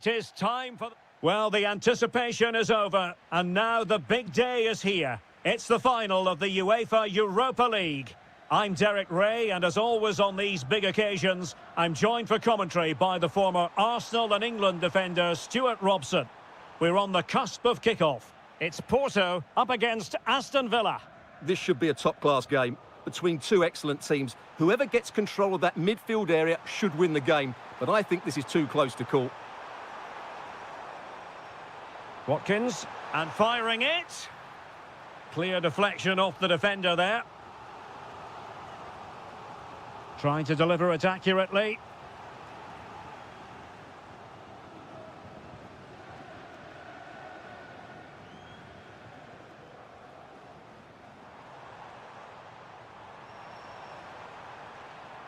It is time for... Well, the anticipation is over, and now the big day is here. It's the final of the UEFA Europa League. I'm Derek Ray, and as always on these big occasions, I'm joined for commentary by the former Arsenal and England defender Stuart Robson. We're on the cusp of kick-off. It's Porto up against Aston Villa. This should be a top-class game between two excellent teams. Whoever gets control of that midfield area should win the game, but I think this is too close to call. Watkins, and firing it. Clear deflection off the defender there. Trying to deliver it accurately.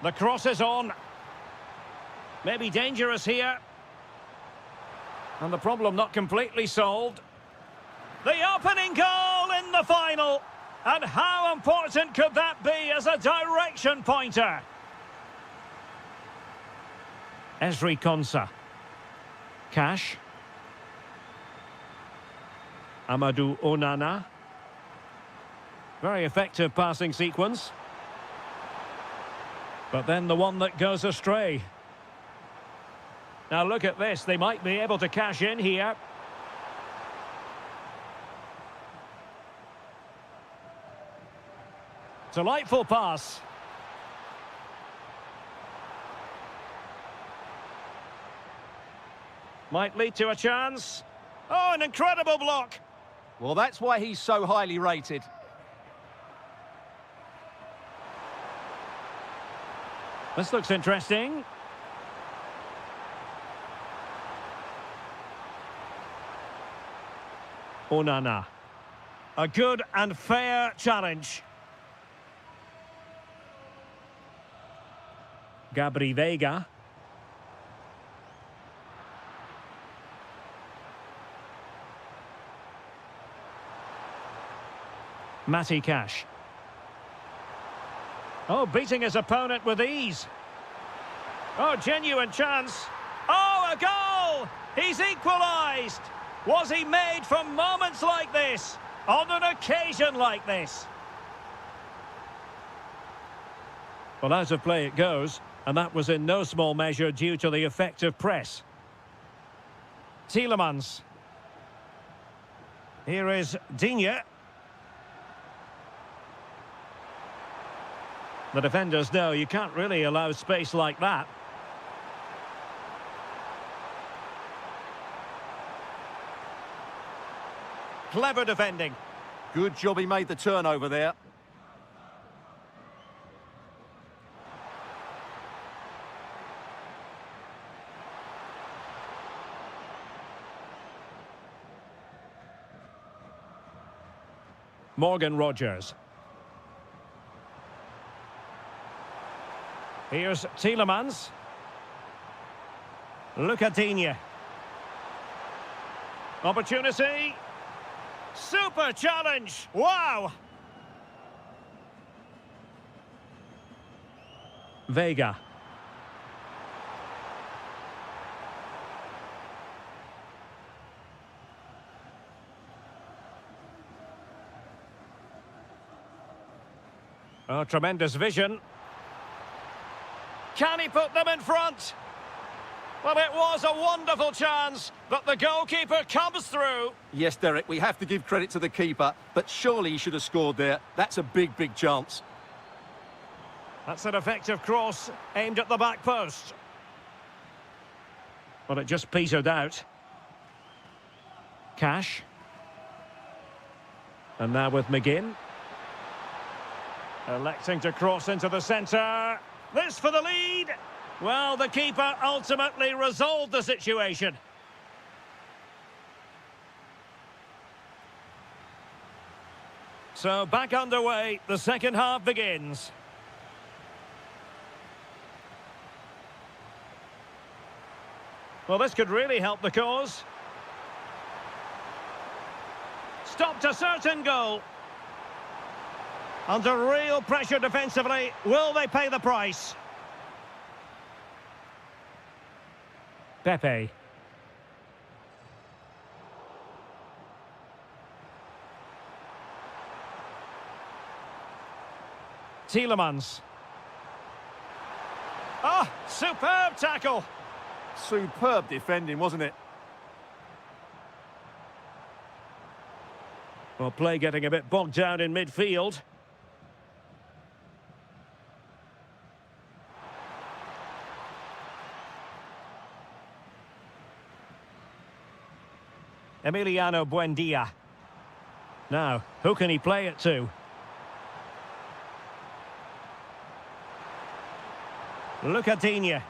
The cross is on. Maybe dangerous here. And the problem not completely solved. The opening goal in the final. And how important could that be as a direction pointer? Esri Konsa. Cash. Amadou Onana. Very effective passing sequence. But then the one that goes astray. Now look at this, they might be able to cash in here. Delightful pass. Might lead to a chance. Oh, an incredible block. Well, that's why he's so highly rated. This looks interesting. Onana. A good and fair challenge. Gabri Veiga. Matty Cash. Oh, beating his opponent with ease. Oh, genuine chance. Oh, a goal! He's equalised! Was he made for moments like this? On an occasion like this? Well, out of play it goes, and that was in no small measure due to the effective press. Tielemans. Here is Digne. The defenders know you can't really allow space like that. Clever defending. Good job he made the turnover there. Morgan Rogers. Here's Tielemans. Look at Digne. Opportunity. Super challenge! Wow! Veiga. Oh, tremendous vision. Can he put them in front? Well, it was a wonderful chance, but the goalkeeper comes through. Yes, Derek, we have to give credit to the keeper, but surely he should have scored there. That's a big, big chance. That's an effective cross aimed at the back post. Well, it just petered out. Cash. And now with McGinn. Electing to cross into the centre. This for the lead. Well, the keeper ultimately resolved the situation. So back underway, the second half begins. Well, this could really help the cause. Stopped a certain goal. Under real pressure defensively, will they pay the price? Pepe. Tielemans. Oh, superb tackle. Superb defending, wasn't it? Well, play getting a bit bogged down in midfield. Emiliano Buendia. Now, who can he play it to? Lucadinha.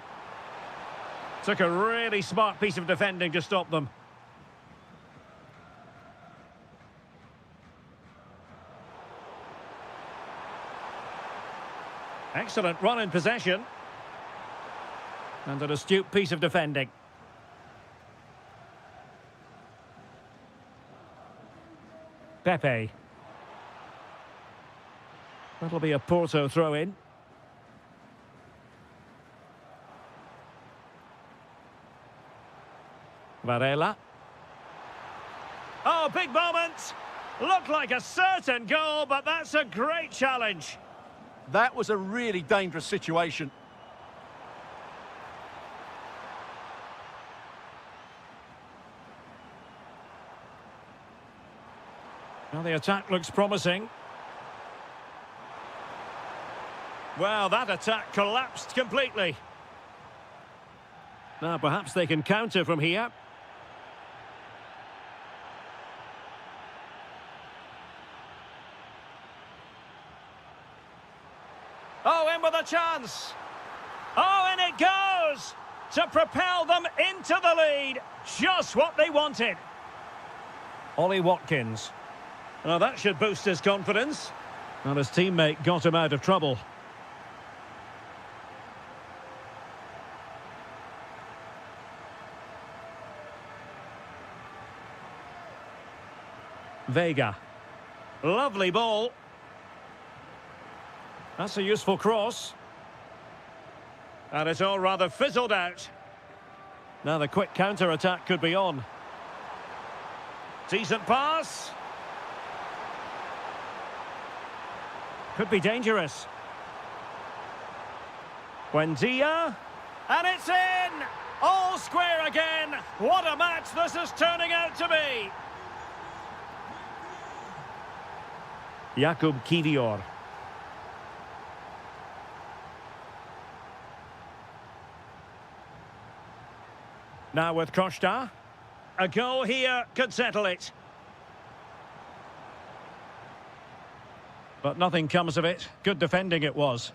Took a really smart piece of defending to stop them. Excellent run in possession. And an astute piece of defending. Pepe. That'll be a Porto throw-in. Varela. Oh, big moment! Looked like a certain goal, but that's a great challenge. That was a really dangerous situation. Well, the attack looks promising. Well, that attack collapsed completely. Now, perhaps they can counter from here. Oh, in with a chance. Oh, and it goes to propel them into the lead. Just what they wanted. Ollie Watkins. Now, that should boost his confidence. And his teammate got him out of trouble. Vega. Lovely ball. That's a useful cross. And it's all rather fizzled out. Now the quick counter-attack could be on. Decent pass. Could be dangerous. Buendia. And it's in! All square again! What a match this is turning out to be! Jakub Kivior. Now with Costa. A goal here could settle it. But nothing comes of it. Good defending it was.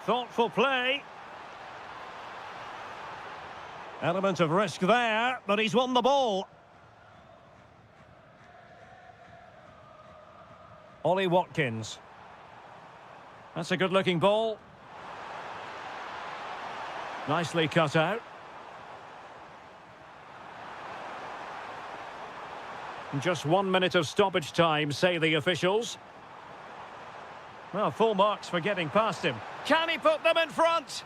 Thoughtful play. Element of risk there, but he's won the ball. Ollie Watkins. That's a good-looking ball. Nicely cut out. Just 1 minute of stoppage time, say the officials. Well, full marks for getting past him. Can he put them in front?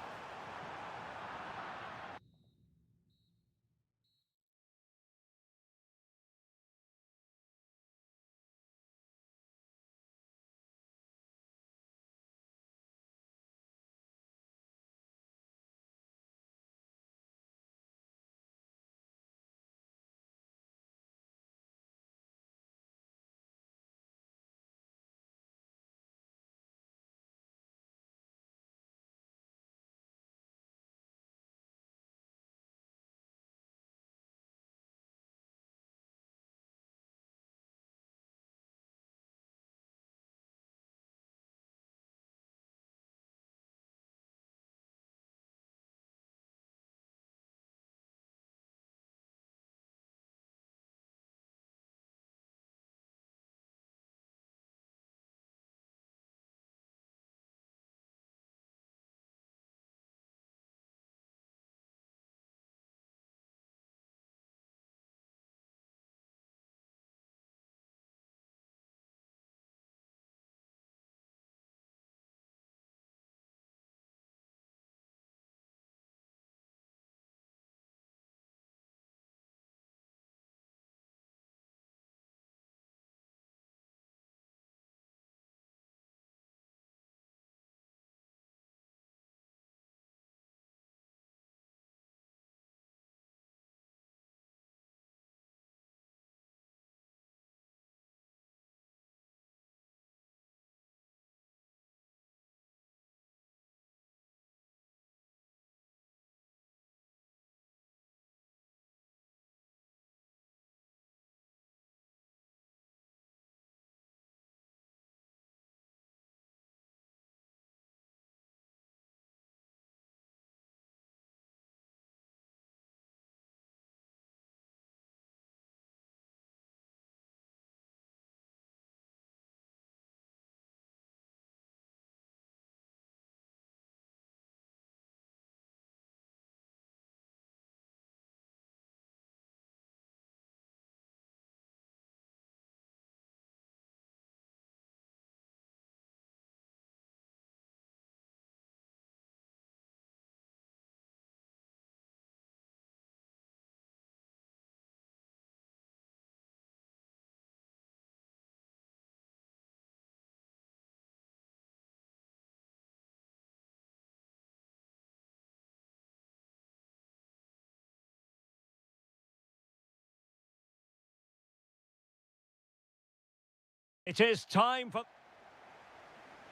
It is time for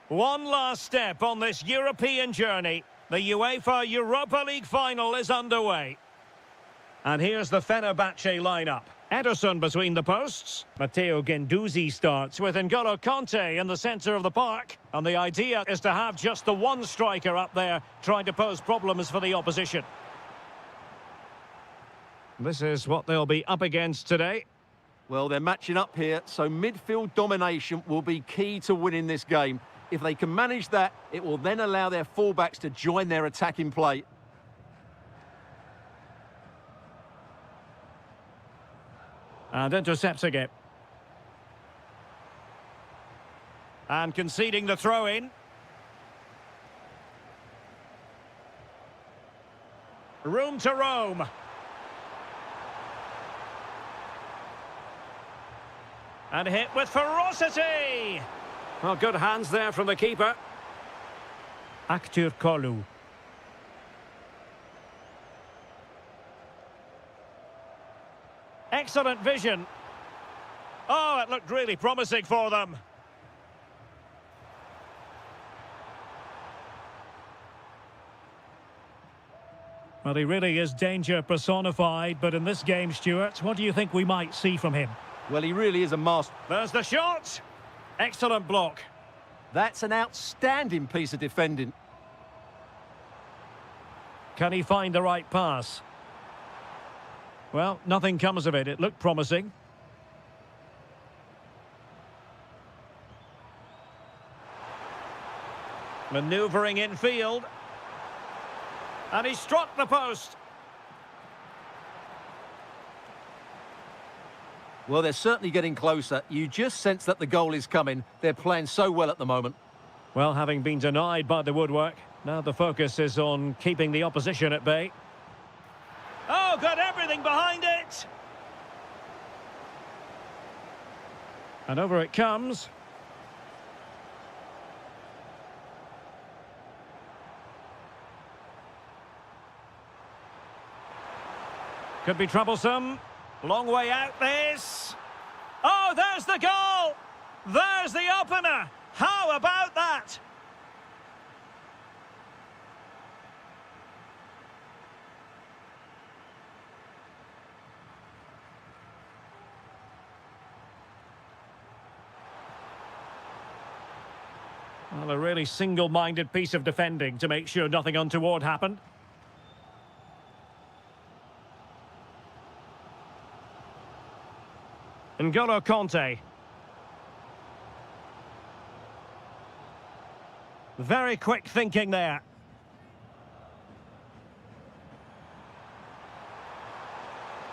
one last step on this European journey. The UEFA Europa League final is underway. And here's the Fenerbahce lineup. Ederson between the posts. Matteo Guendouzi starts with N'Golo Kanté in the centre of the park. And the idea is to have just the one striker up there trying to pose problems for the opposition. This is what they'll be up against today. Well, they're matching up here, so midfield domination will be key to winning this game. If they can manage that, it will then allow their fullbacks to join their attacking play. And intercepting it. And conceding the throw-in. Room to roam. And hit with ferocity. Well, good hands there from the keeper. Aktur Kolu. Excellent vision. Oh, it looked really promising for them. Well, he really is danger personified, but in this game, Stuart, what do you think we might see from him? Well, he really is a master. There's the shot. Excellent block. That's an outstanding piece of defending. Can he find the right pass? Well, nothing comes of it. It looked promising. Manoeuvring infield. And he struck the post. Well, they're certainly getting closer. You just sense that the goal is coming. They're playing so well at the moment. Well, having been denied by the woodwork, now the focus is on keeping the opposition at bay. Oh, got everything behind it! And over it comes. Could be troublesome. Long way out this. Oh, there's the goal! There's the opener! How about that? Well, a really single-minded piece of defending to make sure nothing untoward happened. N'Golo Kanté. Very quick thinking there.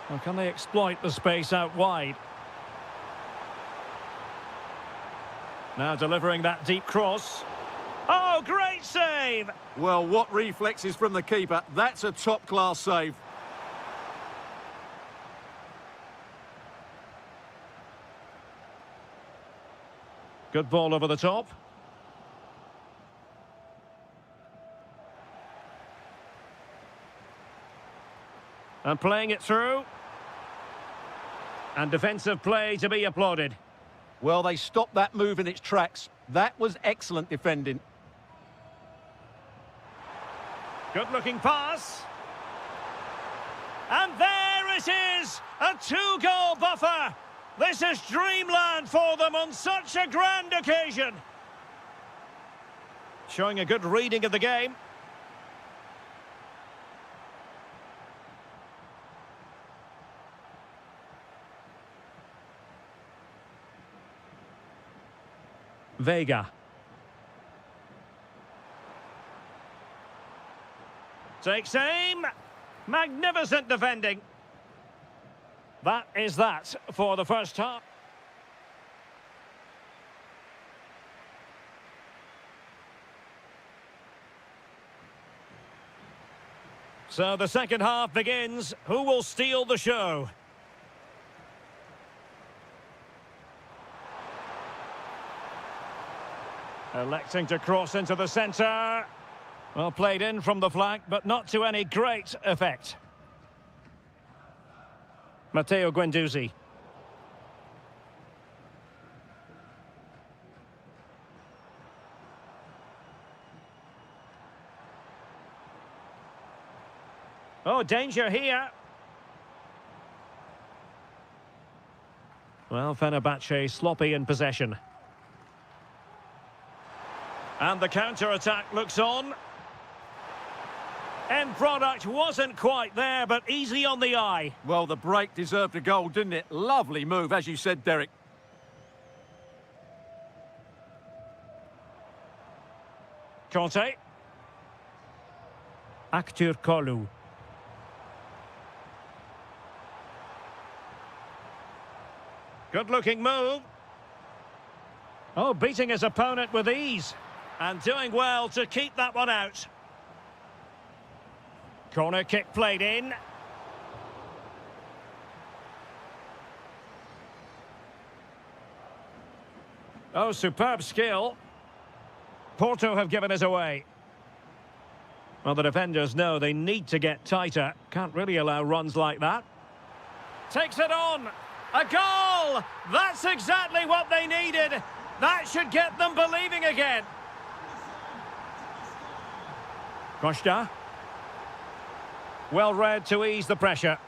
Well, can they exploit the space out wide? Now delivering that deep cross. Oh, great save! Well, what reflexes from the keeper. That's a top-class save. Good ball over the top. And playing it through. And defensive play to be applauded. Well, they stopped that move in its tracks. That was excellent defending. Good-looking pass. And there it is! A two-goal buffer! This is dreamland for them on such a grand occasion. Showing a good reading of the game. Vega. Takes aim. Magnificent defending. That is that for the first half. So the second half begins. Who will steal the show? Electing to cross into the centre. Well, played in from the flank, but not to any great effect. Matteo Guendouzi. Oh, danger here. Well, Fenerbahce sloppy in possession. And the counter-attack looks on. End product wasn't quite there, but easy on the eye. Well, the break deserved a goal, didn't it? Lovely move, as you said, Derek. Conte. Kolu. Good-looking move. Oh, beating his opponent with ease. And doing well to keep that one out. Corner kick played in. Oh, superb skill. Porto have given us away. Well, the defenders know they need to get tighter. Can't really allow runs like that. Takes it on. A goal! That's exactly what they needed. That should get them believing again. Costa. Well read to ease the pressure.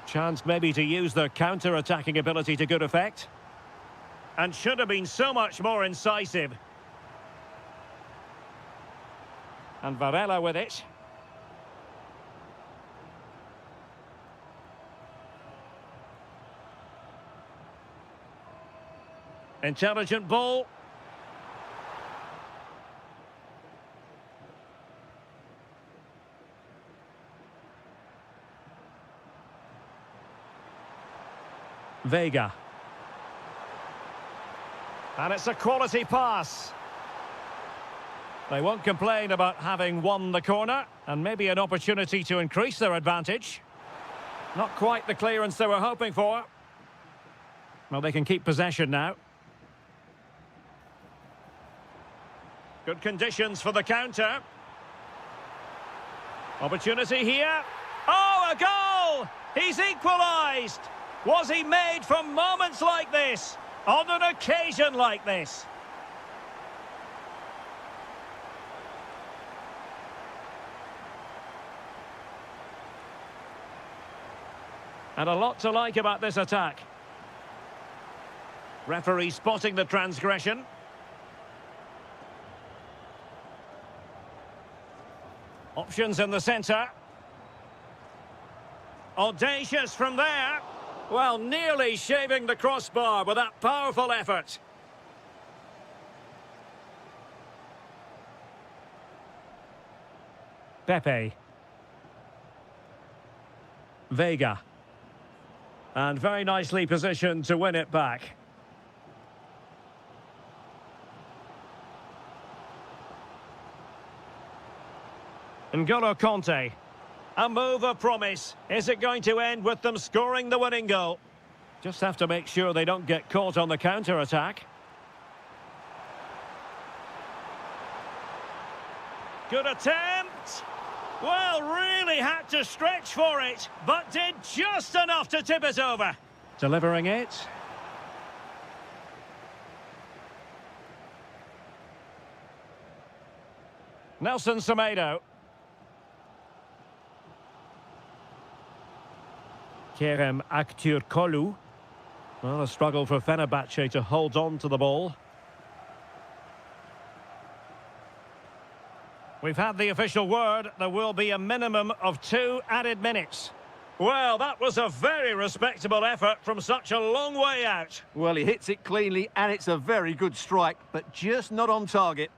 Chance maybe to use the counter-attacking ability to good effect. And should have been so much more incisive. And Varela with it. Intelligent ball. Vega. And it's a quality pass. They won't complain about having won the corner, and maybe an opportunity to increase their advantage. Not quite the clearance they were hoping for. Well, they can keep possession now. Good conditions for the counter. Opportunity here. Oh, a goal! He's equalised! Was he made for moments like this? On an occasion like this? And a lot to like about this attack. Referee spotting the transgression. Options in the centre. Audacious from there. Well, nearly shaving the crossbar with that powerful effort. Pepe. Vega. And very nicely positioned to win it back. N'Golo Conte. A move of promise. Is it going to end with them scoring the winning goal? Just have to make sure they don't get caught on the counter-attack. Good attempt. Well, really had to stretch for it, but did just enough to tip it over. Delivering it. Nelson Semedo. Kerem Aktürkoğlu. Well, a struggle for Fenerbahce to hold on to the ball. We've had the official word. There will be a minimum of 2 added minutes. Well, that was a very respectable effort from such a long way out. Well, he hits it cleanly, and it's a very good strike, but just not on target.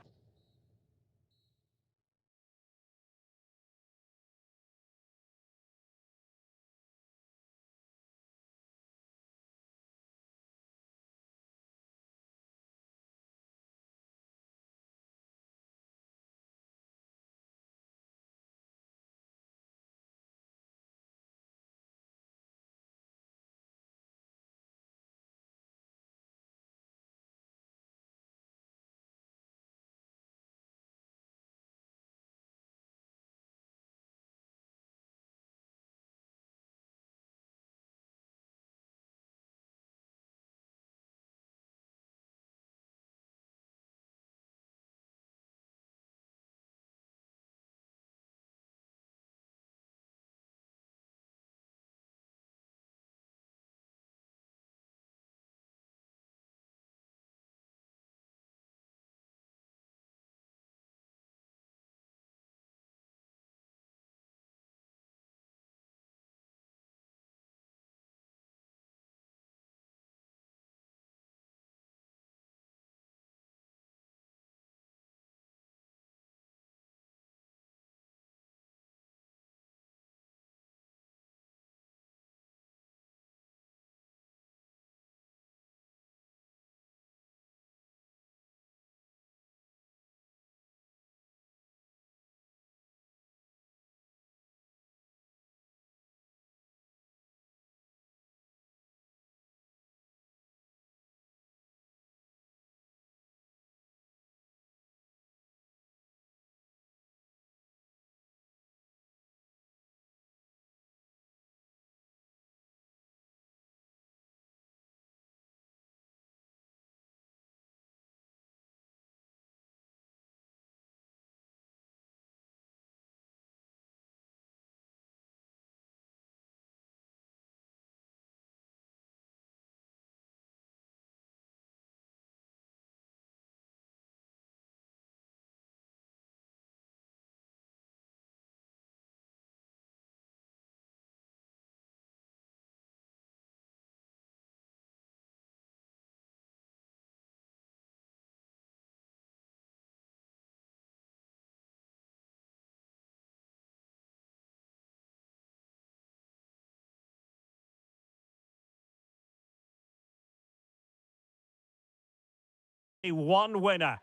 One winner.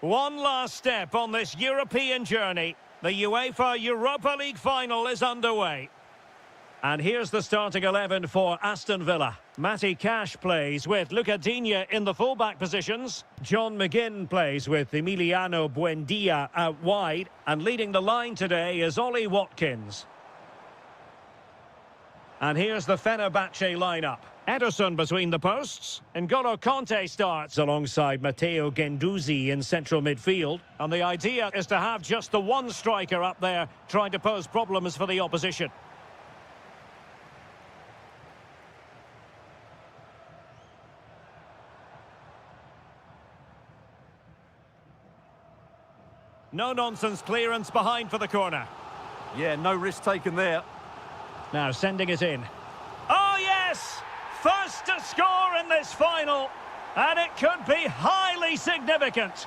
One last step on this European journey. The UEFA Europa League final is underway. And here's the starting 11 for Aston Villa. Matty Cash plays with Luca Digne in the fullback positions. John McGinn plays with Emiliano Buendia out wide. And leading the line today is Ollie Watkins. And here's the Fenerbahce lineup. Ederson between the posts. N'Golo Kanté starts alongside Matteo Guendouzi in central midfield. And the idea is to have just the one striker up there trying to pose problems for the opposition. No-nonsense clearance behind for the corner. Yeah, no risk taken there. Now sending it in. Oh, yes! First to score in this final. And it could be highly significant.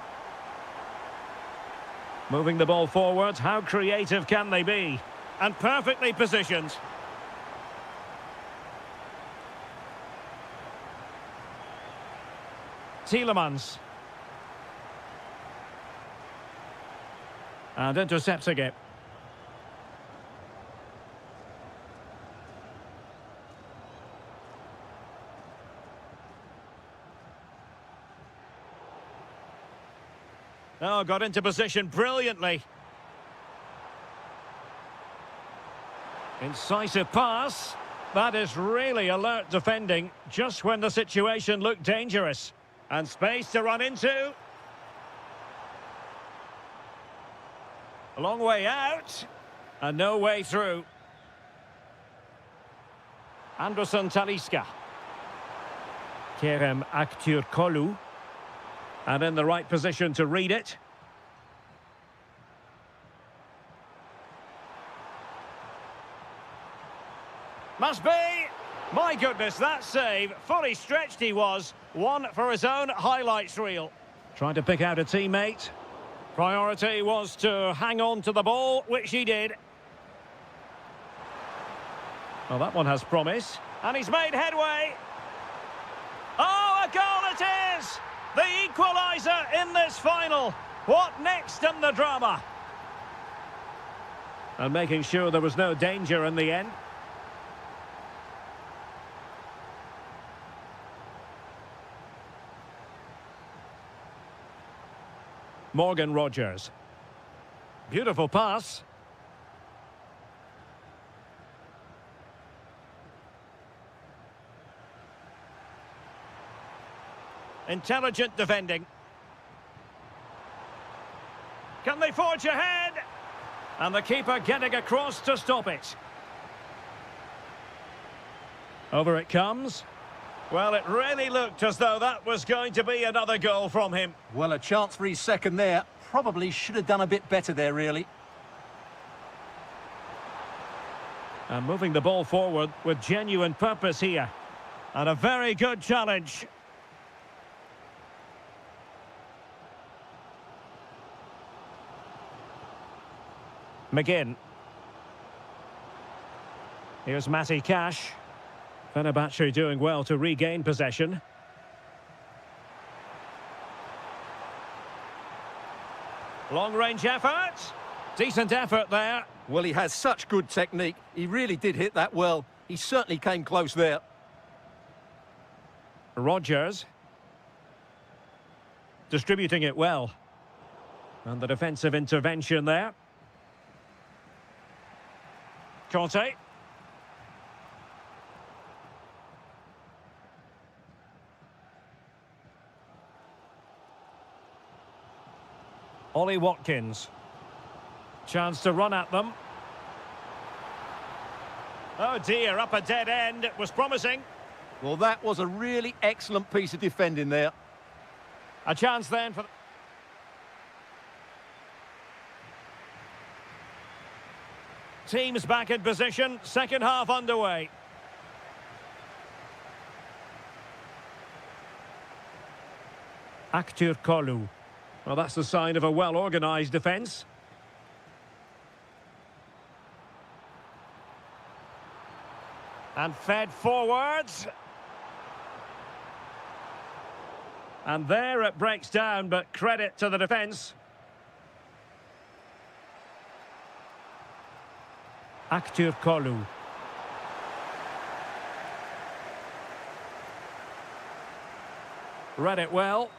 Moving the ball forward, how creative can they be? And perfectly positioned. Tielemans. And intercepting it. Oh, got into position brilliantly. Incisive pass. That is really alert defending, just when the situation looked dangerous. And space to run into. A long way out. And no way through. Anderson Talisca. Kerem Aktürkoğlu. And in the right position to read it. Must be! My goodness, that save. Fully stretched he was. One for his own highlights reel. Trying to pick out a teammate. Priority was to hang on to the ball, which he did. Well, that one has promise. And he's made headway. Oh, a goal it is! The equaliser in this final. What next in the drama? And making sure there was no danger in the end. Morgan Rogers. Beautiful pass. Intelligent defending. Can they forge ahead? And the keeper getting across to stop it. Over it comes. Well, it really looked as though that was going to be another goal from him. Well, a chance for his second there. Probably should have done a bit better there, really. And moving the ball forward with genuine purpose here. And a very good challenge. McGinn. Here's Matty Cash. Fenerbahce doing well to regain possession. Long-range effort. Decent effort there. Well, he has such good technique. He really did hit that well. He certainly came close there. Rogers. Distributing it well. And the defensive intervention there. Kanté. Ollie Watkins. Chance to run at them. Oh dear, up a dead end. It was promising. Well, that was a really excellent piece of defending there. A chance then for... Teams back in position, second half underway. Aktürkoğlu. Well, that's the sign of a well-organised defence. And fed forwards. And there it breaks down, but credit to the defence. Aktur Kolu. Read it well.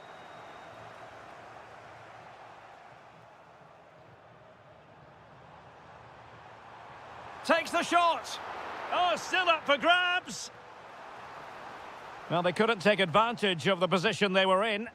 Takes the shot. Oh, still up for grabs. Well, they couldn't take advantage of the position they were in.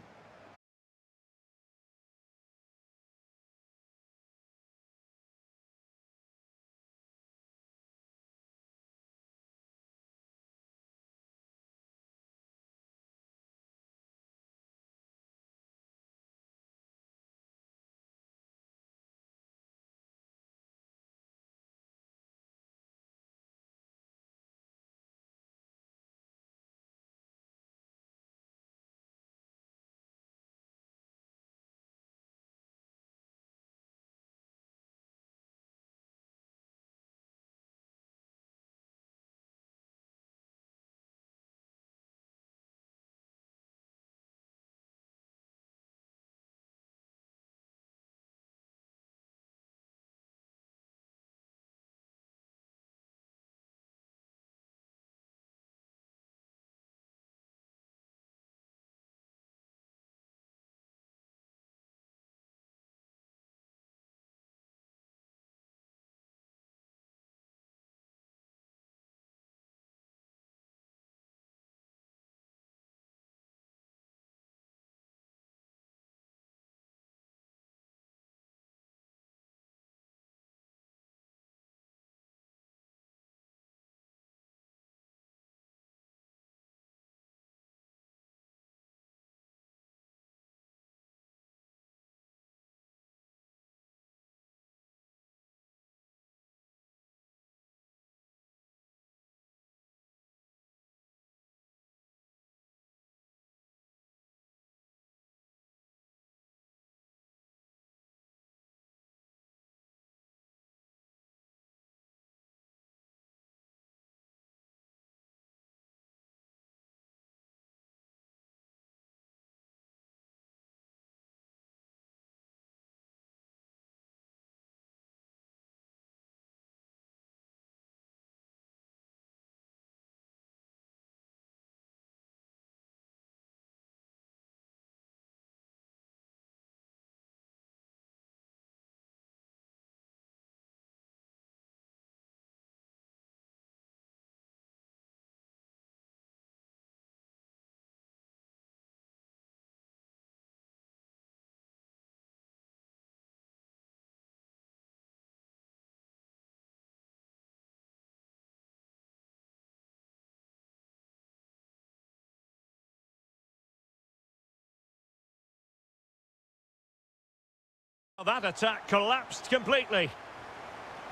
That attack collapsed completely.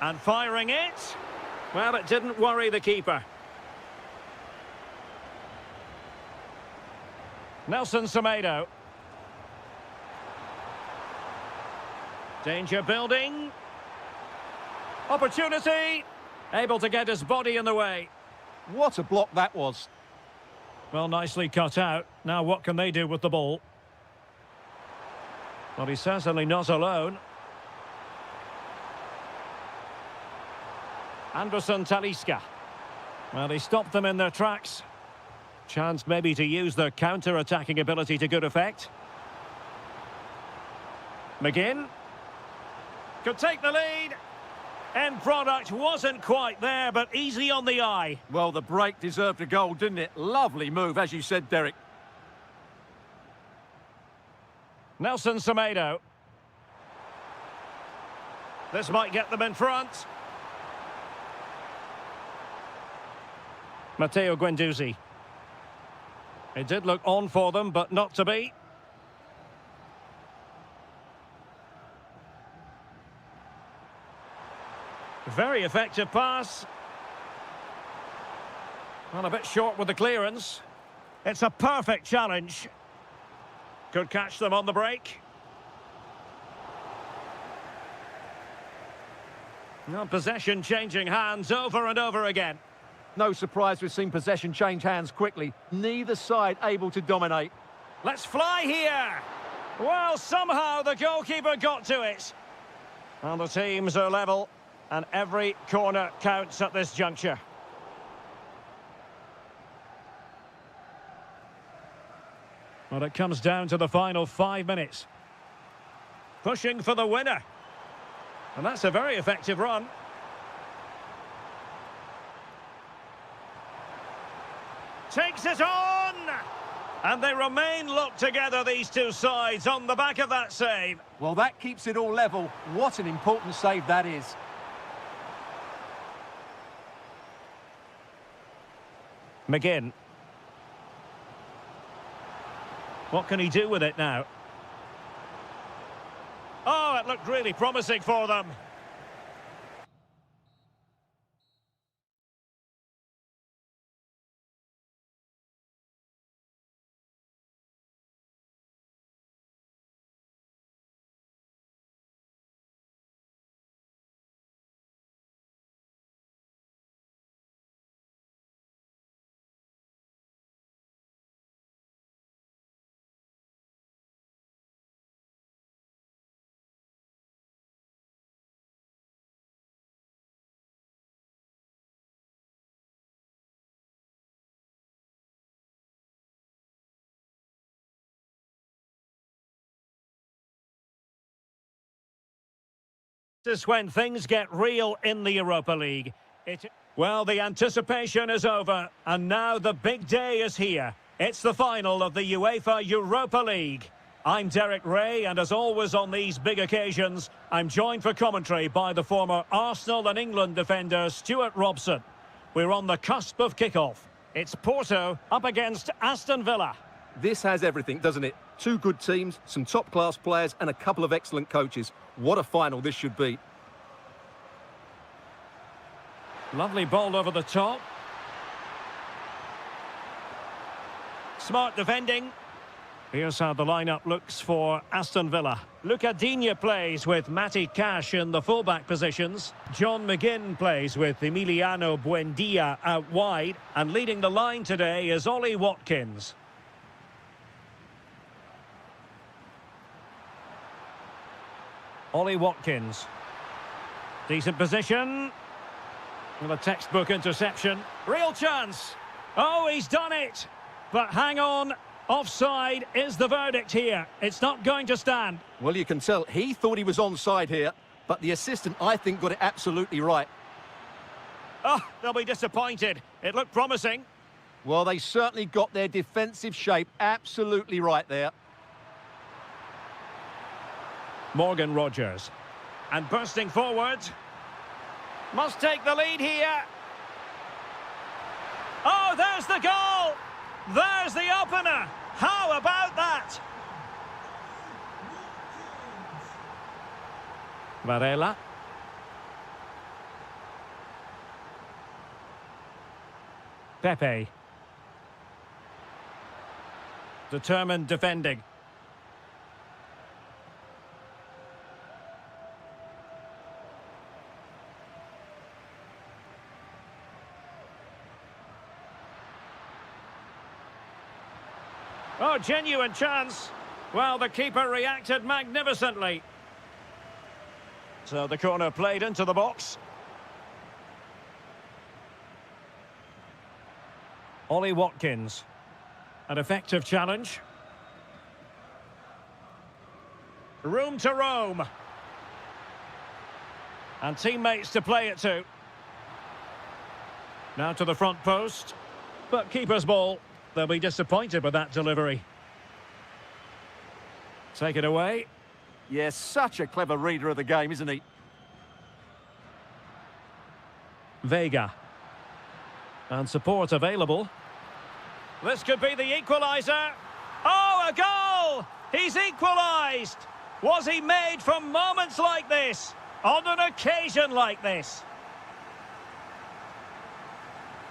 And firing it, well, it didn't worry the keeper. Nelson Semedo. Danger building. Opportunity. Able to get his body in the way. What a block that was. Well, nicely cut out. Now what can they do with the ball? Well, he's certainly not alone. Anderson Talisca. Well, he stopped them in their tracks. Chance maybe to use their counter-attacking ability to good effect. McGinn. Could take the lead. End product wasn't quite there, but easy on the eye. Well, the break deserved a goal, didn't it? Lovely move, as you said, Derek. Nelson Semedo. This might get them in front. Matteo Guendouzi. It did look on for them, but not to be. Very effective pass. Well, a bit short with the clearance. It's a perfect challenge. Could catch them on the break. Well, possession changing hands over and over again. No surprise we've seen possession change hands quickly. Neither side able to dominate. Let's fly here. Well, somehow the goalkeeper got to it. And the teams are level, and every corner counts at this juncture. Well, it comes down to the final 5 minutes. Pushing for the winner. And that's a very effective run. Takes it on! And they remain locked together, these two sides, on the back of that save. Well, that keeps it all level. What an important save that is. McGinn. What can he do with it now? Oh, it looked really promising for them. This is when things get real in the Europa League. Well, the anticipation is over, and now the big day is here. It's the final of the UEFA Europa League. I'm Derek Ray, and as always on these big occasions, I'm joined for commentary by the former Arsenal and England defender Stuart Robson. We're on the cusp of kickoff. It's Porto up against Aston Villa. This has everything, doesn't it? Two good teams, some top-class players, and a couple of excellent coaches. What a final this should be. Lovely ball over the top. Smart defending. Here's how the lineup looks for Aston Villa. Luca Digne plays with Matty Cash in the fullback positions. John McGinn plays with Emiliano Buendia out wide. And leading the line today is Ollie Watkins. Ollie Watkins. Decent position. With a textbook interception. Real chance. Oh, he's done it. But hang on. Offside is the verdict here. It's not going to stand. Well, you can tell he thought he was onside here, but the assistant, I think, got it absolutely right. Oh, they'll be disappointed. It looked promising. Well, they certainly got their defensive shape absolutely right there. Morgan Rogers. And bursting forward. Must take the lead here. Oh, there's the goal! There's the opener! How about that? Varela. Pepe. Determined defending. Oh, genuine chance. Well, the keeper reacted magnificently. So the corner played into the box. Ollie Watkins. An effective challenge. Room to roam. And teammates to play it to. Now to the front post. But keeper's ball. They'll be disappointed with that delivery. Take it away. Yes, such a clever reader of the game, isn't he? Vega. And support available. This could be the equaliser. Oh, a goal! He's equalised! Was he made for moments like this? On an occasion like this?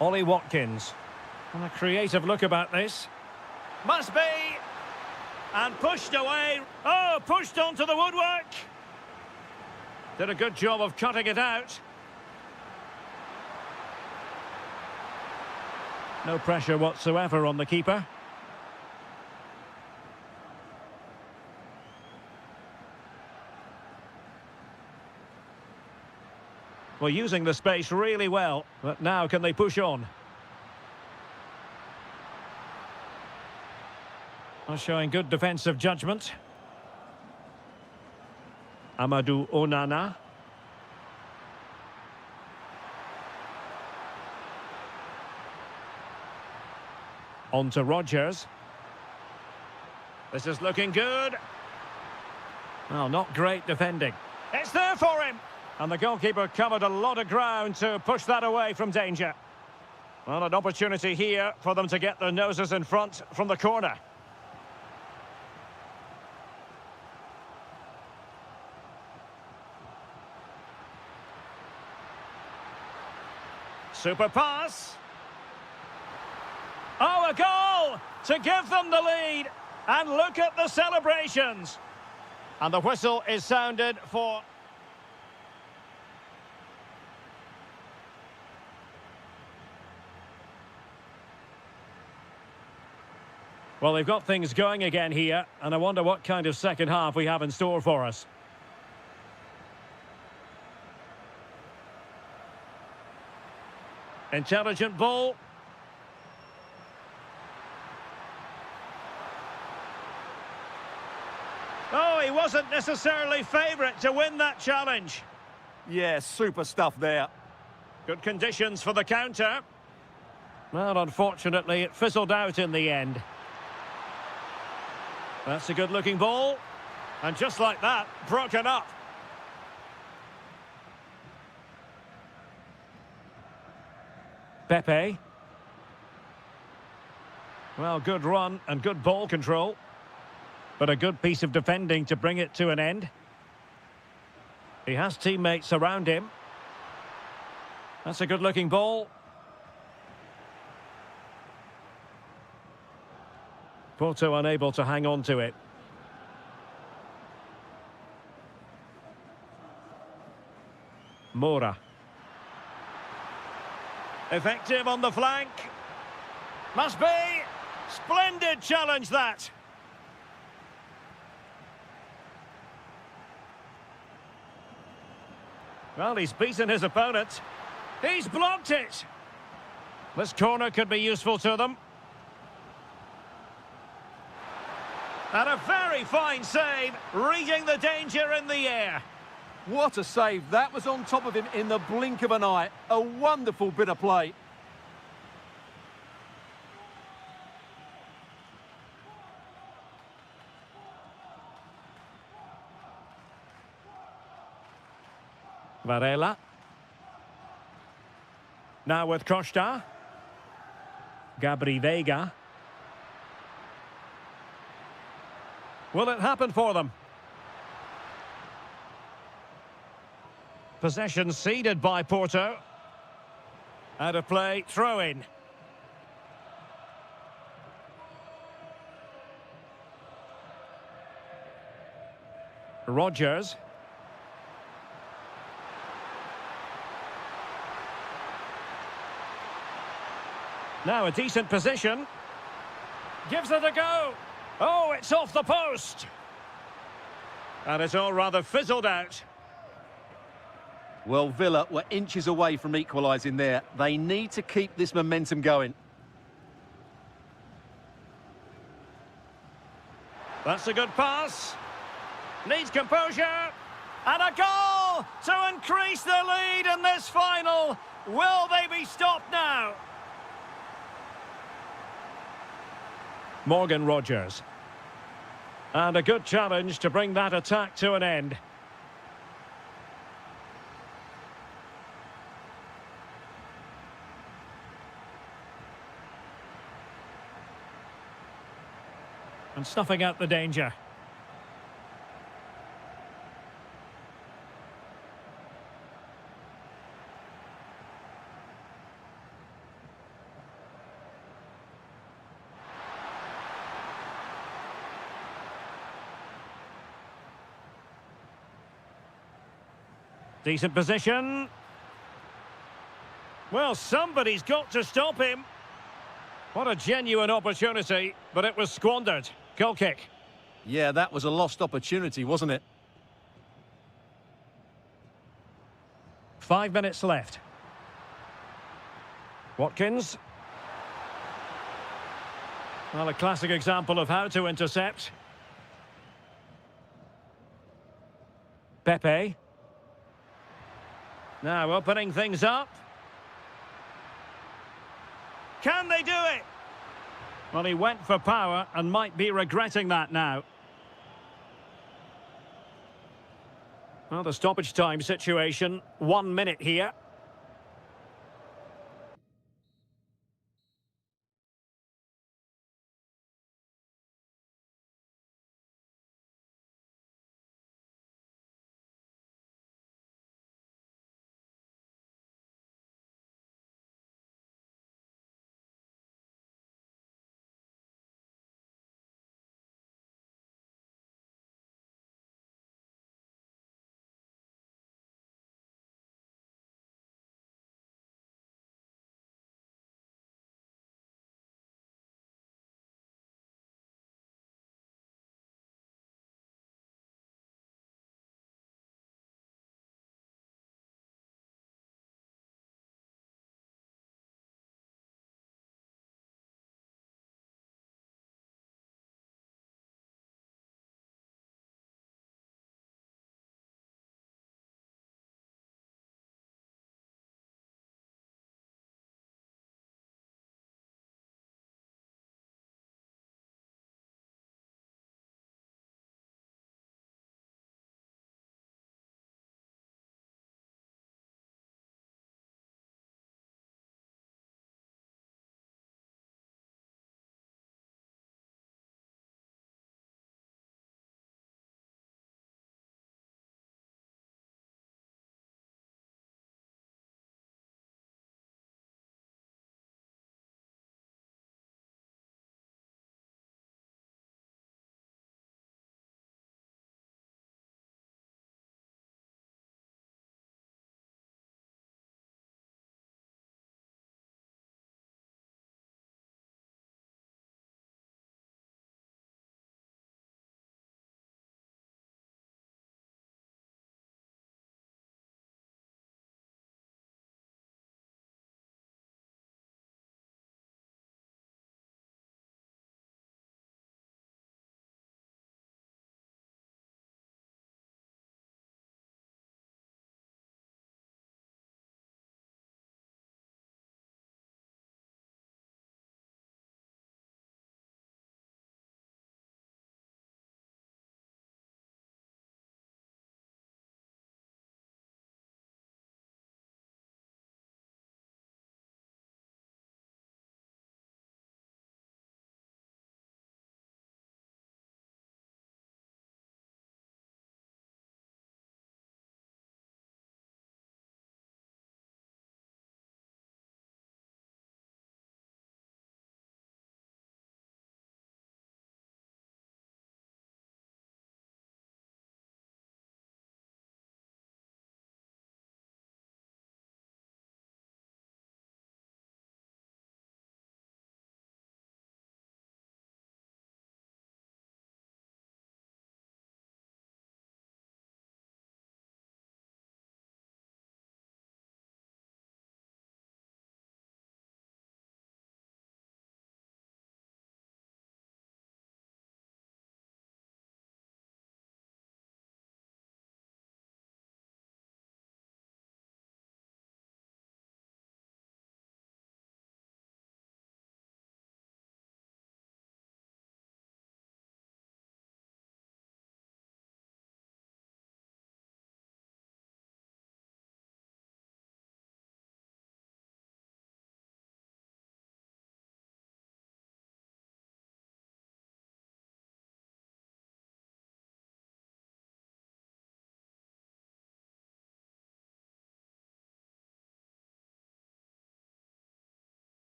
Ollie Watkins. And a creative look about this. Must be. And pushed away. Oh, pushed onto the woodwork. Did a good job of cutting it out. No pressure whatsoever on the keeper. Well, using the space really well, but now can they push on? Well, showing good defensive judgment. Amadou Onana. On to Rogers. This is looking good. Well, not great defending. It's there for him! And the goalkeeper covered a lot of ground to push that away from danger. Well, an opportunity here for them to get their noses in front from the corner. Super pass. Oh, a goal to give them the lead. And look at the celebrations. And the whistle is sounded for... Well, they've got things going again here, and I wonder what kind of second half we have in store for us. Intelligent ball. Oh, he wasn't necessarily favourite to win that challenge. Yeah, super stuff there. Good conditions for the counter. Well, unfortunately, it fizzled out in the end. That's a good-looking ball. And just like that, broken up. Pepe. Well, good run and good ball control. But a good piece of defending to bring it to an end. He has teammates around him. That's a good-looking ball. Porto unable to hang on to it. Mora. Effective on the flank. Must be. Splendid challenge, that. Well, he's beaten his opponent. He's blocked it. This corner could be useful to them. And a very fine save, reading the danger in the air. What a save. That was on top of him in the blink of an eye. A wonderful bit of play. Varela. Now with Costa. Gabri Veiga. Will it happen for them? Possession ceded by Porto. Out of play, throw in. Rogers. Now a decent position. Gives it a go. Oh, it's off the post. And it's all rather fizzled out. Well, Villa were inches away from equalising there. They need to keep this momentum going. That's a good pass. Needs composure. And a goal to increase the lead in this final. Will they be stopped now? Morgan Rogers. And a good challenge to bring that attack to an end. And snuffing out the danger. Decent position. Well, somebody's got to stop him. What a genuine opportunity, but it was squandered. Goal kick. Yeah, that was a lost opportunity, wasn't it? 5 minutes left. Watkins. Well, a classic example of how to intercept. Pepe. Now opening things up. Can they do it? Well, he went for power and might be regretting that now. Well, the stoppage time situation, 1 minute here.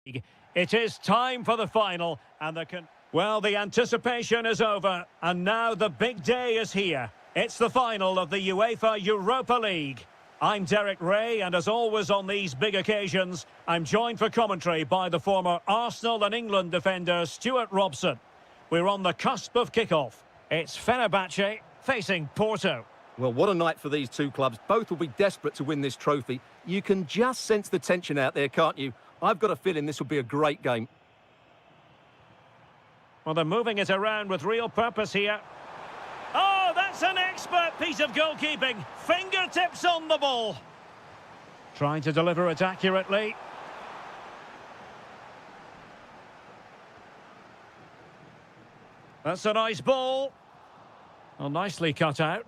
It is time for the final, and well, the anticipation is over, and now the big day is here. It's the final of the UEFA Europa League. I'm Derek Ray, and as always on these big occasions, I'm joined for commentary by the former Arsenal and England defender Stuart Robson. We're on the cusp of kickoff. It's Fenerbahce facing Porto. Well, what a night for these two clubs. Both will be desperate to win this trophy. You can just sense the tension out there, can't you? I've got a feeling this will be a great game. Well, they're moving it around with real purpose here. Oh, that's an expert piece of goalkeeping. Fingertips on the ball. Trying to deliver it accurately. That's a nice ball. Well, nicely cut out.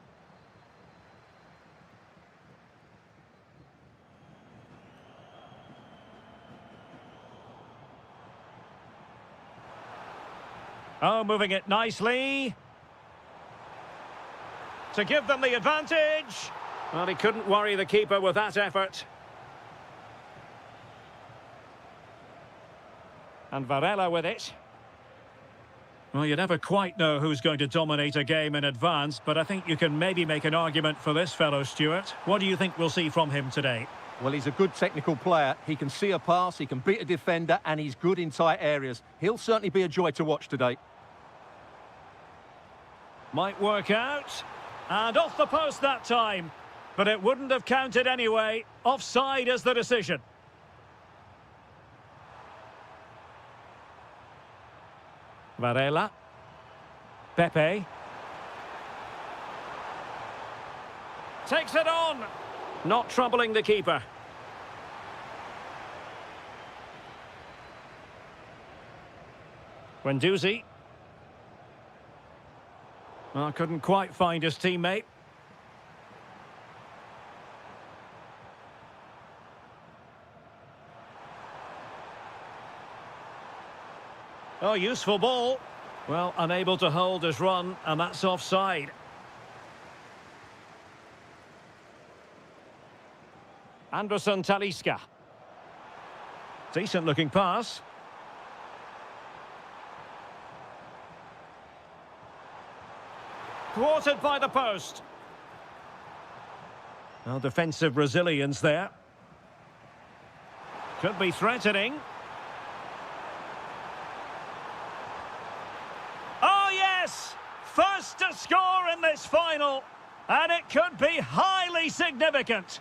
Oh, moving it nicely. To give them the advantage. Well, he couldn't worry the keeper with that effort. And Varela with it. Well, you never quite know who's going to dominate a game in advance, but I think you can maybe make an argument for this fellow, Stuart. What do you think we'll see from him today? Well, he's a good technical player. He can see a pass, he can beat a defender, and he's good in tight areas. He'll certainly be a joy to watch today. Might work out. And off the post that time. But it wouldn't have counted anyway. Offside is the decision. Varela. Pepe. Takes it on. Not troubling the keeper. Guendouzi. Well, couldn't quite find his teammate. Oh, useful ball. Well, unable to hold his run, and that's offside. Anderson Talisca. Decent looking pass. Thwarted by the post. Well, defensive resilience there. Could be threatening. Oh, yes! First to score in this final. And it could be highly significant.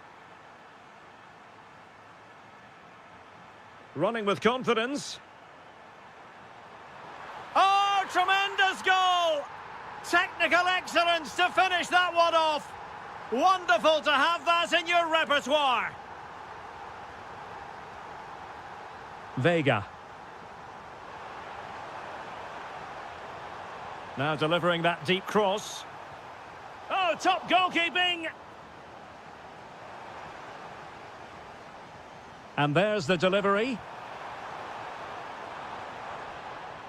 Running with confidence. Oh, tremendous goal! Technical excellence to finish that one off. Wonderful to have that in your repertoire. Vega. Now delivering that deep cross. Oh, top goalkeeping. And there's the delivery.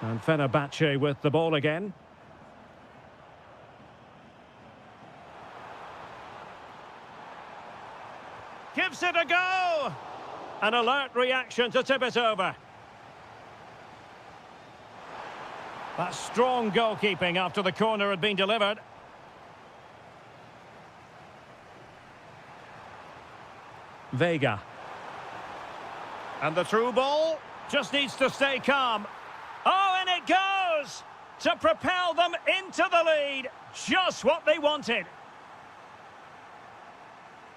And Fenerbahce with the ball again. Gives it a go. An alert reaction to tip it over. That's strong goalkeeping after the corner had been delivered. Vega. And the through ball just needs to stay calm. Oh, and it goes to propel them into the lead. Just what they wanted.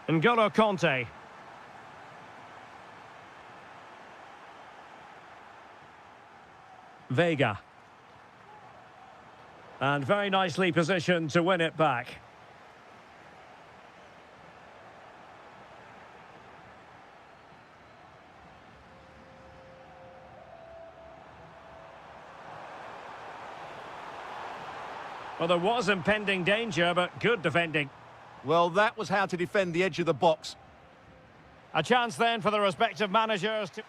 N'Golo Conte. Vega. And very nicely positioned to win it back. Well, there was impending danger, but good defending. Well, that was how to defend the edge of the box. A chance then for the respective managers to...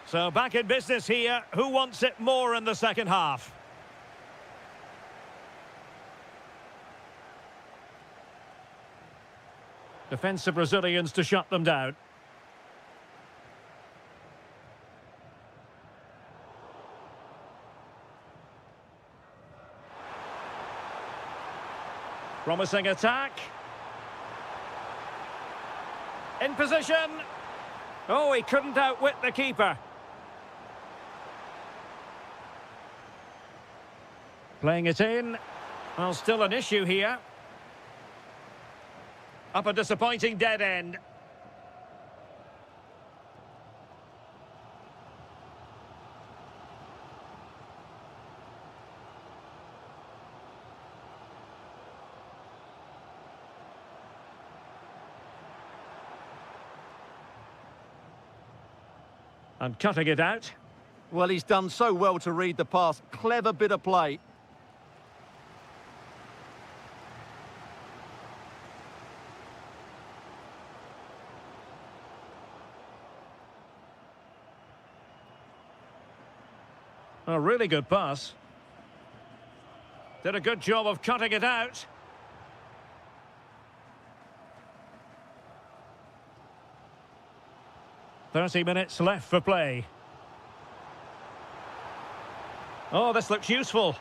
So back in business here. Who wants it more in the second half? Defensive Brazilians to shut them down. Promising attack. In position. Oh, he couldn't outwit the keeper. Playing it in. Well, still an issue here. Up a disappointing dead end. And cutting it out. Well, he's done so well to read the pass. Clever bit of play. A really good pass. Did a good job of cutting it out. "30 minutes left for play." Oh, this looks useful.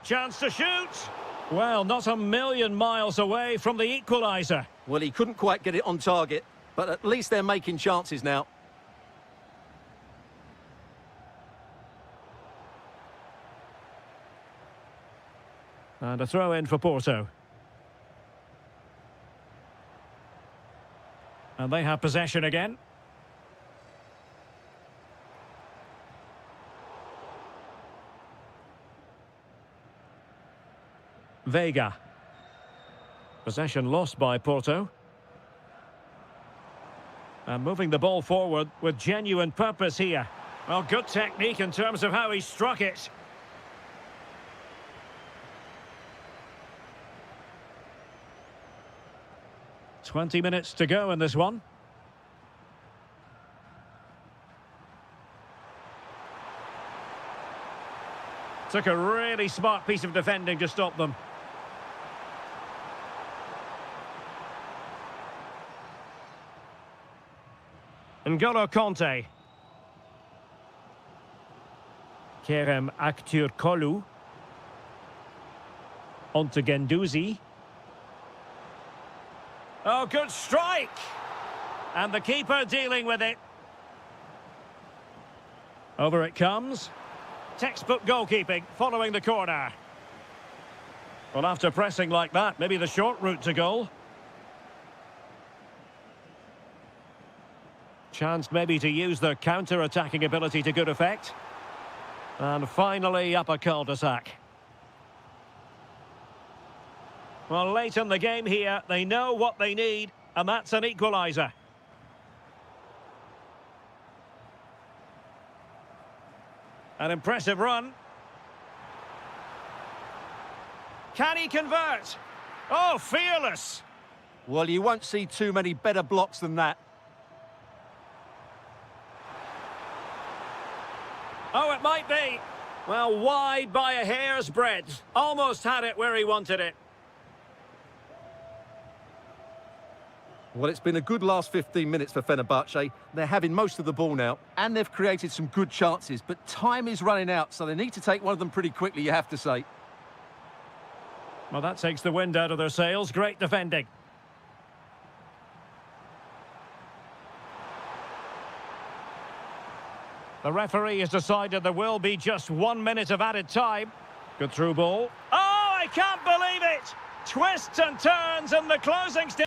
Chance to shoot. Well, not a million miles away from the equaliser. Well, he couldn't quite get it on target, but at least they're making chances now. And a throw in for Porto. And they have possession again. Vega. Possession lost by Porto. And moving the ball forward with genuine purpose here. Well, good technique in terms of how he struck it. "20 minutes to go in this one." Took a really smart piece of defending to stop them. N'Golo Kanté. Kerem Aktürkoğlu. Onto Guendouzi. Oh, good strike! And the keeper dealing with it. Over it comes. Textbook goalkeeping following the corner. Well, after pressing like that, maybe the short route to goal. Chance maybe to use their counter-attacking ability to good effect. And finally up a cul-de-sac. Well, late in the game here, they know what they need, and that's an equaliser. An impressive run. Can he convert? Oh, fearless! Well, you won't see too many better blocks than that. Oh, it might be. Well, wide by a hair's breadth. Almost had it where he wanted it. Well, it's been a good last 15 minutes for Fenerbahce. They're having most of the ball now, and they've created some good chances, but time is running out, so they need to take one of them pretty quickly, you have to say. Well, that takes the wind out of their sails. Great defending. The referee has decided there will be just 1 minute of added time. Good through ball. Oh, I can't believe it! Twists and turns in the closing stage.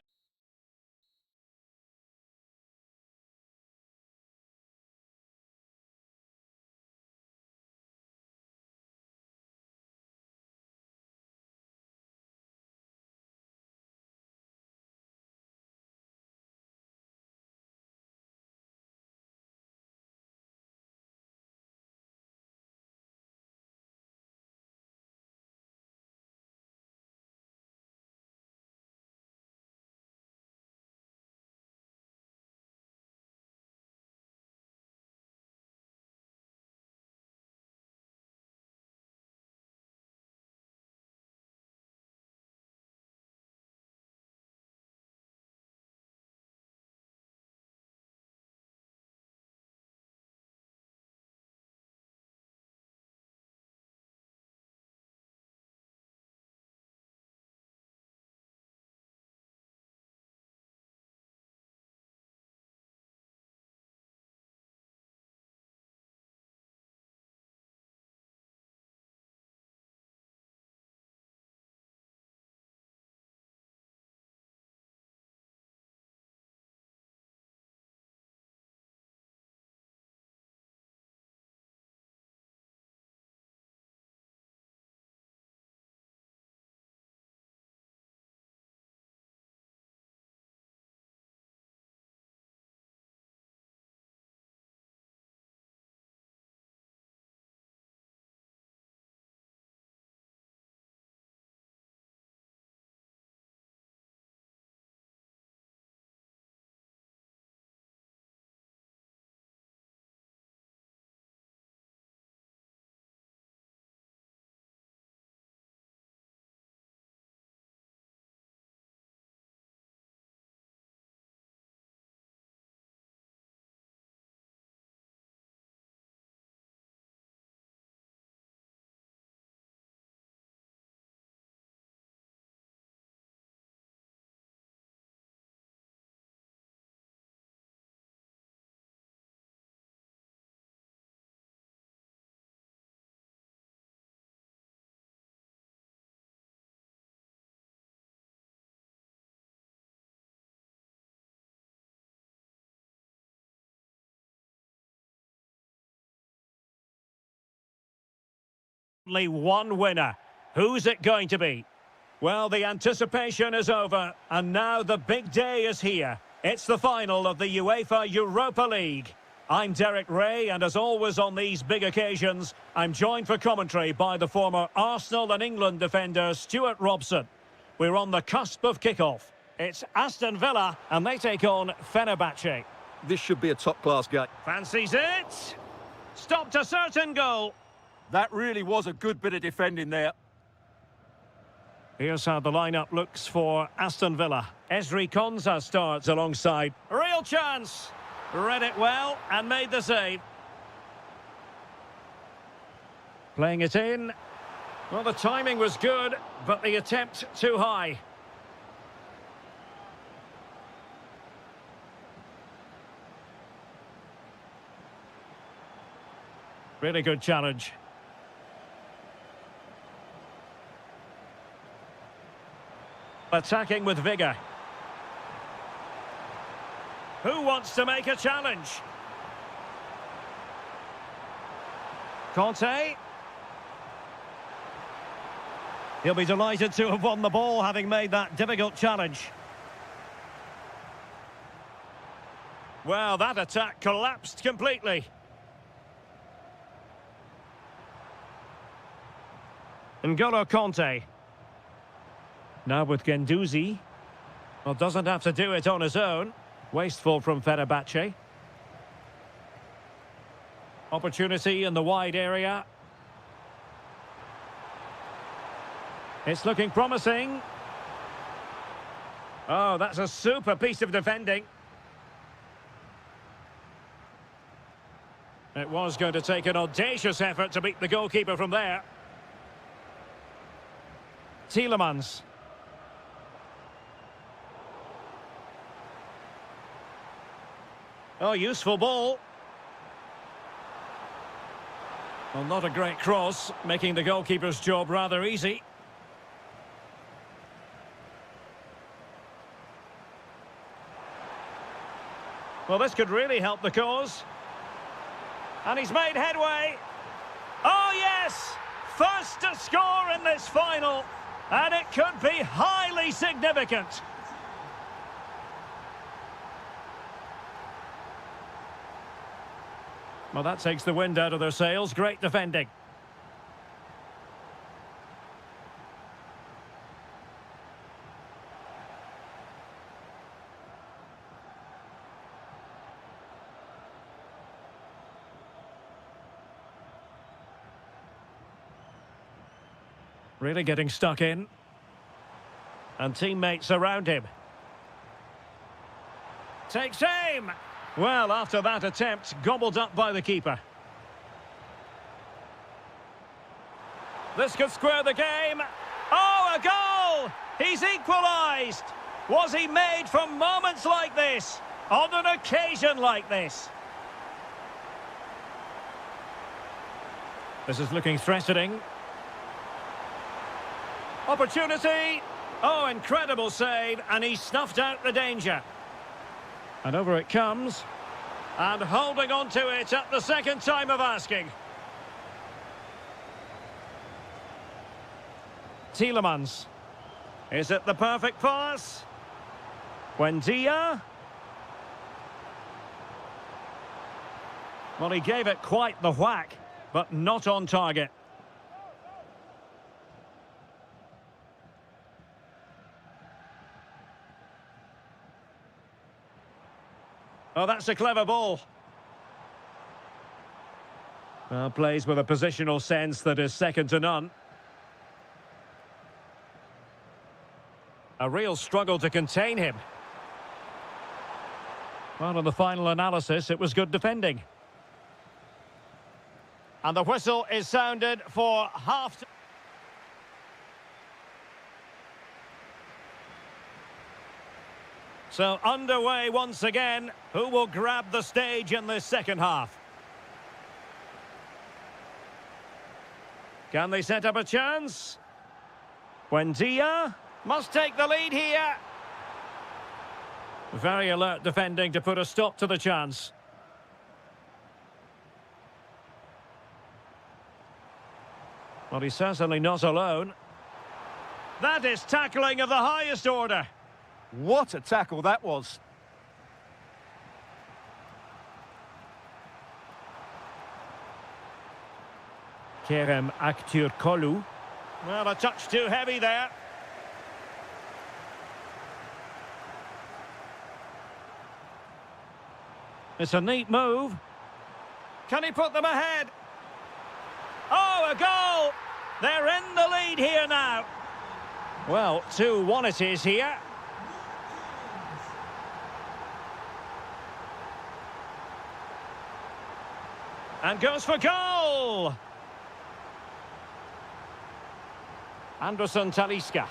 Only one winner. Who's it going to be? Well, the anticipation is over, and now the big day is here. It's the final of the UEFA Europa League. I'm Derek Ray, and as always on these big occasions, I'm joined for commentary by the former Arsenal and England defender Stuart Robson. We're on the cusp of kickoff. It's Aston Villa, and they take on Fenerbahce. This should be a top-class game. Fancies it. Stopped a certain goal. That really was a good bit of defending there. Here's how the lineup looks for Aston Villa. Ezri Konsa starts alongside. Real chance. Read it well and made the save. Playing it in. Well, the timing was good, but the attempt too high. Really good challenge. Attacking with vigour. Who wants to make a challenge? Conte. He'll be delighted to have won the ball, having made that difficult challenge. Well, that attack collapsed completely. N'Golo Conte. Now with Guendouzi. Well, doesn't have to do it on his own. Wasteful from Fenerbahce. Opportunity in the wide area. It's looking promising. Oh, that's a super piece of defending. It was going to take an audacious effort to beat the goalkeeper from there. Tielemans. Oh, useful ball. Well, not a great cross, making the goalkeeper's job rather easy. Well, this could really help the cause. And he's made headway. Oh, yes! First to score in this final. And it could be highly significant. Well, that takes the wind out of their sails. Great defending. Really getting stuck in. And teammates around him. Takes aim! Well, after that attempt, gobbled up by the keeper. This could square the game. Oh, a goal! He's equalised! Was he made for moments like this? On an occasion like this? This is looking threatening. Opportunity! Oh, incredible save, and he snuffed out the danger. And over it comes. And holding on to it at the second time of asking. Tielemans. Is it the perfect pass? Buendia. Well, he gave it quite the whack, but not on target. Oh, that's a clever ball. Well, plays with a positional sense that is second to none. A real struggle to contain him. Well, in the final analysis, it was good defending. And the whistle is sounded for half. So underway once again. Who will grab the stage in this second half? Can they set up a chance? Buendia must take the lead here. Very alert defending to put a stop to the chance. Well, he's certainly not alone. That is tackling of the highest order. What a tackle that was. Kerem Aktürkoğlu. Well, a touch too heavy there. It's a neat move. Can he put them ahead? Oh, a goal! They're in the lead here now. Well, 2-1 it is here. And goes for goal! Anderson Talisca.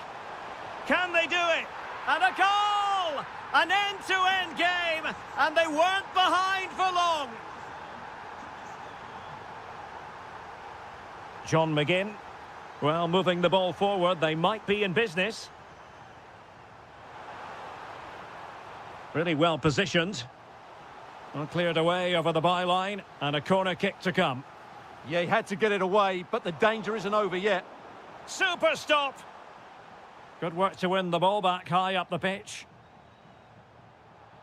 Can they do it? And a goal! An end-to-end game, and they weren't behind for long. John McGinn. Well, moving the ball forward, they might be in business. Really well positioned. Well, cleared away over the byline, and a corner kick to come. Yeah, he had to get it away, but the danger isn't over yet. Super stop! Good work to win the ball back high up the pitch.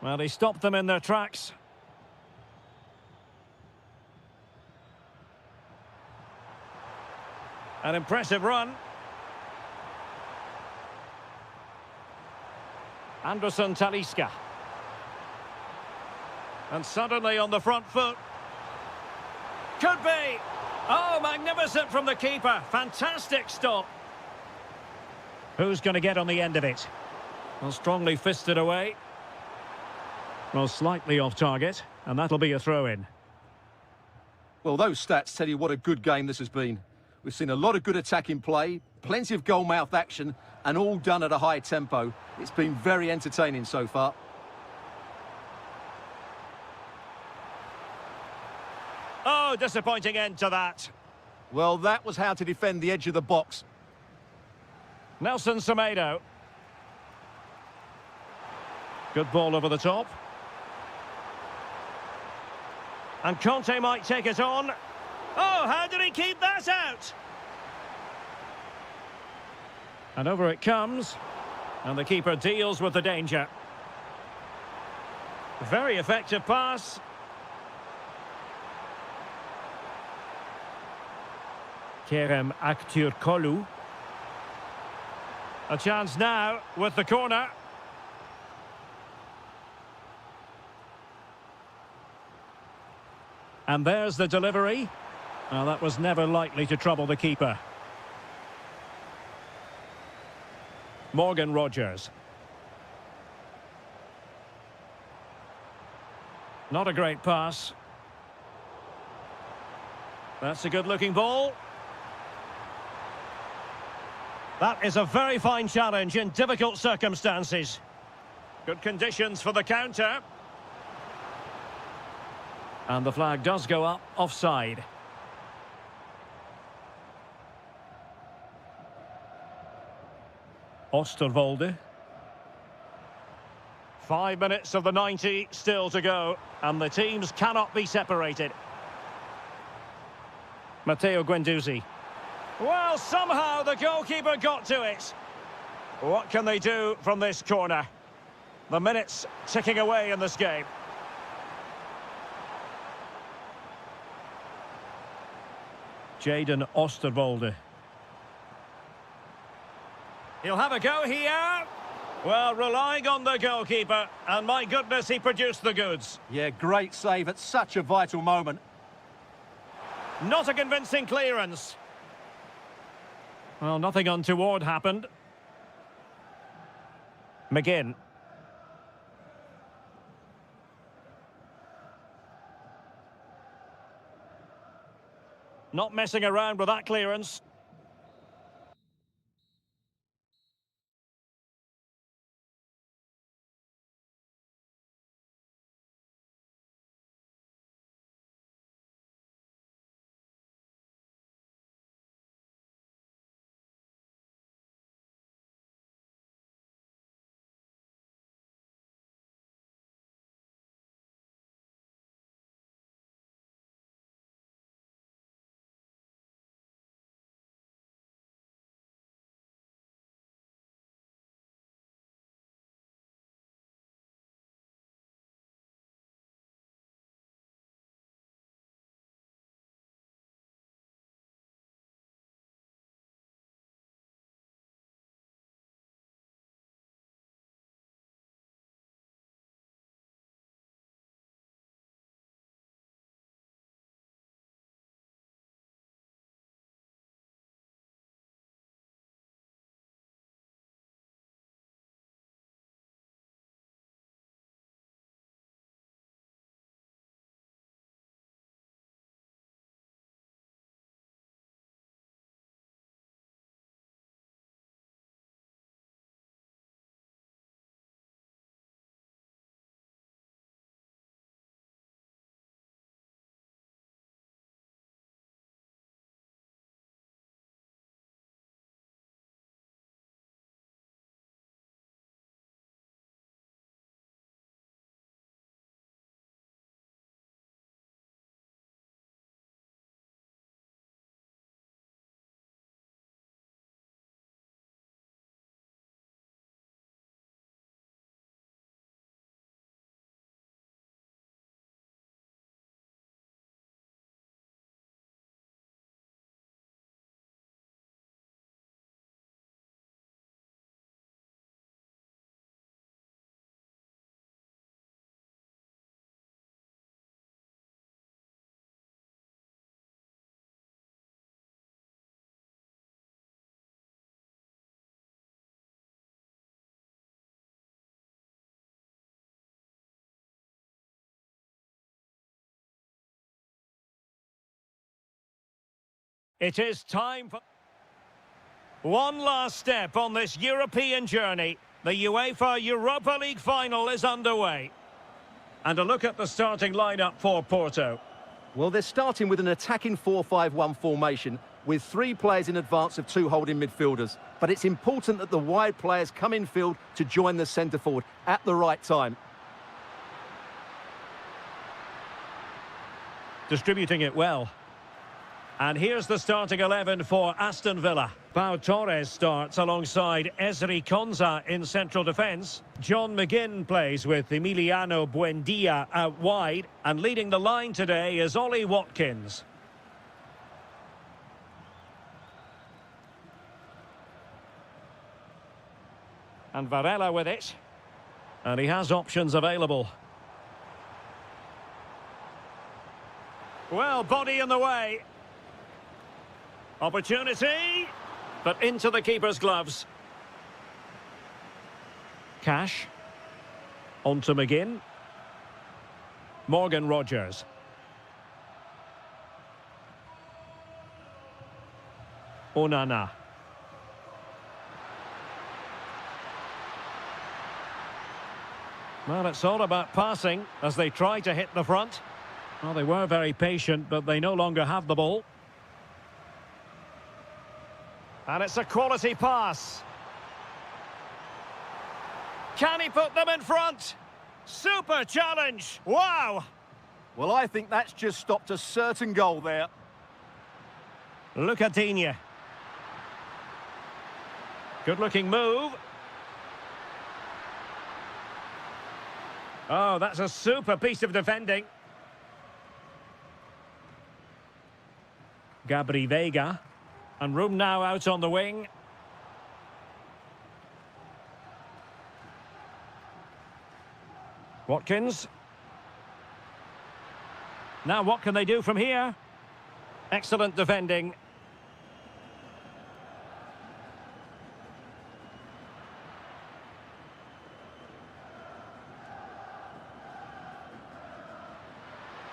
Well, he stopped them in their tracks. An impressive run. Anderson Talisca. And suddenly on the front foot. Could be. Oh, magnificent from the keeper. Fantastic stop. Who's going to get on the end of it? Well, strongly fisted away. Well, slightly off target, and that'll be a throw-in. Well, those stats tell you what a good game this has been. We've seen a lot of good attacking play, plenty of goal-mouth action, and all done at a high tempo. It's been very entertaining so far. Oh, disappointing end to that. Well, that was how to defend the edge of the box. Nelson Semedo. Good ball over the top. And Conte might take it on. Oh, how did he keep that out? And over it comes. And the keeper deals with the danger. Very effective pass. Kerem Aktürkoğlu. A chance now with the corner. And there's the delivery. Well, that was never likely to trouble the keeper. Morgan Rogers. Not a great pass. That's a good-looking ball. That is a very fine challenge in difficult circumstances. Good conditions for the counter. And the flag does go up offside. Oosterwolde. 5 minutes of the 90 still to go, and the teams cannot be separated. Matteo Guendouzi. Well, somehow the goalkeeper got to it. What can they do from this corner? The minutes ticking away in this game. Jadon Oosterwolde. He'll have a go here. Well, relying on the goalkeeper, and my goodness, he produced the goods. Yeah, great save at such a vital moment. Not a convincing clearance. Well, nothing untoward happened. McGinn. Not messing around with that clearance. It is time for one last step on this European journey. The UEFA Europa League final is underway. And a look at the starting lineup for Porto. Well, they're starting with an attacking 4-5-1 formation with 3 players in advance of 2 holding midfielders. But it's important that the wide players come in field to join the centre forward at the right time. Distributing it well. And here's the starting 11 for Aston Villa. Pau Torres starts alongside Ezri Konsa in central defence. John McGinn plays with Emiliano Buendia out wide. And leading the line today is Ollie Watkins. And Varela with it. And he has options available. Well, body in the way. Opportunity, but into the keeper's gloves. Cash. On to McGinn. Morgan Rogers. Onana. Well, it's all about passing as they try to hit the front. Well, they were very patient, but they no longer have the ball. And it's a quality pass. Can he put them in front? Super challenge. Wow. Well, I think that's just stopped a certain goal there. Look at Digne. Good-looking move. Oh, that's a super piece of defending. Gabri Veiga. And room now out on the wing. Watkins. Now what can they do from here? Excellent defending.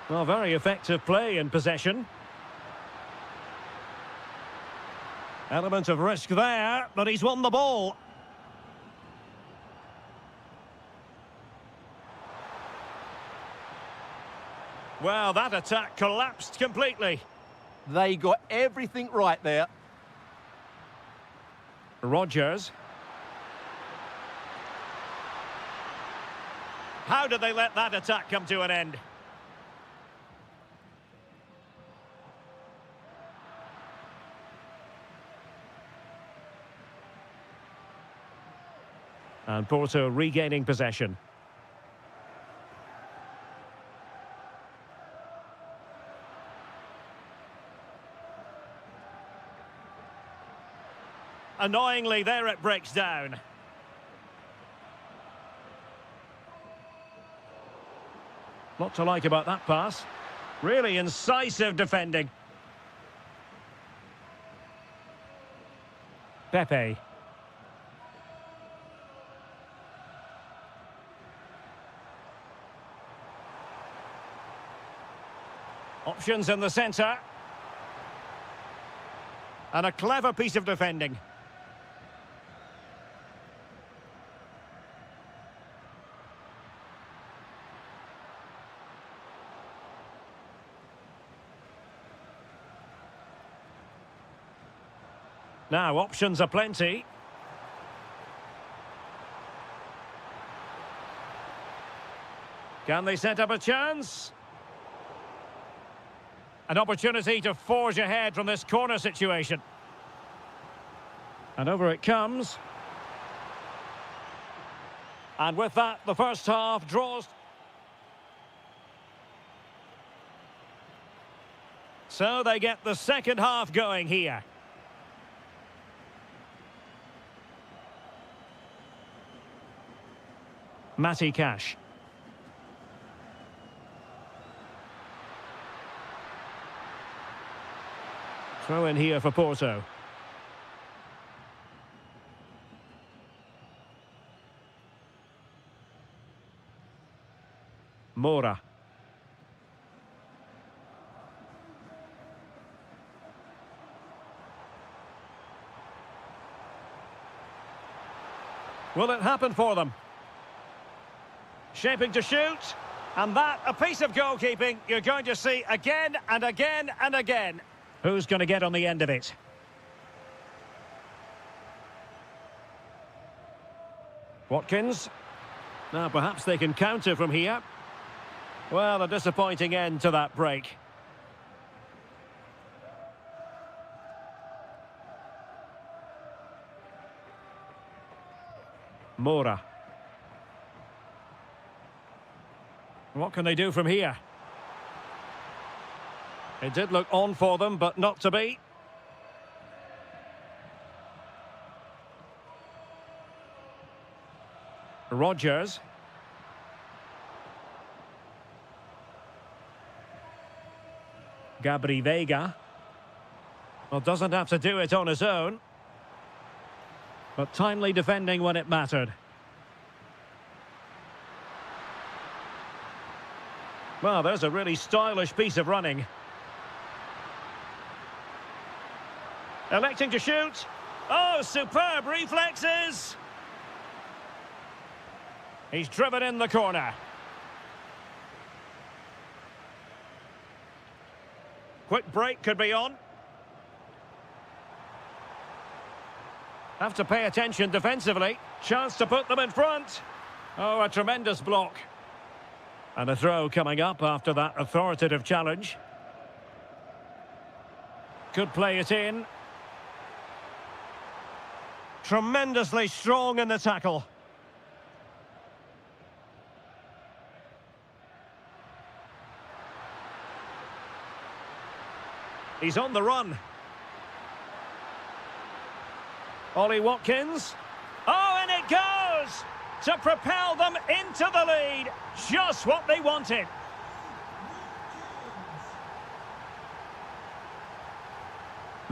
Well, very effective play in possession. Element of risk there, but he's won the ball. Well, that attack collapsed completely. They got everything right there. Rogers. How did they let that attack come to an end? And Porto regaining possession. Annoyingly, there it breaks down. Lot to like about that pass. Really incisive defending. Pepe. Options in the centre. And a clever piece of defending. Now, options are plenty. Can they set up a chance? An opportunity to forge ahead from this corner situation. And over it comes. And with that, the first half draws. So they get the second half going here. Matty Cash. Throw in here for Porto. Mora. Will it happen for them? Shaping to shoot. And that, a piece of goalkeeping you're going to see again and again and again. Who's going to get on the end of it? Watkins. Now perhaps they can counter from here. Well, a disappointing end to that break. Mora. What can they do from here? It did look on for them, but not to be. Rogers. Gabri Veiga. Well, doesn't have to do it on his own. But timely defending when it mattered. Well, there's a really stylish piece of running. Electing to shoot. Oh, superb reflexes! He's driven in the corner. Quick break could be on. Have to pay attention defensively. Chance to put them in front. Oh, a tremendous block. And a throw coming up after that authoritative challenge. Could play it in. Tremendously strong in the tackle. He's on the run. Ollie Watkins. Oh, and it goes! To propel them into the lead. Just what they wanted.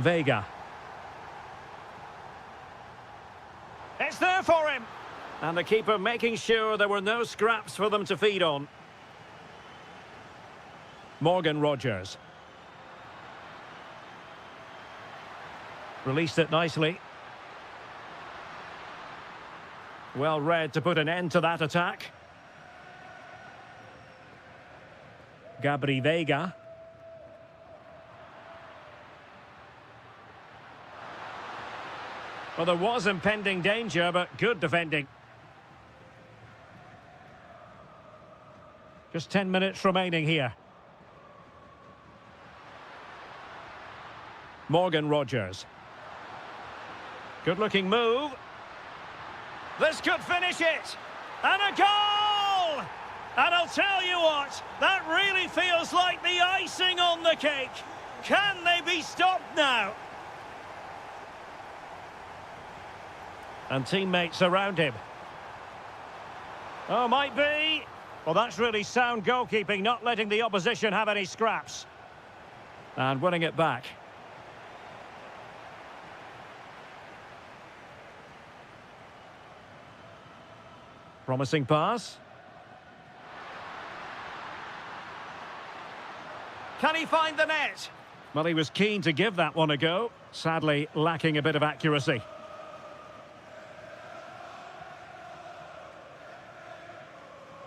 Veiga. It's there for him. And the keeper making sure there were no scraps for them to feed on. Morgan Rogers. Released it nicely. Well read to put an end to that attack. Gabri Veiga. Well, there was impending danger, but good defending. Just 10 minutes remaining here. Morgan Rogers. Good-looking move. This could finish it. And a goal! And I'll tell you what, that really feels like the icing on the cake. Can they be stopped now? And teammates around him. Oh, might be. Well, that's really sound goalkeeping, not letting the opposition have any scraps. And winning it back. Promising pass. Can he find the net? Well, he was keen to give that one a go. Sadly, lacking a bit of accuracy.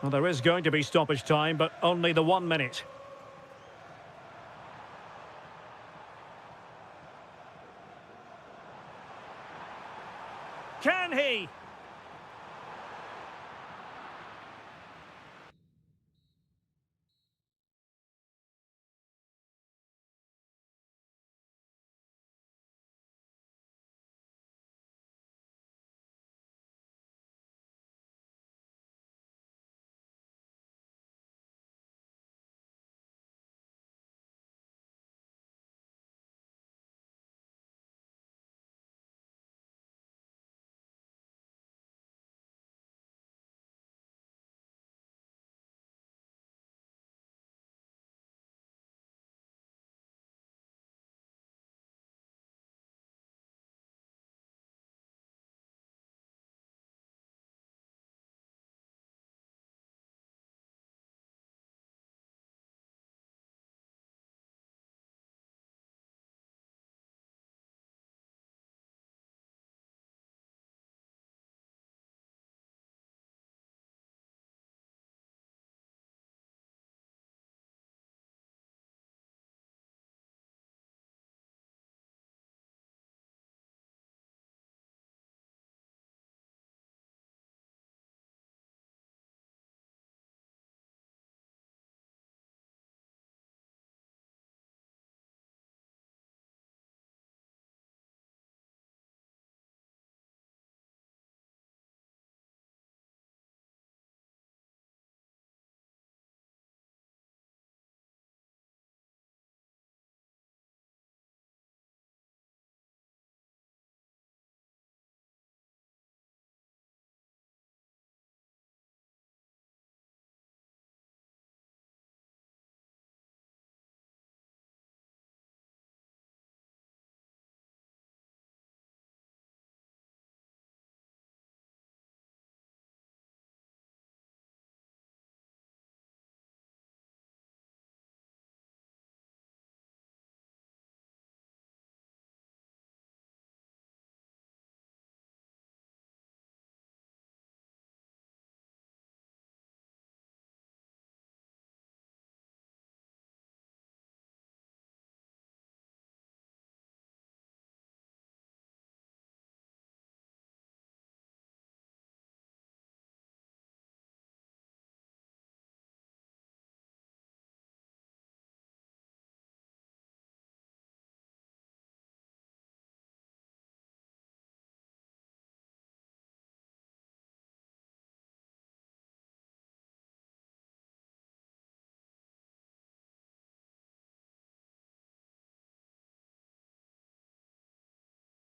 Well, there is going to be stoppage time, but only the 1 minute. Can he?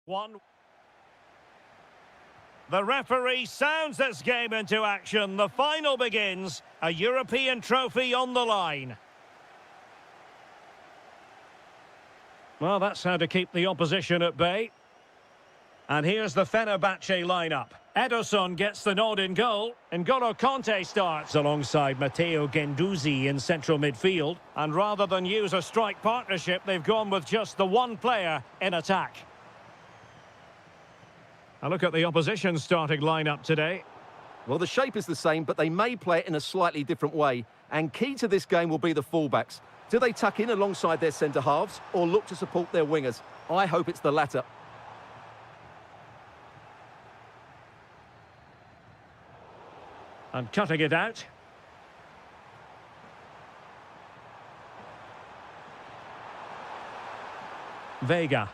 One. The referee sounds this game into action. The final begins. A European trophy on the line. Well, that's how to keep the opposition at bay. And here's the Fenerbahce lineup. Ederson gets the nod in goal. N'Golo Kanté starts alongside Matteo Guendouzi in central midfield. And rather than use a strike partnership, they've gone with just the one player in attack. A look at the opposition starting lineup today. Well, the shape is the same, but they may play it in a slightly different way. And key to this game will be the fullbacks. Do they tuck in alongside their centre-halves or look to support their wingers? I hope it's the latter. And cutting it out. Vega.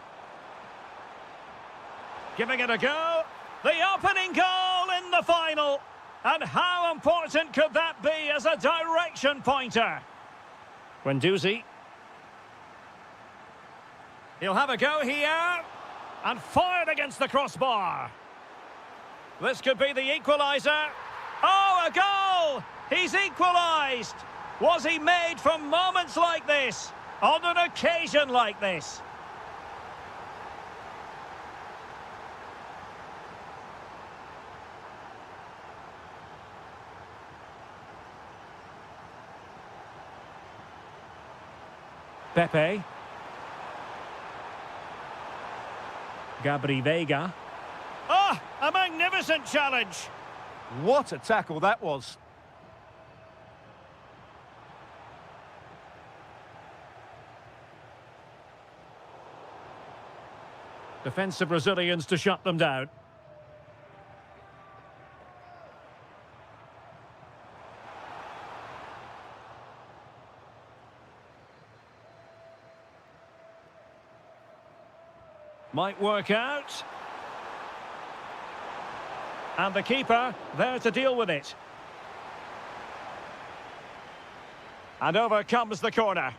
Giving it a go. The opening goal in the final. And how important could that be as a direction pointer? Guendouzi. He'll have a go here. And fired against the crossbar. This could be the equaliser. Oh, a goal! He's equalised! Was he made for moments like this? On an occasion like this? Pepe. Gabri Vega. Ah, a magnificent challenge! What a tackle that was. Defensive Brazilians to shut them down. Might work out. And the keeper there to deal with it. And over comes the corner.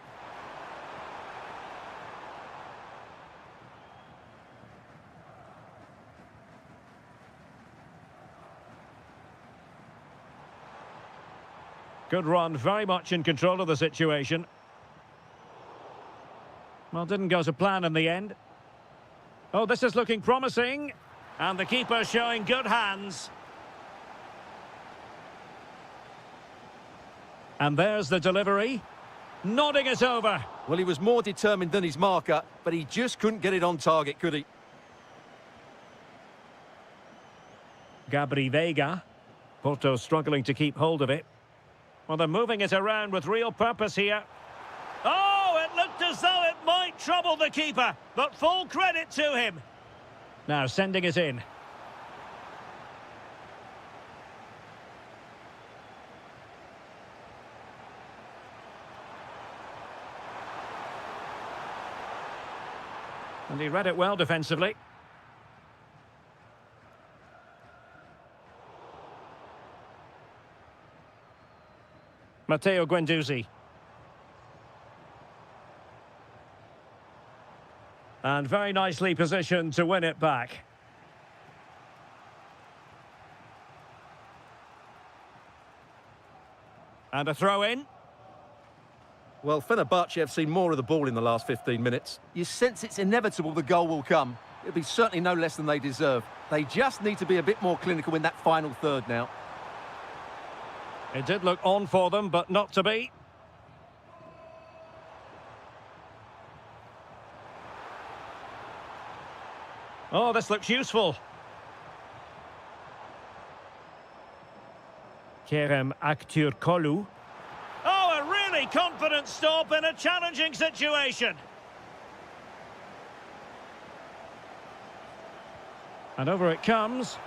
Good run, very much in control of the situation. Well, didn't go to plan in the end. Oh, this is looking promising. And the keeper showing good hands. And there's the delivery. Nodding it over. Well, he was more determined than his marker, but he just couldn't get it on target, could he? Gabri Vega. Porto struggling to keep hold of it. Well, they're moving it around with real purpose here. Oh, it looked as though it might trouble the keeper, but full credit to him. Now sending it in. And he read it well defensively. Matteo Guendouzi. And very nicely positioned to win it back. And a throw in. Well, Fenerbahce have seen more of the ball in the last 15 minutes. You sense it's inevitable the goal will come. It'll be certainly no less than they deserve. They just need to be a bit more clinical in that final third now. It did look on for them, but not to be. Oh, this looks useful. Kerem Aktürkoğlu. Oh, a really confident stop in a challenging situation. And over it comes.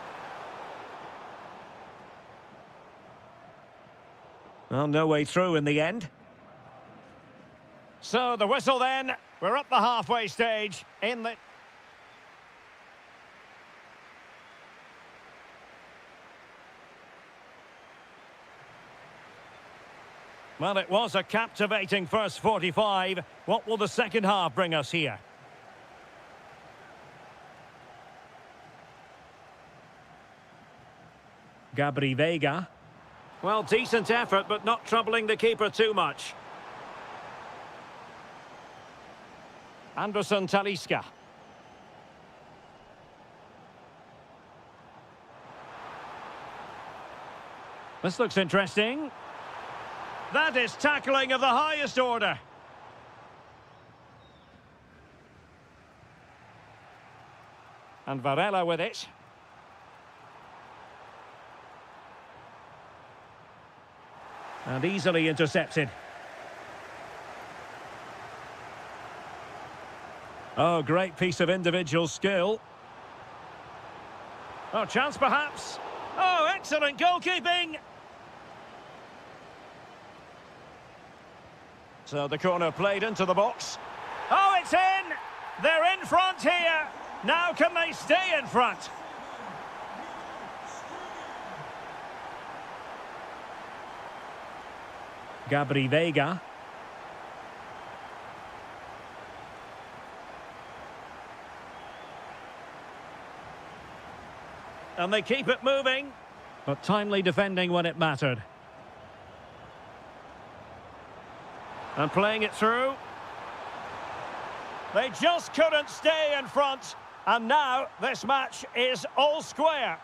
Well, no way through in the end. So the whistle then. We're up the halfway stage in the... Well, it was a captivating first 45. What will the second half bring us here? Gabri Veiga. Well, decent effort, but not troubling the keeper too much. Anderson Talisca. This looks interesting. That is tackling of the highest order. And Varela with it. And easily intercepted. Oh, great piece of individual skill. Oh, chance perhaps. Oh, excellent goalkeeping. So the corner played into the box. Oh, it's in! They're in front here. Now can they stay in front? Gabri Veiga. And they keep it moving. But timely defending when it mattered. And playing it through. They just couldn't stay in front. And now this match is all square.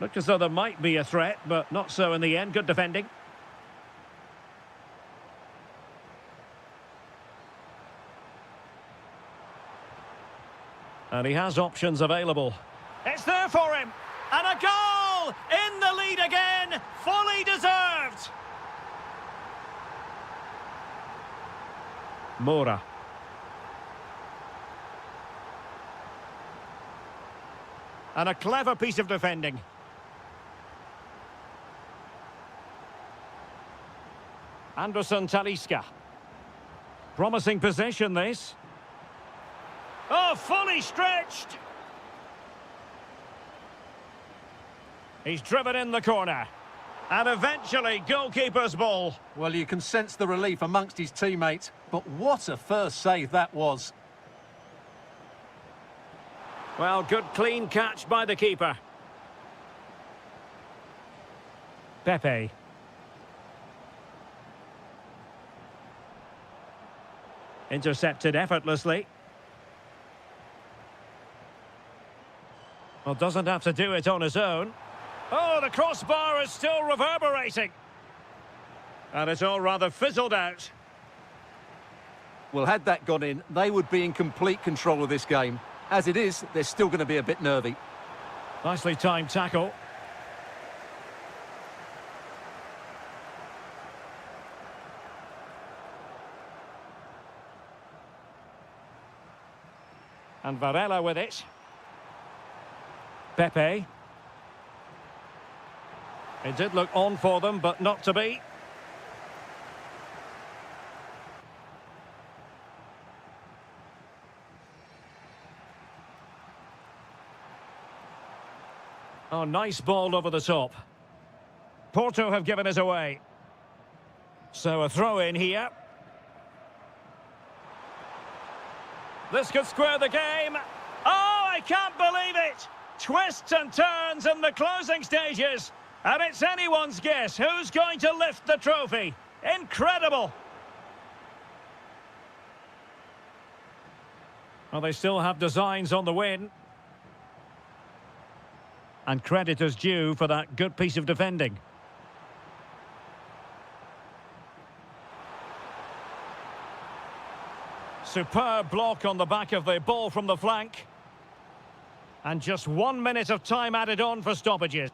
Looked as though there might be a threat, but not so in the end. Good defending. And he has options available. It's there for him. And a goal! In the lead again. Fully deserved. Moura. And a clever piece of defending. Anderson Talisca. Promising possession, this. Oh, fully stretched. He's driven in the corner. And eventually, goalkeeper's ball. Well, you can sense the relief amongst his teammates, but what a first save that was. Well, good clean catch by the keeper. Pepe. Intercepted effortlessly. Well, doesn't have to do it on his own. Oh, the crossbar is still reverberating. And it's all rather fizzled out. Well, had that gone in, they would be in complete control of this game. As it is, they're still going to be a bit nervy. Nicely timed tackle. And Varela with it. Pepe. It did look on for them, but not to be. Oh, nice ball over the top. Porto have given us away. So a throw in here. This could square the game. Oh, I can't believe it! Twists and turns in the closing stages. And it's anyone's guess who's going to lift the trophy. Incredible! Well, they still have designs on the win. And credit is due for that good piece of defending. Superb block on the back of the ball from the flank. And just 1 minute of time added on for stoppages.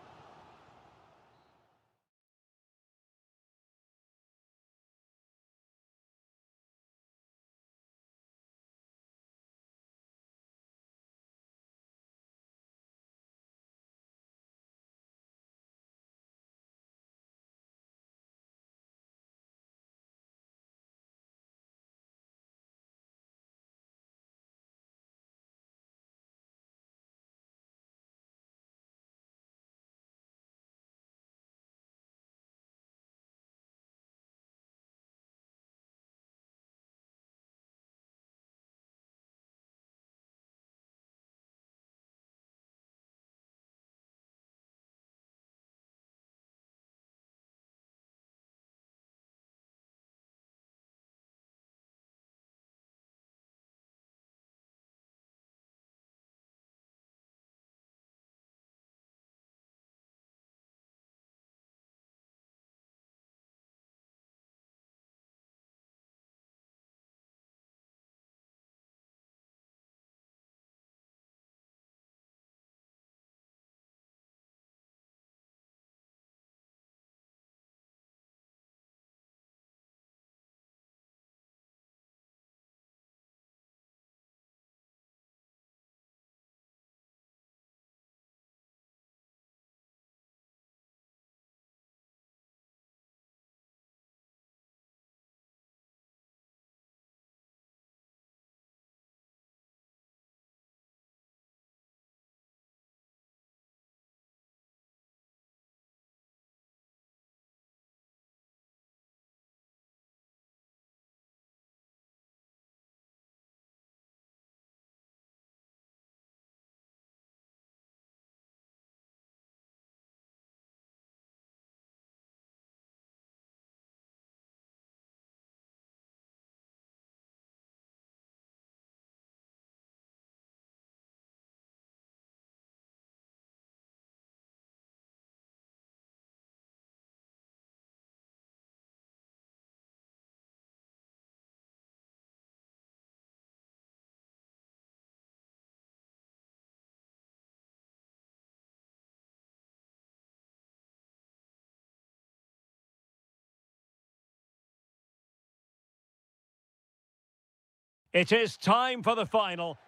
It is time for the final.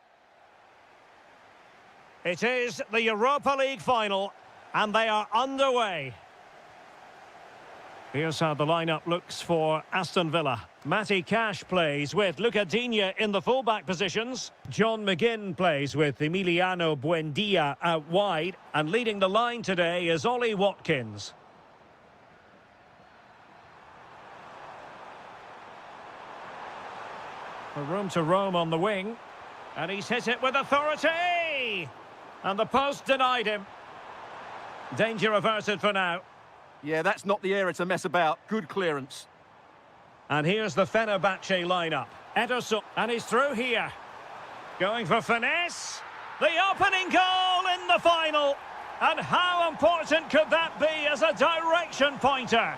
It is the Europa League final, and they are underway. Here's how the lineup looks for Aston Villa. Matty Cash plays with Luca Digne in the fullback positions. John McGinn plays with Emiliano Buendia out wide. And leading the line today is Ollie Watkins. A room to roam on the wing. And he's hit it with authority! And the post denied him. Danger averted for now. Yeah, that's not the area to mess about. Good clearance. And here's the Fenerbahce lineup. Ederson, and he's through here. Going for finesse. The opening goal in the final. And how important could that be as a direction pointer?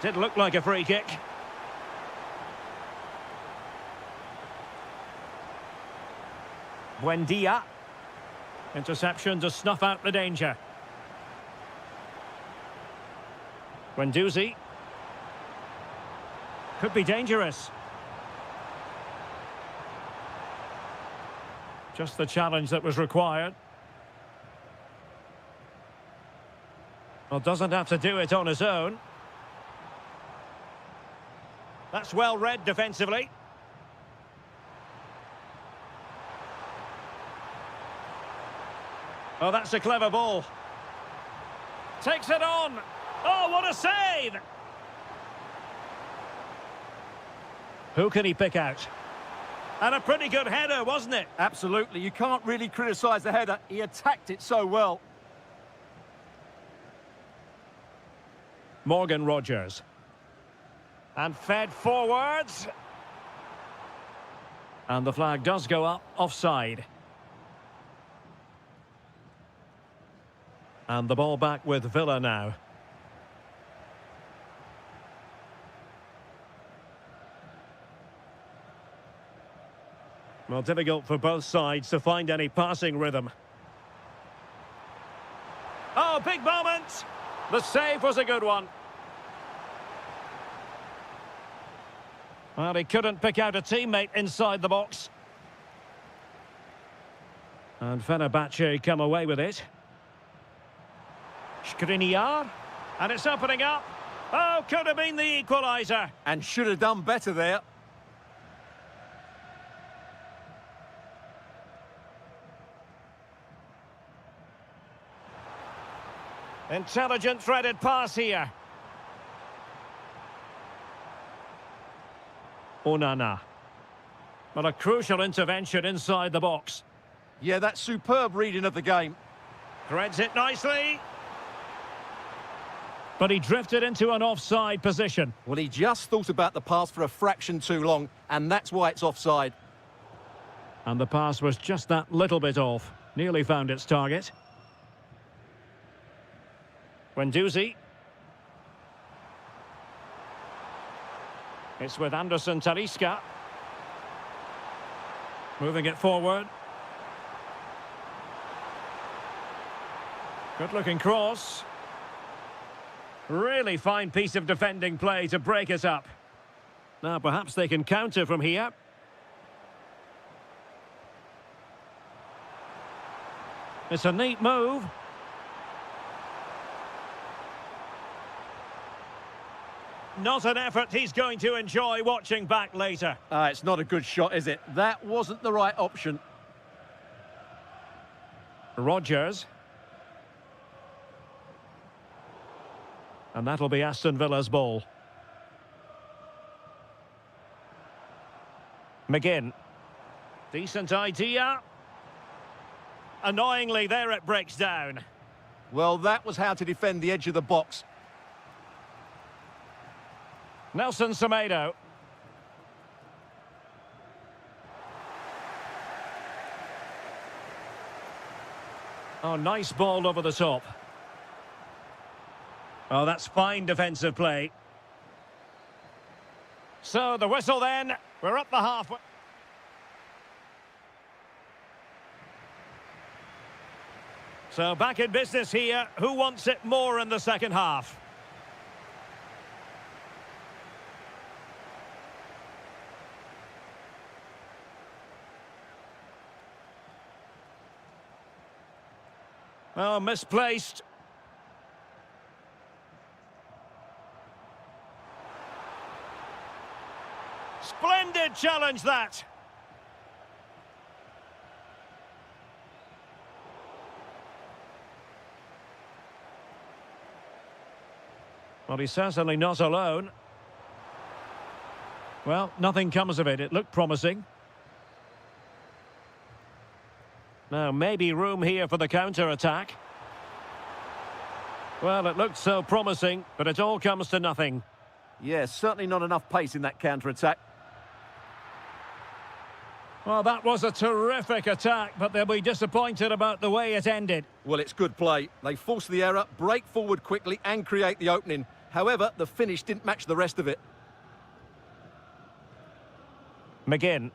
Did look like a free kick. Buendia. Interception to snuff out the danger. Guendouzi. Could be dangerous. Just the challenge that was required. Well, doesn't have to do it on his own. That's well read defensively. Oh, that's a clever ball. Takes it on. Oh, what a save! Who can he pick out? And a pretty good header, wasn't it? Absolutely. You can't really criticise the header. He attacked it so well. Morgan Rogers. And fed forwards. And the flag does go up, offside. And the ball back with Villa now. Well, difficult for both sides to find any passing rhythm. Oh, big moment! The save was a good one. Well, he couldn't pick out a teammate inside the box. And Fenerbahce come away with it. Skriniar, and it's opening up. Oh, could have been the equaliser. And should have done better there. Intelligent threaded pass here. Onana. But a crucial intervention inside the box. Yeah, that's superb reading of the game. Threads it nicely. But he drifted into an offside position. Well, he just thought about the pass for a fraction too long, and that's why it's offside. And the pass was just that little bit off. Nearly found its target. Guendouzi. It's with Anderson Talisca. Moving it forward. Good-looking cross. Really fine piece of defending play to break it up. Now perhaps they can counter from here. It's a neat move. Not an effort he's going to enjoy watching back later. It's not a good shot, is it? That wasn't the right option. Rogers. And that'll be Aston Villa's ball. McGinn. Decent idea. Annoyingly, there it breaks down. Well, that was how to defend the edge of the box. Nelson Semedo. Oh, nice ball over the top. Oh, that's fine defensive play. So, the whistle then. We're up the halfway. So, back in business here. Who wants it more in the second half? Oh, misplaced. Splendid challenge, that. Well, he's certainly not alone. Well, nothing comes of it. It looked promising. Now, maybe room here for the counter-attack. Well, it looked so promising, but it all comes to nothing. Yeah, certainly not enough pace in that counter-attack. Well, that was a terrific attack, but they'll be disappointed about the way it ended. Well, it's good play. They force the error, break forward quickly and create the opening. However, the finish didn't match the rest of it. McGinn.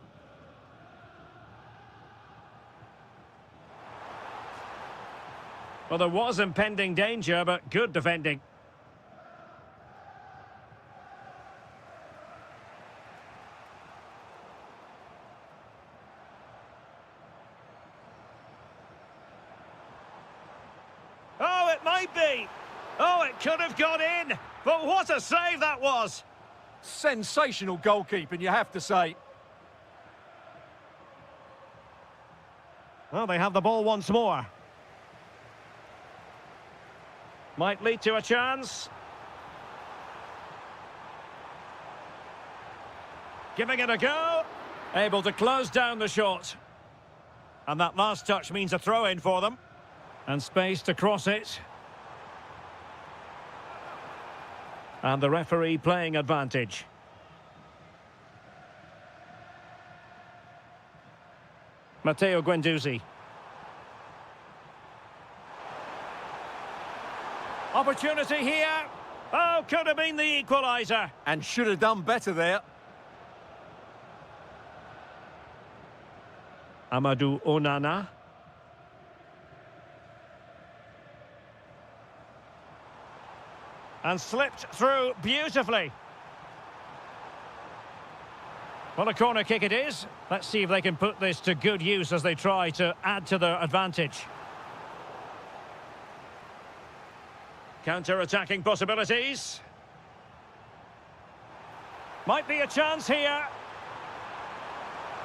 Well, there was impending danger, but good defending. Oh, it might be. Oh, it could have gone in. But what a save that was. Sensational goalkeeping, you have to say. Well, they have the ball once more. Might lead to a chance. Giving it a go. Able to close down the shot. And that last touch means a throw-in for them. And space to cross it. And the referee playing advantage. Matteo Guendouzi. Opportunity here. Oh, could have been the equaliser. And should have done better there. Amadou Onana. And slipped through beautifully. Well, a corner kick it is. Let's see if they can put this to good use as they try to add to their advantage. Counter-attacking possibilities. Might be a chance here.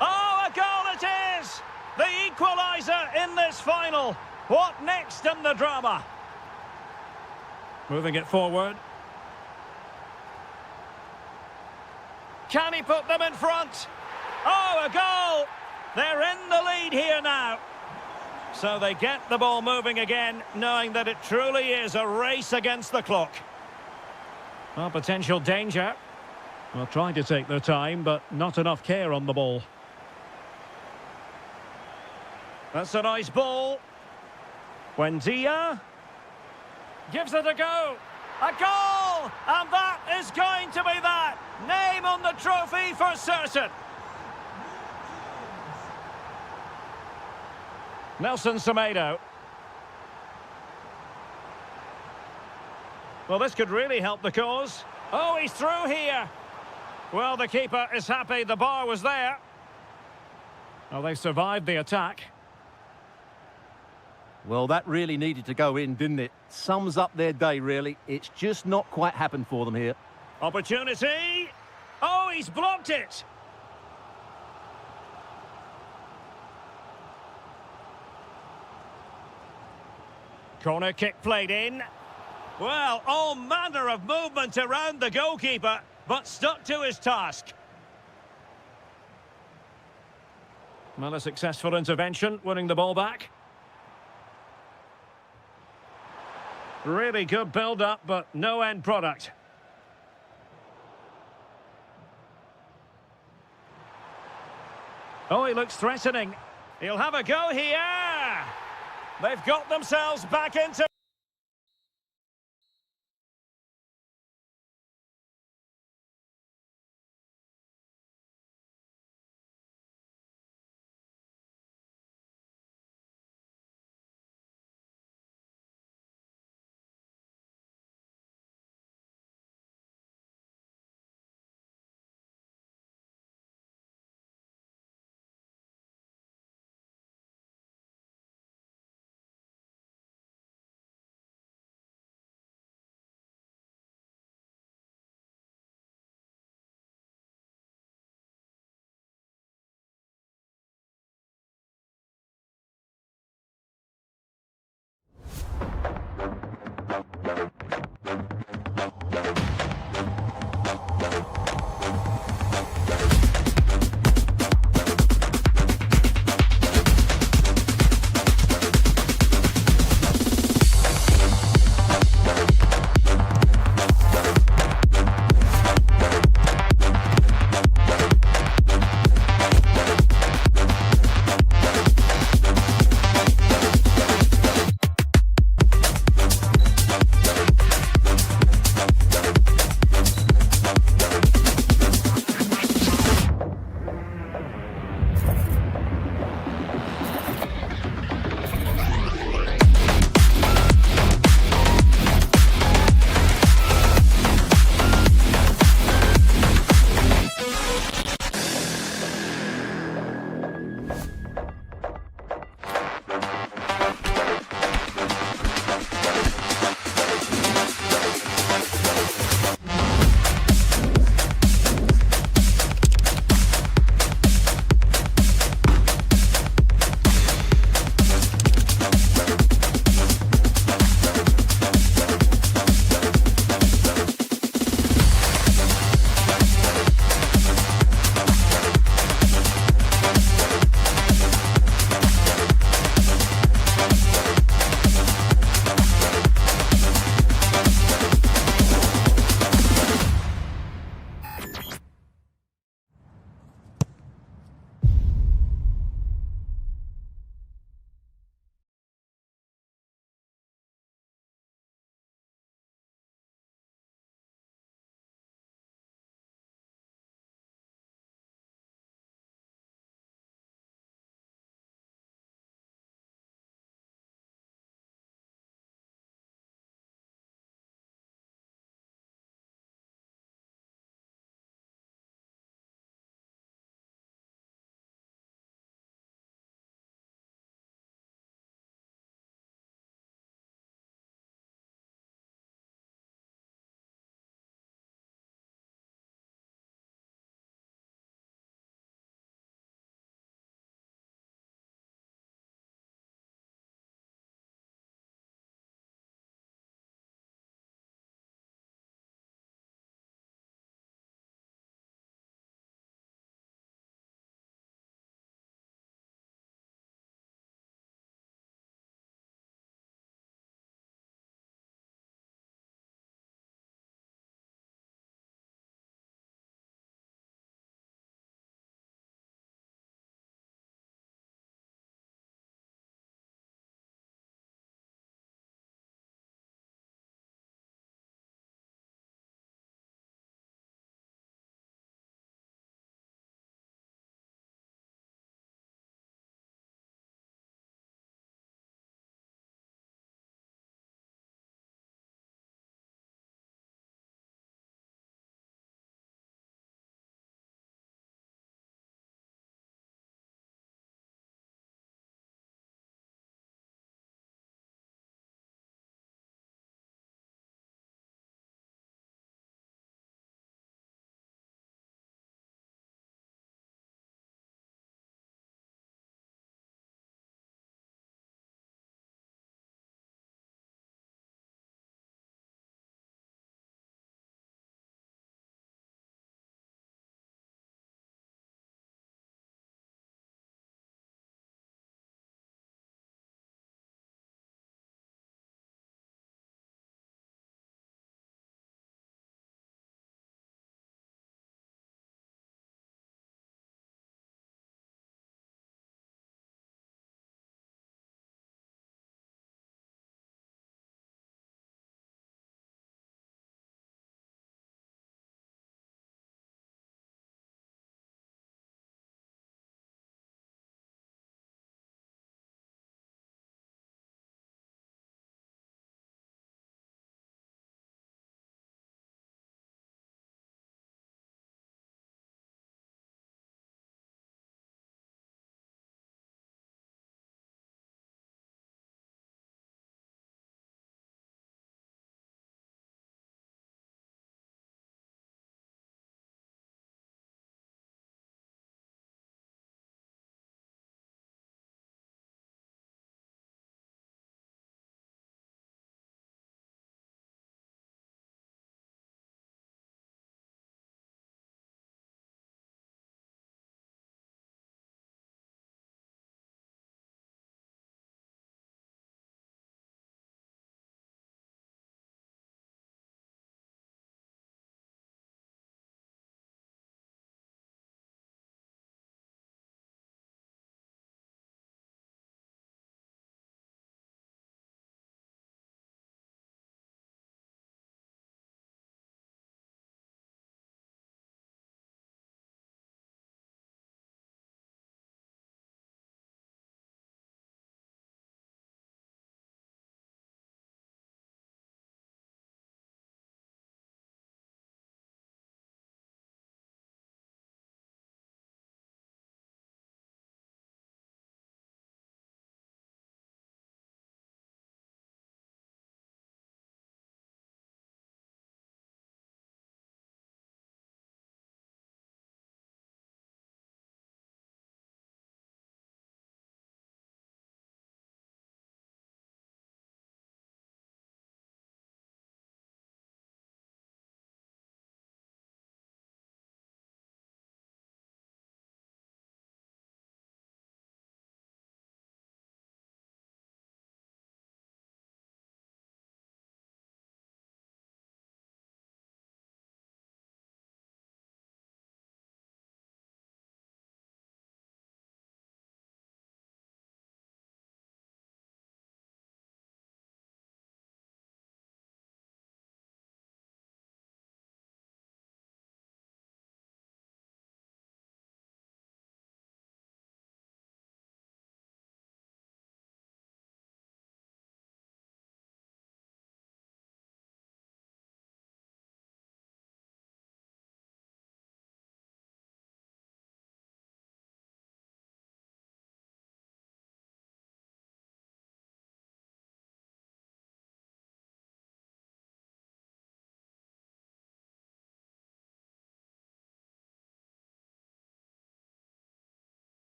Oh, a goal it is! The equaliser in this final. What next in the drama? Moving it forward. Can he put them in front? Oh, a goal! They're in the lead here now. So they get the ball moving again, knowing that it truly is a race against the clock. Well, potential danger. Well, trying to take their time, but not enough care on the ball. That's a nice ball. Buendia gives it a go. A goal! And that is going to be that. Name on the trophy for certain. Nelson Semedo. Well, this could really help the cause. Oh, he's through here. Well, the keeper is happy the bar was there. Well, they survived the attack. Well, that really needed to go in, didn't it? Sums up their day, really. It's just not quite happened for them here. Opportunity. Oh, he's blocked it. Corner kick played in. Well, all manner of movement around the goalkeeper, but stuck to his task. Well, a successful intervention, winning the ball back. Really good build-up, but no end product. Oh, he looks threatening. He'll have a go here. They've got themselves back into...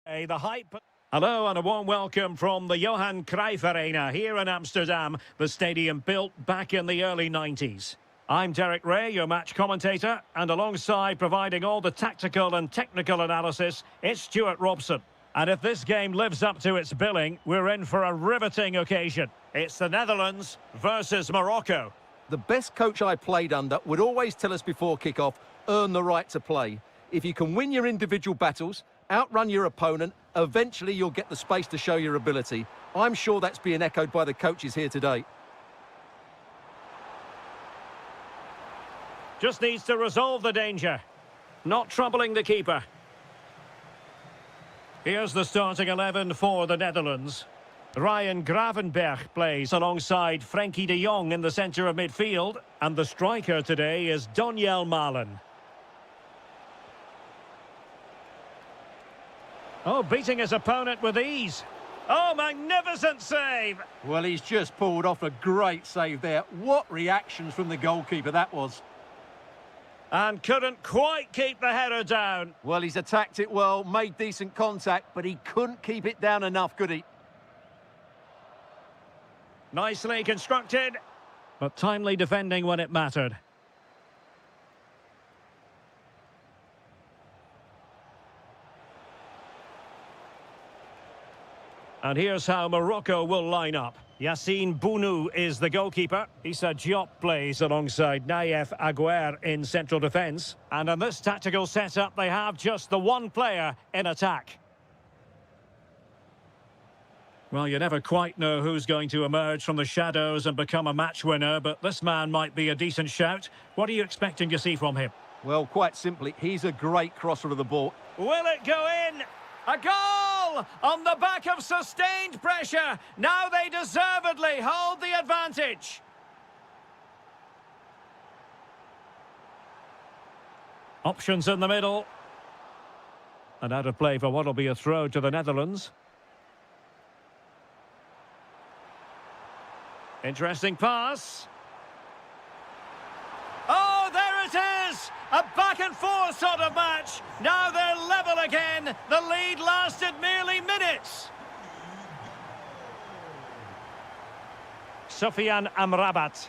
The hype. Hello and a warm welcome from the Johan Cruyff Arena here in Amsterdam, the stadium built back in the early 90s. I'm Derek Ray, your match commentator, and alongside providing all the tactical and technical analysis, it's Stuart Robson. And if this game lives up to its billing, we're in for a riveting occasion. It's the Netherlands versus Morocco. The best coach I played under would always tell us before kick-off, earn the right to play. If you can win your individual battles, outrun your opponent, eventually you'll get the space to show your ability. I'm sure that's being echoed by the coaches here today. Just needs to resolve the danger. Not troubling the keeper. Here's the starting 11 for the Netherlands. Ryan Gravenberch plays alongside Frenkie de Jong in the centre of midfield. And the striker today is Donyell Malen. Oh, beating his opponent with ease. Oh, magnificent save! Well, he's just pulled off a great save there. What reactions from the goalkeeper that was. And couldn't quite keep the header down. Well, he's attacked it well, made decent contact, but he couldn't keep it down enough, could he? Nicely constructed, but timely defending when it mattered. And here's how Morocco will line up. Yassine Bounou is the goalkeeper. Issa Diop plays alongside Naïef Aguer in central defence. And in this tactical setup, they have just the one player in attack. Well, you never quite know who's going to emerge from the shadows and become a match winner, but this man might be a decent shout. What are you expecting to see from him? Well, quite simply, he's a great crosser of the ball. Will it go in? A goal! On the back of sustained pressure. Now they deservedly hold the advantage. Options in the middle. And out of play for what will be a throw to the Netherlands. Interesting pass. Oh, there it is! A back-and-forth sort of match. Now they're level again. The lead lasted merely minutes. Sofiane Amrabat.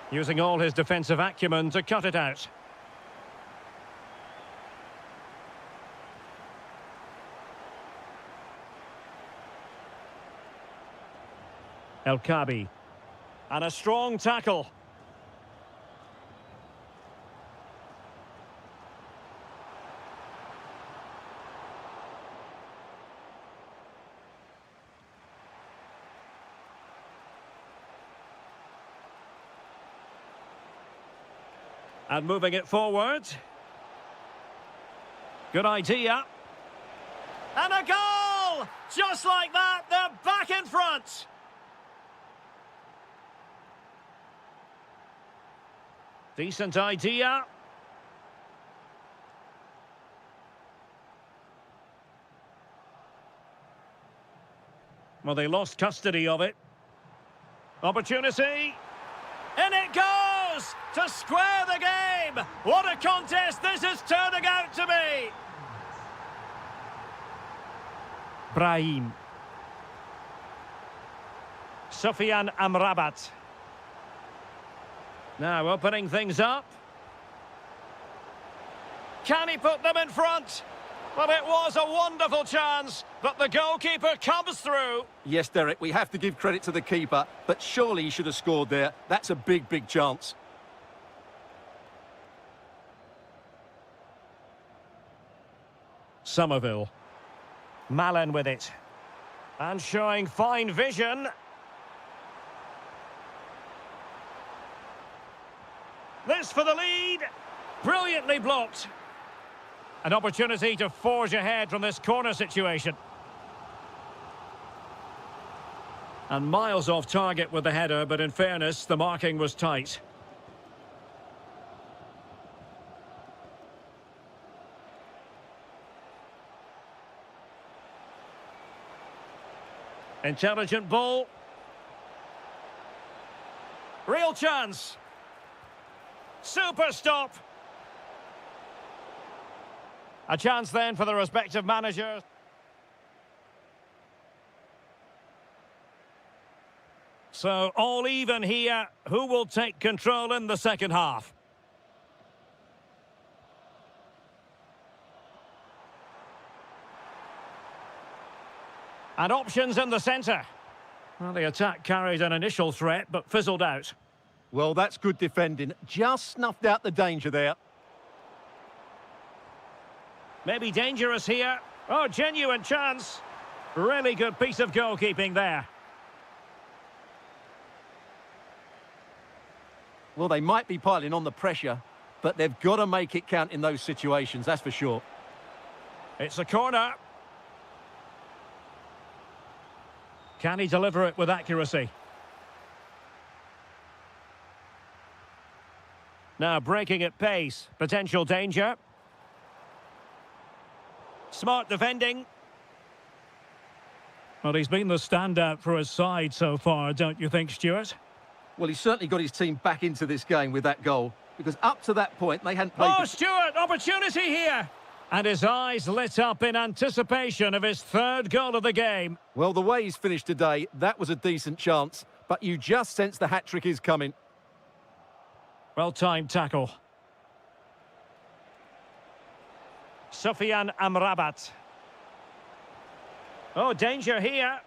Using all his defensive acumen to cut it out. El Kabi. And a strong tackle. And moving it forward. Good idea. And a goal! Just like that, they're back in front. Decent idea. Well, they lost custody of it. Opportunity. In it goes! To square the game! What a contest this is turning out to be! Brahim. Sofiane Amrabat. Now opening things up. Can he put them in front? Well, it was a wonderful chance, but the goalkeeper comes through. Yes, Derek, we have to give credit to the keeper, but surely he should have scored there. That's a big, big chance. Somerville. Malen with it. And showing fine vision. This for the lead. Brilliantly blocked. An opportunity to forge ahead from this corner situation. And miles off target with the header, but in fairness, the marking was tight. Intelligent ball. Real chance. Super stop. A chance then for the respective managers. So, all even here. Who will take control in the second half? And options in the centre. Well, the attack carried an initial threat, but fizzled out. Well, that's good defending. Just snuffed out the danger there. Maybe dangerous here. Oh, genuine chance. Really good piece of goalkeeping there. Well, they might be piling on the pressure, but they've got to make it count in those situations, that's for sure. It's a corner. Can he deliver it with accuracy? Now breaking at pace. Potential danger. Smart defending. Well, he's been the standout for his side so far, don't you think, Stuart? Well, he's certainly got his team back into this game with that goal, because up to that point, they hadn't played... Oh, Stuart, opportunity here! And his eyes lit up in anticipation of his third goal of the game. Well, the way he's finished today, that was a decent chance, but you just sense the hat-trick is coming. Well-timed tackle. Sufyan Amrabat. Oh, danger here.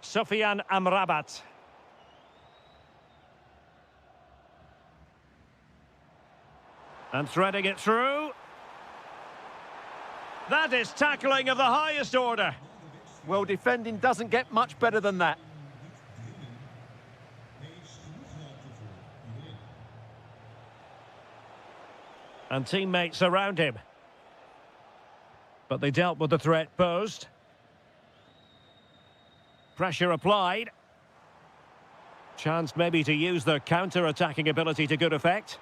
Sufyan Amrabat. And threading it through. That is tackling of the highest order. Well, defending doesn't get much better than that. And teammates around him. But they dealt with the threat posed. Pressure applied. Chance maybe to use their counter-attacking ability to good effect.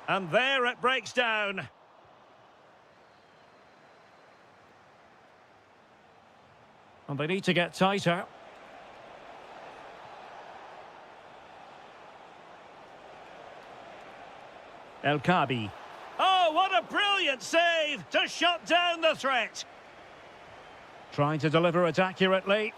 And there it breaks down. And they need to get tighter. El Kabi. Oh, what a brilliant save to shut down the threat. Trying to deliver it accurately.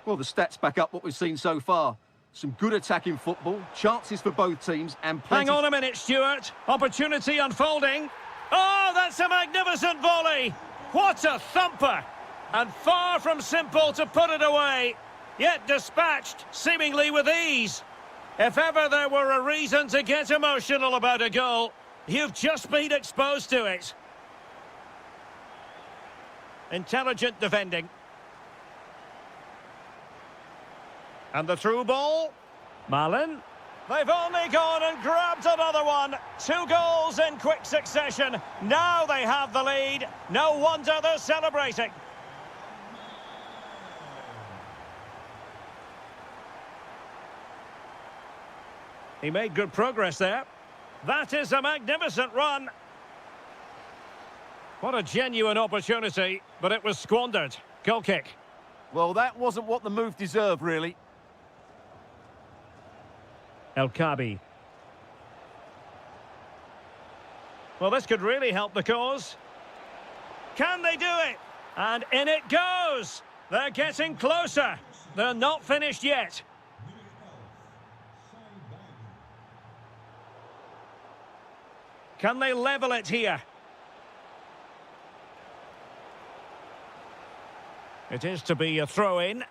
Well, the stats back up what we've seen so far. Some good attacking football, chances for both teams, and plenty... Hang on a minute, Stuart. Opportunity unfolding. Oh, that's a magnificent volley. What a thumper. And far from simple to put it away. Yet dispatched, seemingly with ease. If ever there were a reason to get emotional about a goal, you've just been exposed to it. Intelligent defending. And the through ball. Malin. They've only gone and grabbed another one. 2 goals in quick succession. Now they have the lead. No wonder they're celebrating. He made good progress there. That is a magnificent run. What a genuine opportunity, but it was squandered. Goal kick. Well, that wasn't what the move deserved, really. El Kabi. Well, this could really help the cause. Can they do it? And in it goes. They're getting closer. They're not finished yet. Can they level it here? It is to be a throw-in.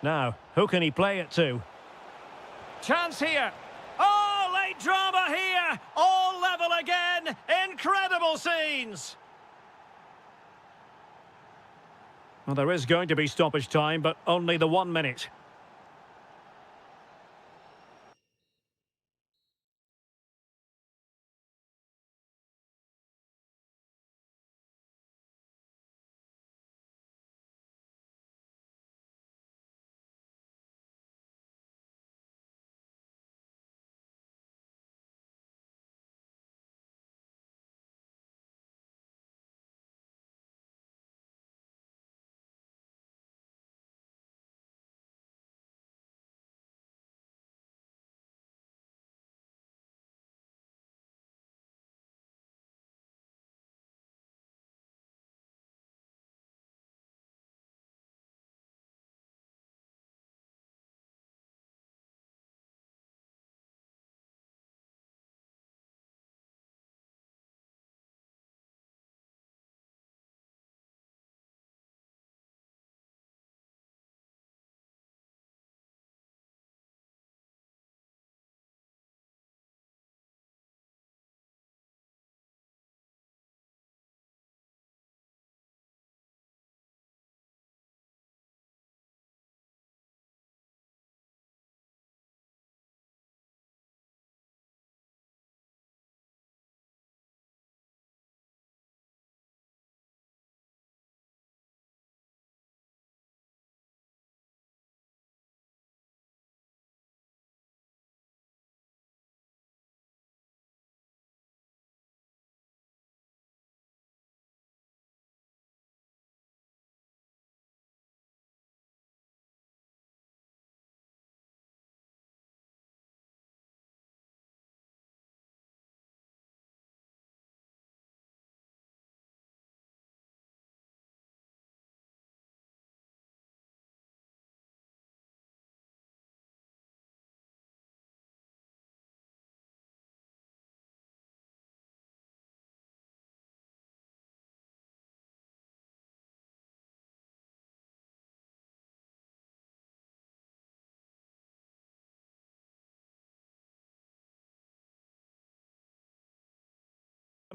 Now, who can he play it to? Chance here. Oh, late drama here. All level again. Incredible scenes. Well, there is going to be stoppage time, but only the 1 minute.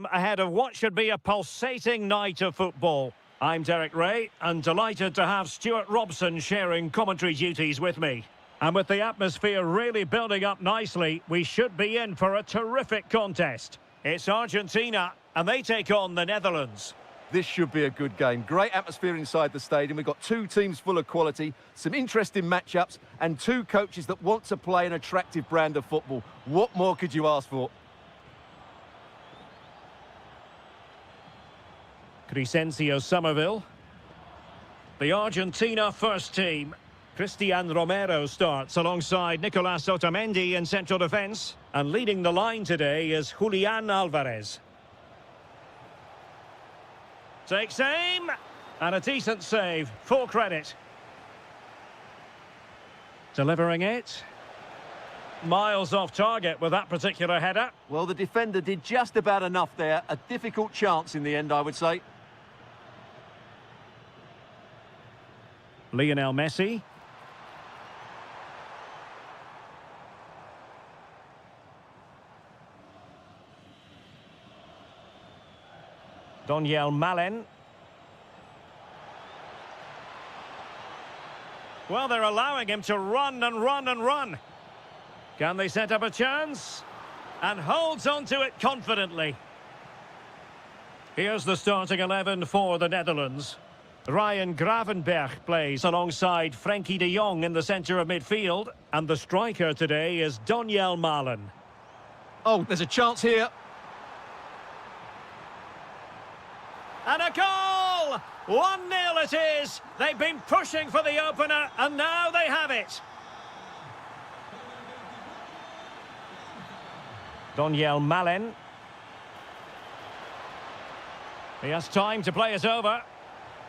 Ahead of what should be a pulsating night of football. I'm Derek Ray, and delighted to have Stuart Robson sharing commentary duties with me. And with the atmosphere really building up nicely, we should be in for a terrific contest. It's Argentina, and they take on the Netherlands. This should be a good game. Great atmosphere inside the stadium. We've got two teams full of quality, some interesting matchups, and two coaches that want to play an attractive brand of football. What more could you ask for? Crescencio Somerville. The Argentina first team. Cristian Romero starts alongside Nicolas Otamendi in central defence. And leading the line today is Julian Alvarez. Takes aim. And a decent save. Full credit. Delivering it. Miles off target with that particular header. Well, the defender did just about enough there. A difficult chance in the end, I would say. Lionel Messi. Daniel Malen. Well, they're allowing him to run and run and run. Can they set up a chance? And holds on to it confidently. Here's the starting 11 for the Netherlands. Ryan Gravenberch plays alongside Frenkie de Jong in the centre of midfield. And the striker today is Daniel Malen. Oh, there's a chance here. And a goal! 1-0 it is. They've been pushing for the opener, and now they have it. Daniel Malen. He has time to play it over.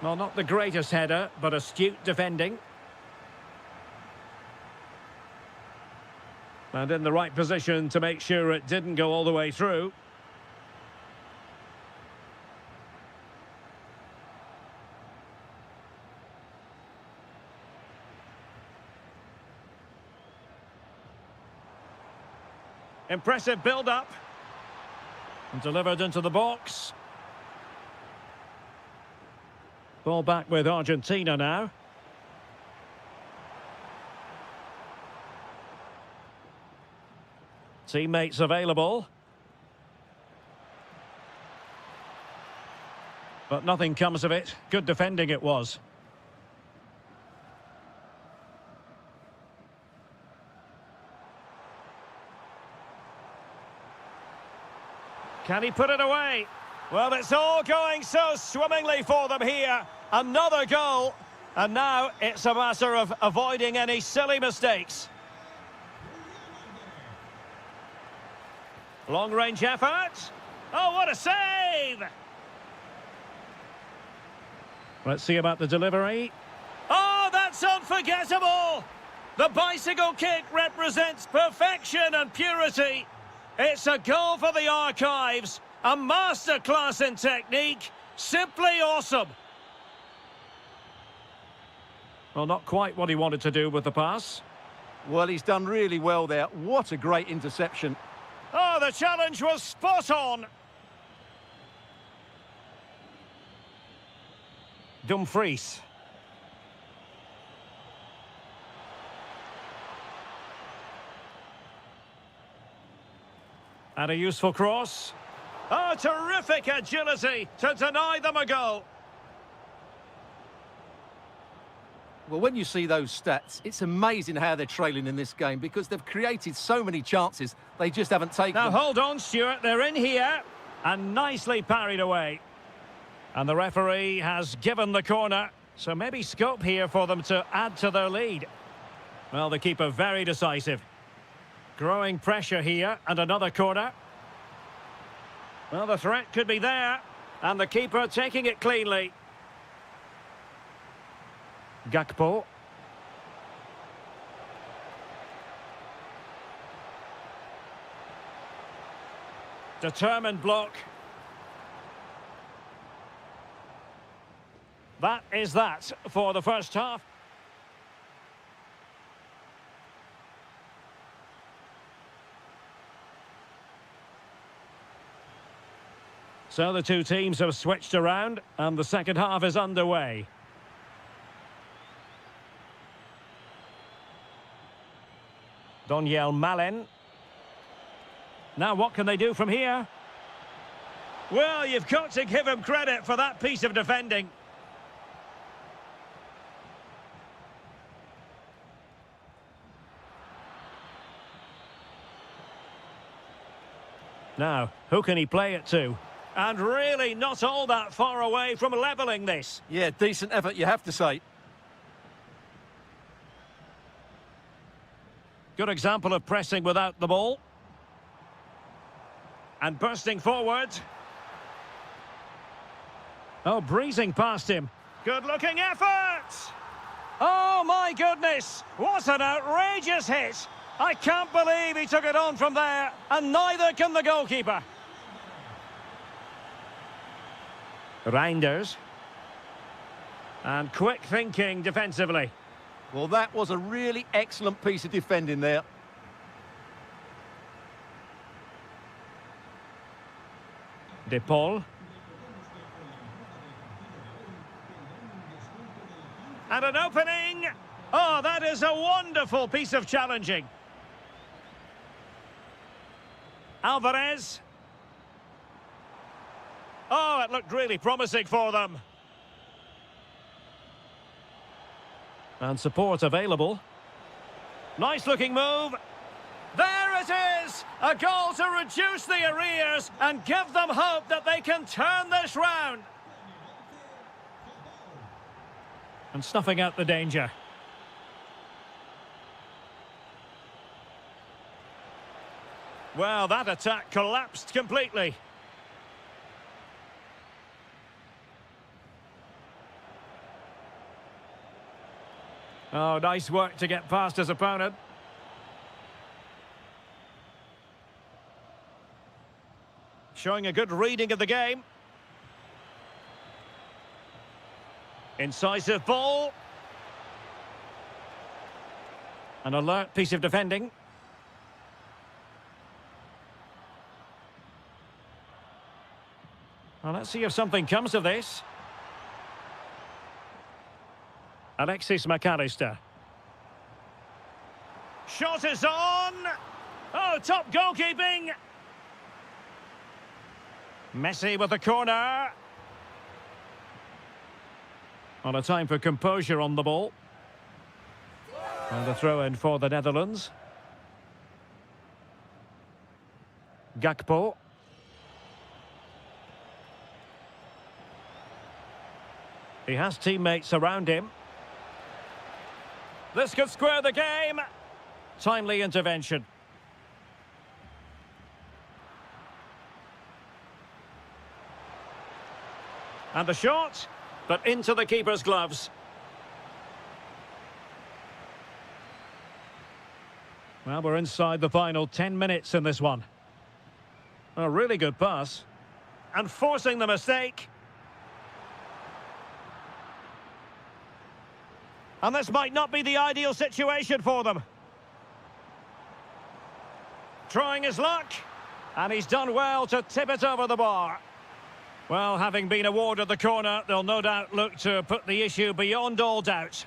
Well, not the greatest header, but astute defending. And in the right position to make sure it didn't go all the way through. Impressive build-up. And delivered into the box. Ball back with Argentina now. Teammates available. But nothing comes of it. Good defending it was. Can he put it away? Well, it's all going so swimmingly for them here. Another goal. And now it's a matter of avoiding any silly mistakes. Long-range effort. Oh, what a save! Let's see about the delivery. Oh, that's unforgettable! The bicycle kick represents perfection and purity. It's a goal for the archives. A masterclass in technique. Simply awesome. Well, not quite what he wanted to do with the pass. Well, he's done really well there. What a great interception. Oh, the challenge was spot on. Dumfries. And a useful cross. Oh, terrific agility to deny them a goal. Well, when you see those stats, it's amazing how they're trailing in this game because they've created so many chances, they just haven't taken Now, them. hold on, Stuart. They're in here and nicely parried away. And the referee has given the corner, so maybe scope here for them to add to their lead. Well, the keeper very decisive. Growing pressure here, and another corner. Well, the threat could be there, and the keeper taking it cleanly. Gakpo. Determined block. That is that for the first half. So the two teams have switched around and the second half is underway. Daniel Malen. Now what can they do from here? Well, you've got to give him credit for that piece of defending. Now, who can he play it to? And really not all that far away from levelling this. Yeah, decent effort, you have to say. Good example of pressing without the ball. And bursting forward. Oh, breezing past him. Good-looking effort! Oh, my goodness! What an outrageous hit! I can't believe he took it on from there, and neither can the goalkeeper. Reinders. And quick thinking defensively. Well, that was a really excellent piece of defending there. De Paul. And an opening! Oh, that is a wonderful piece of challenging. Alvarez. Oh, it looked really promising for them. And support available. Nice looking move. There it is! A goal to reduce the arrears and give them hope that they can turn this round. And snuffing out the danger. Well, that attack collapsed completely. Oh, nice work to get past his opponent. Showing a good reading of the game. Incisive ball. An alert piece of defending. Well, let's see if something comes of this. Alexis McAllister. Shot is on! Oh, top goalkeeping! Messi with the corner. On a time for composure on the ball. And a throw-in for the Netherlands. Gakpo. He has teammates around him. This could square the game. Timely intervention. And the shot, but into the keeper's gloves. Well, we're inside the final 10 minutes in this one. A really good pass. And forcing the mistake. And this might not be the ideal situation for them. Trying his luck. And he's done well to tip it over the bar. Well, having been awarded the corner, they'll no doubt look to put the issue beyond all doubt.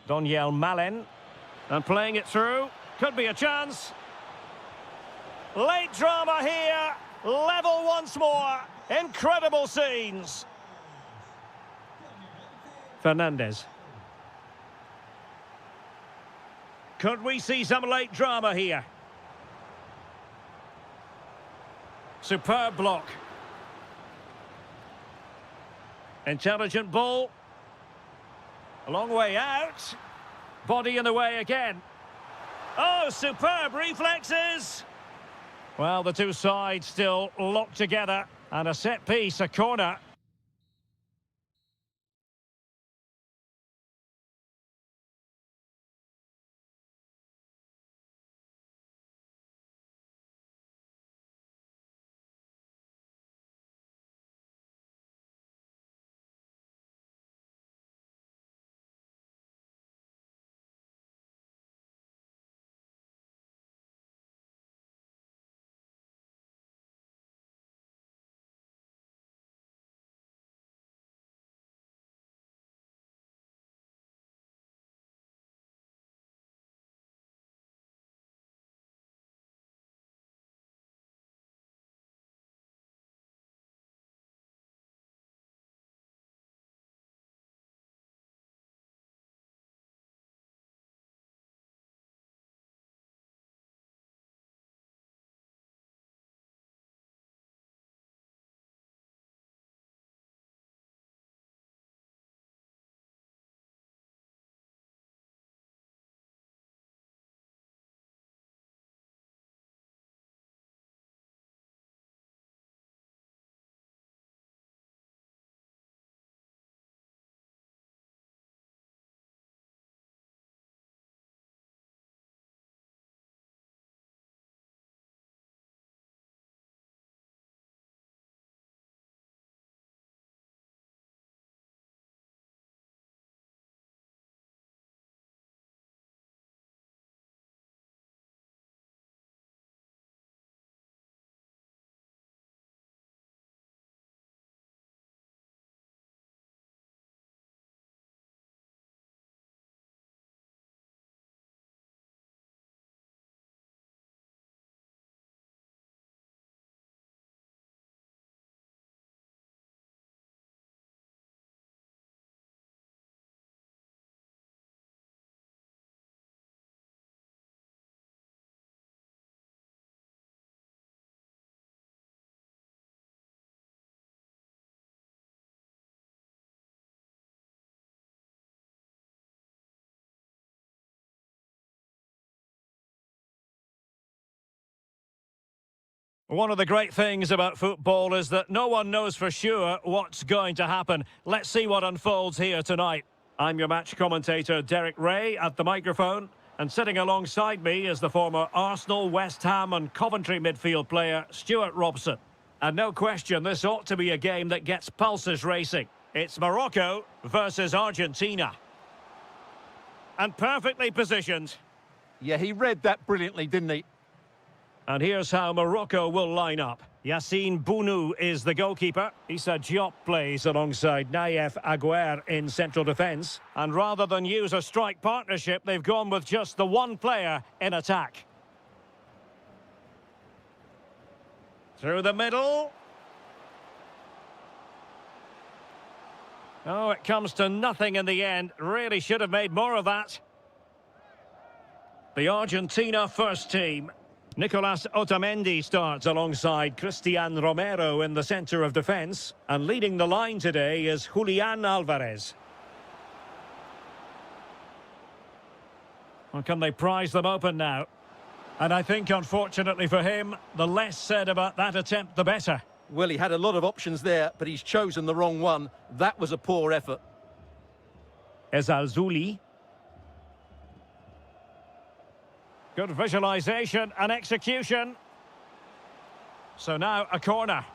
Daniel Malen. And playing it through. Could be a chance. Late drama here. Level once more. Incredible scenes. Fernandez. Could we see some late drama here? Superb block. Intelligent ball. A long way out. Body in the way again. Oh, superb reflexes. Well, the two sides still locked together. And a set piece, a corner. One of the great things about football is that no one knows for sure what's going to happen. Let's see what unfolds here tonight. I'm your match commentator, Derek Ray, at the microphone. And sitting alongside me is the former Arsenal, West Ham and Coventry midfield player, Stuart Robson. And no question, this ought to be a game that gets pulses racing. It's Morocco versus Argentina. And perfectly positioned. Yeah, he read that brilliantly, didn't he? And here's how Morocco will line up. Yassine Bounou is the goalkeeper. Issa Diop plays alongside Naïef Aguer in central defence. And rather than use a strike partnership, they've gone with just the one player in attack. Through the middle. Oh, it comes to nothing in the end. Really should have made more of that. The Argentina first team. Nicolas Otamendi starts alongside Cristian Romero in the centre of defence. And leading the line today is Julian Alvarez. Well, can they prize them open now? And I think, unfortunately for him, the less said about that attempt, the better. Well, he had a lot of options there, but he's chosen the wrong one. That was a poor effort. Ezalzouli. Good visualisation and execution. So now a corner.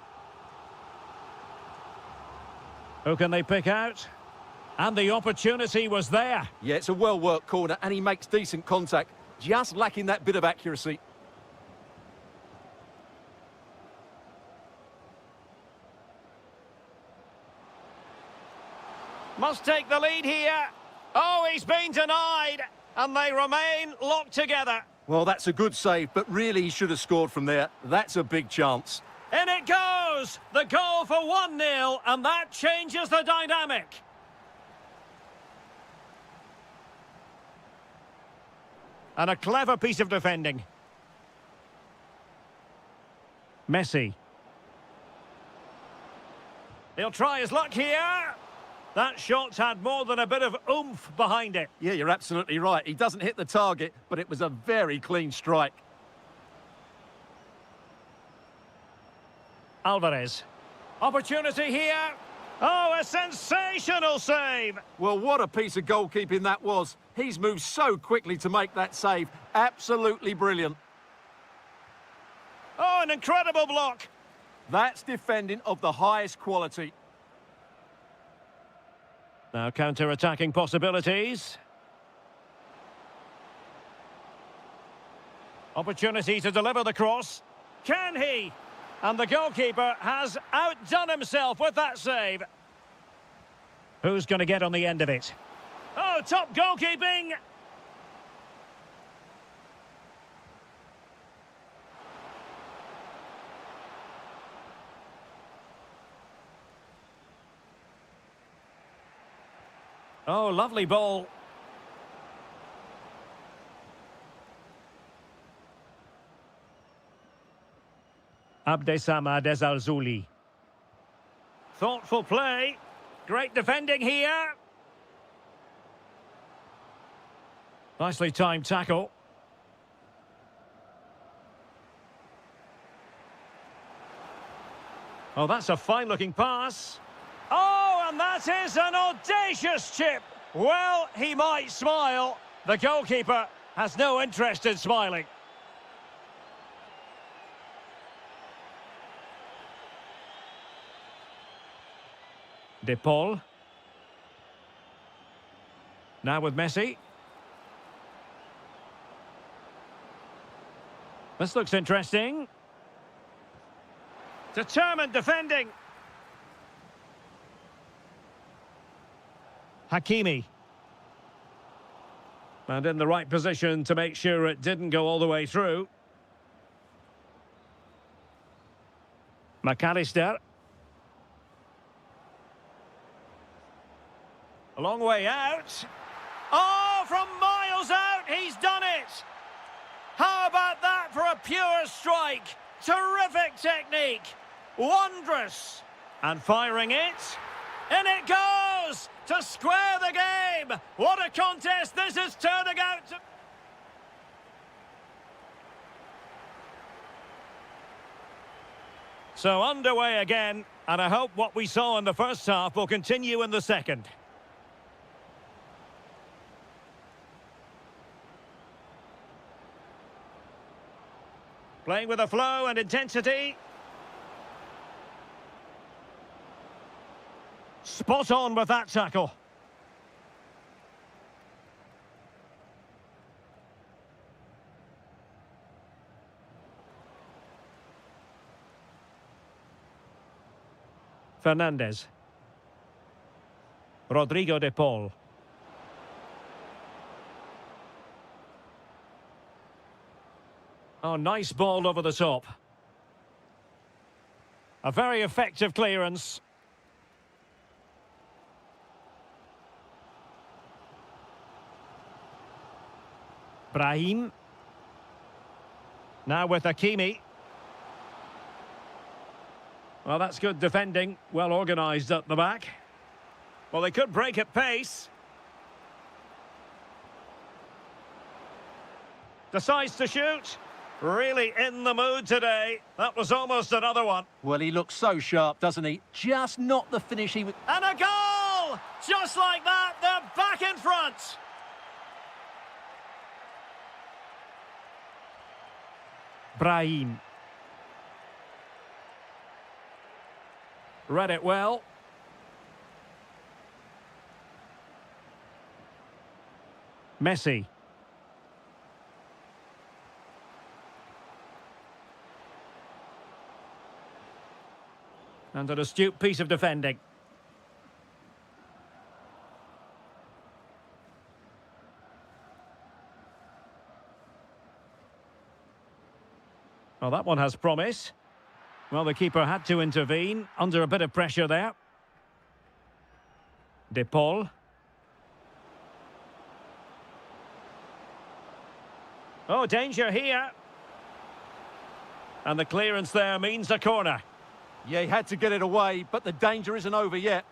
Who can they pick out? And the opportunity was there. Yeah, it's a well-worked corner, and he makes decent contact. Just lacking that bit of accuracy. Must take the lead here. Oh, he's been denied. And they remain locked together. Well, that's a good save, but really he should have scored from there. That's a big chance. In it goes! The goal for 1-0, and that changes the dynamic. And a clever piece of defending. Messi. He'll try his luck here. That shot's had more than a bit of oomph behind it. Yeah, you're absolutely right. He doesn't hit the target, but it was a very clean strike. Alvarez. Opportunity here. Oh, a sensational save. Well, what a piece of goalkeeping that was. He's moved so quickly to make that save. Absolutely brilliant. Oh, an incredible block. That's defending of the highest quality. Now counter-attacking possibilities. Opportunity to deliver the cross. Can he? And the goalkeeper has outdone himself with that save. Who's going to get on the end of it? Oh, top goalkeeping! Oh, lovely ball. Abdesamad Ezalzouli. Thoughtful play. Great defending here. Nicely timed tackle. Oh, that's a fine-looking pass. Oh, and that is an audacious chip. Well, he might smile. The goalkeeper has no interest in smiling. De Paul. Now with Messi. This looks interesting. Determined defending. Hakimi. And in the right position to make sure it didn't go all the way through. McAllister. A long way out. Oh, from miles out, he's done it! How about that for a pure strike? Terrific technique. Wondrous. And firing it. In it goes! To square the game! What a contest this is turning out to... So underway again, and I hope what we saw in the first half will continue in the second. Playing with a flow and intensity. Spot on with that tackle. Fernandez. Rodrigo de Paul. Oh, nice ball over the top. A very effective clearance. Brahim. Now with Hakimi. Well, that's good defending. Well organised at the back. Well, they could break at pace. Decides to shoot. Really in the mood today. That was almost another one. Well, he looks so sharp, doesn't he? Just not the finish he was... And a goal! Just like that, they're back in front. Brahim. Read it well. Messi. And an astute piece of defending. Well, that one has promise. Well, the keeper had to intervene, under a bit of pressure there. De Paul. Oh, danger here. And the clearance there means a corner. Yeah, he had to get it away, but the danger isn't over yet.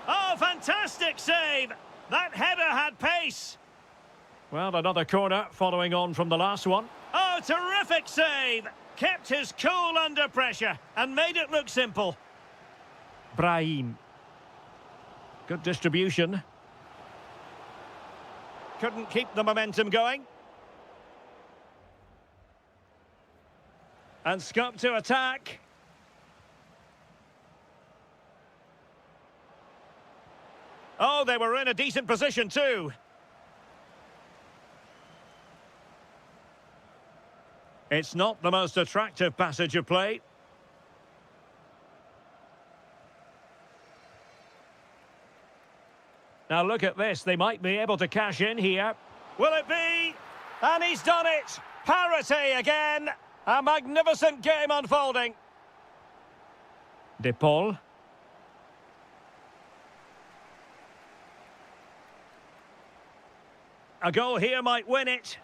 Oh, fantastic save! That header had pace. Well, another corner following on from the last one. Oh, terrific save! Kept his cool under pressure and made it look simple. Brahim. Good distribution. Couldn't keep the momentum going. And scope to attack. Oh, they were in a decent position too. It's not the most attractive passage of play. Now look at this, they might be able to cash in here. Will it be? And he's done it! Parity again! A magnificent game unfolding. De Paul. A goal here might win it.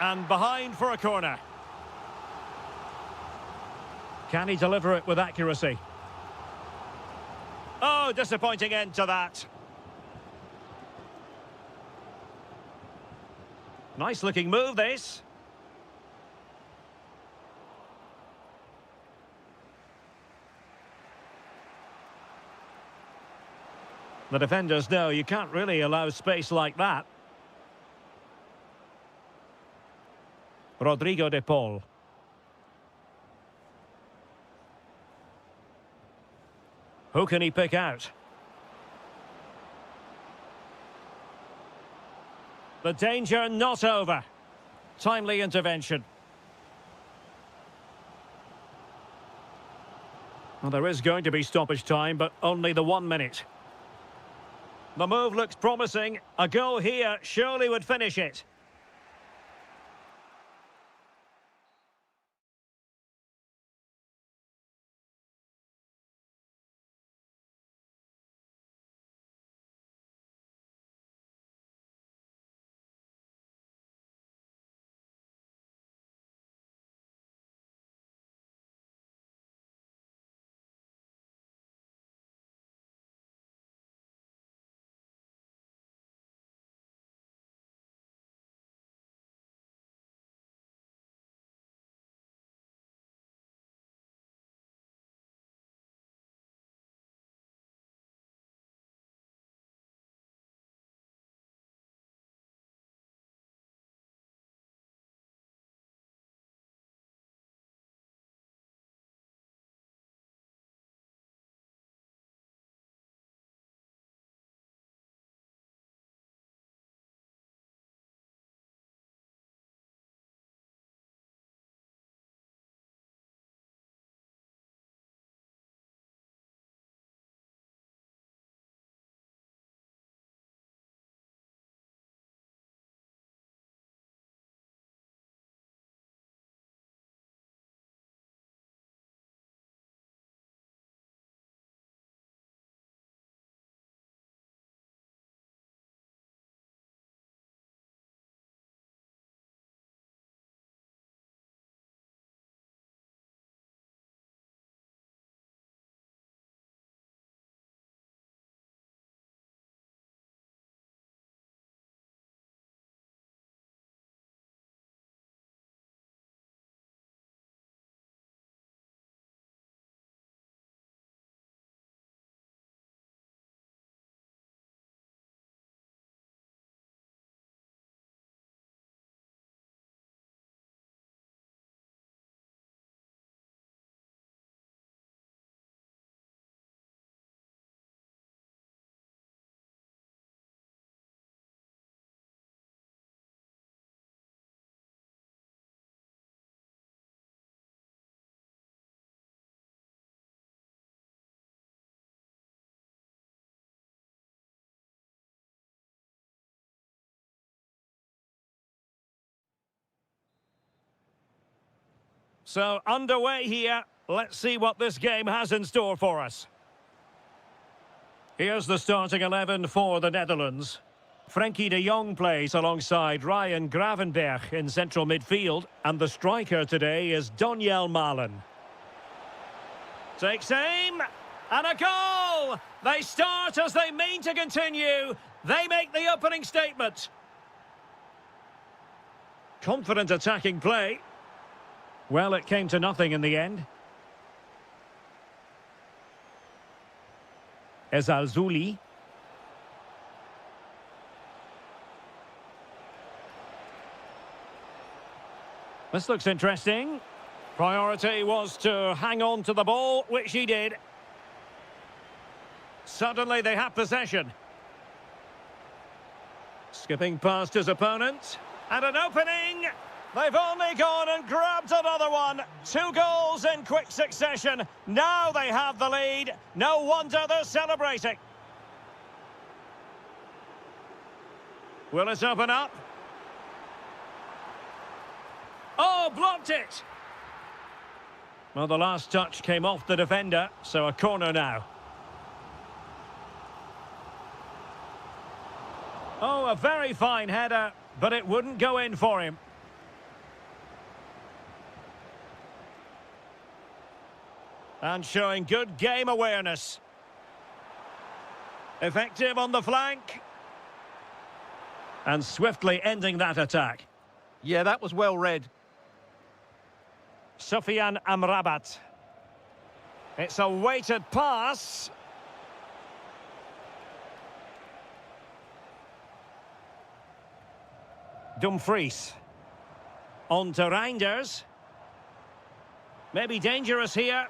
And behind for a corner. Can he deliver it with accuracy? Oh, disappointing end to that. Nice looking move, this. The defenders know you can't really allow space like that. Rodrigo de Paul. Who can he pick out? The danger not over. Timely intervention. Well, there is going to be stoppage time, but only the 1 minute. The move looks promising. A goal here surely would finish it. So, underway here. Let's see what this game has in store for us. Here's the starting 11 for the Netherlands. Frenkie de Jong plays alongside Ryan Gravenberch in central midfield. And the striker today is Doniel Malen. Takes aim. And a goal! They start as they mean to continue. They make the opening statement. Confident attacking play. Well, it came to nothing in the end. Ezalzouli. This looks interesting. Priority was to hang on to the ball, which he did. Suddenly they have possession. Skipping past his opponent. And an opening! They've only gone and grabbed another one. 2 goals in quick succession. Now they have the lead. No wonder they're celebrating. Will it open up? Oh, blocked it! Well, the last touch came off the defender, so a corner now. Oh, a very fine header, but it wouldn't go in for him. And showing good game awareness. Effective on the flank. And swiftly ending that attack. Yeah, that was well read. Sofian Amrabat. It's a weighted pass. Dumfries. On to Reinders. Maybe dangerous here.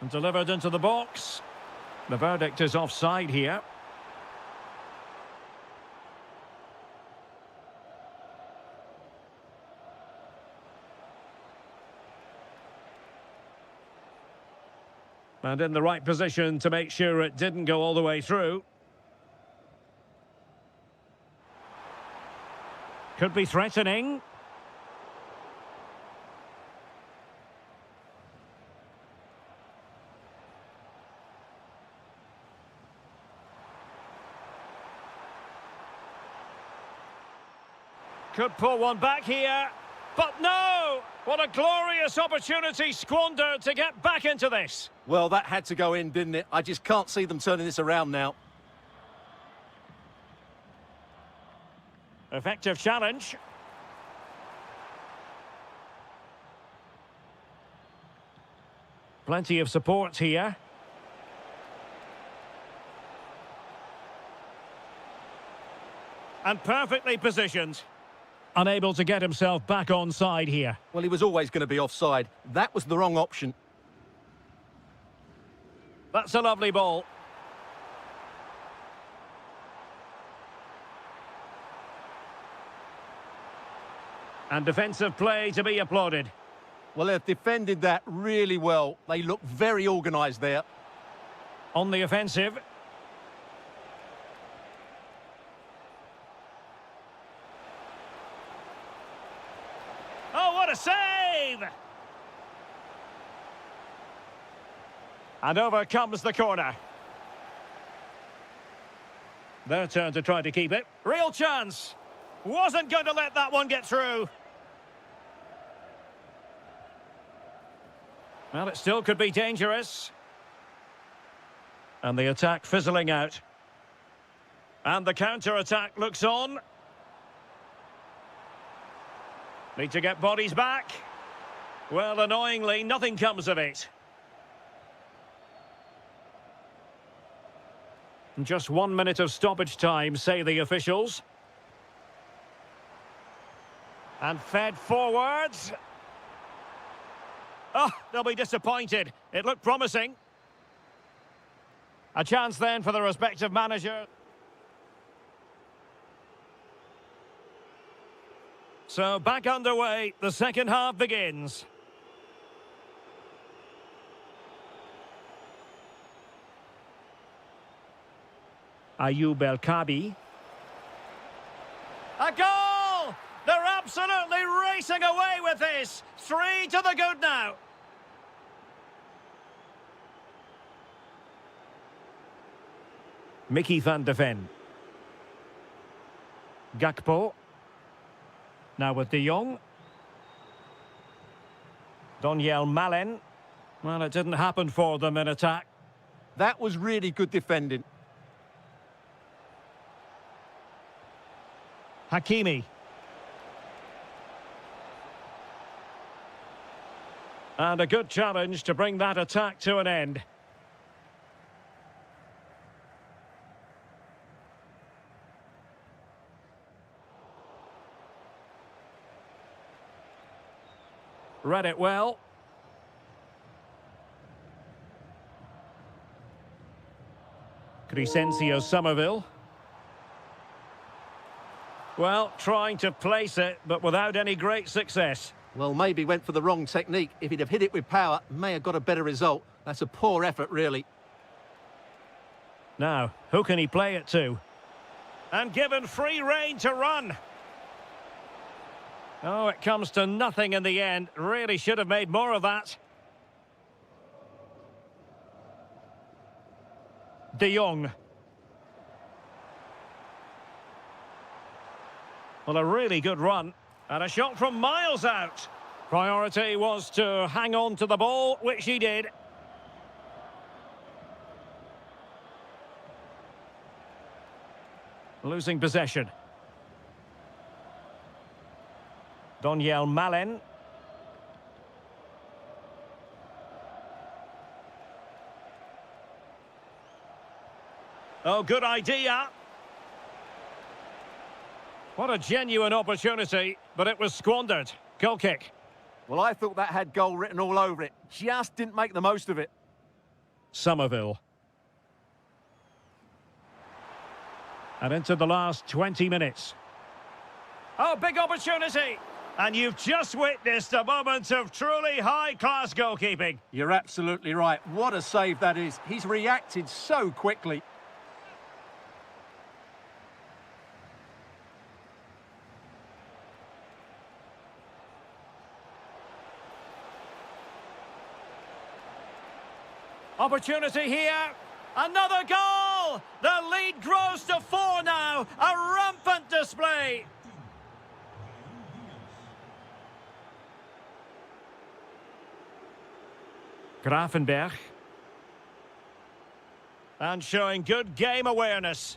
And delivered into the box. The verdict is offside here. And in the right position to make sure it didn't go all the way through. Could be threatening. Could pull one back here. But no! What a glorious opportunity squandered to get back into this. Well, that had to go in, didn't it? I just can't see them turning this around now. Effective challenge. Plenty of support here. And perfectly positioned. Unable to get himself back on side here. Well, he was always going to be offside. That was the wrong option. That's a lovely ball. And defensive play to be applauded. Well, they've defended that really well. They look very organised there. On the offensive. Oh, what a save! And over comes the corner. Their turn to try to keep it. Real chance. Wasn't going to let that one get through. Well, it still could be dangerous. And the attack fizzling out. And the counter-attack looks on. Need to get bodies back. Well, annoyingly, nothing comes of it. Just 1 minute of stoppage time, say the officials. And fed forwards. Oh, they'll be disappointed. It looked promising. A chance then for the respective manager. So back underway, the second half begins. Ayoub El Kabi. A goal! They're absolutely racing away with this. 3 to the good now. Mickey van de Ven. Gakpo. Now with De Jong. Donyell Malen. Well, it didn't happen for them in attack. That was really good defending. Hakimi. And a good challenge to bring that attack to an end. Read it well. Crescencio Somerville. Well, trying to place it, but without any great success. Well, maybe went for the wrong technique. If he'd have hit it with power, may have got a better result. That's a poor effort, really. Now, who can he play it to? And given free rein to run. Oh, it comes to nothing in the end. Really should have made more of that. De Jong. Well, a really good run. And a shot from miles out. Priority was to hang on to the ball, which he did. Losing possession. Donyell Malen. Oh, good idea. What a genuine opportunity, but it was squandered. Goal kick. Well, I thought that had goal written all over it. Just didn't make the most of it. Somerville. And into the last 20 minutes. Oh, big opportunity. And you've just witnessed a moment of truly high-class goalkeeping. You're absolutely right. What a save that is. He's reacted so quickly. Opportunity here. Another goal! The lead grows to 4 now. A rampant display. Grafenberg. And showing good game awareness.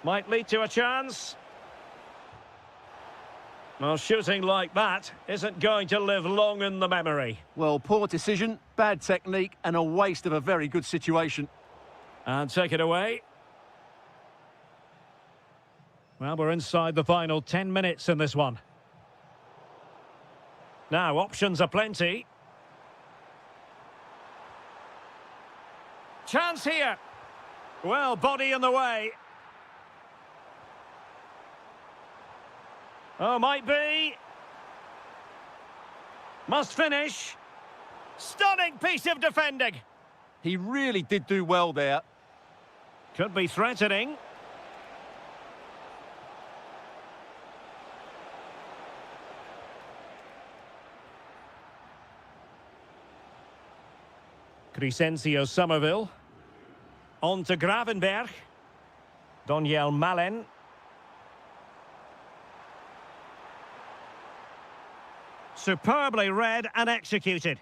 Might lead to a chance. Well, shooting like that isn't going to live long in the memory. Well, poor decision, bad technique, and a waste of a very good situation. And take it away. Well, we're inside the final 10 minutes in this one. Now, options are plenty. Chance here. Well, body in the way. Oh, might be. Must finish. Stunning piece of defending. He really did do well there. Could be threatening. Crescencio Somerville. On to Gravenberg. Donyell Malen. Superbly read and executed.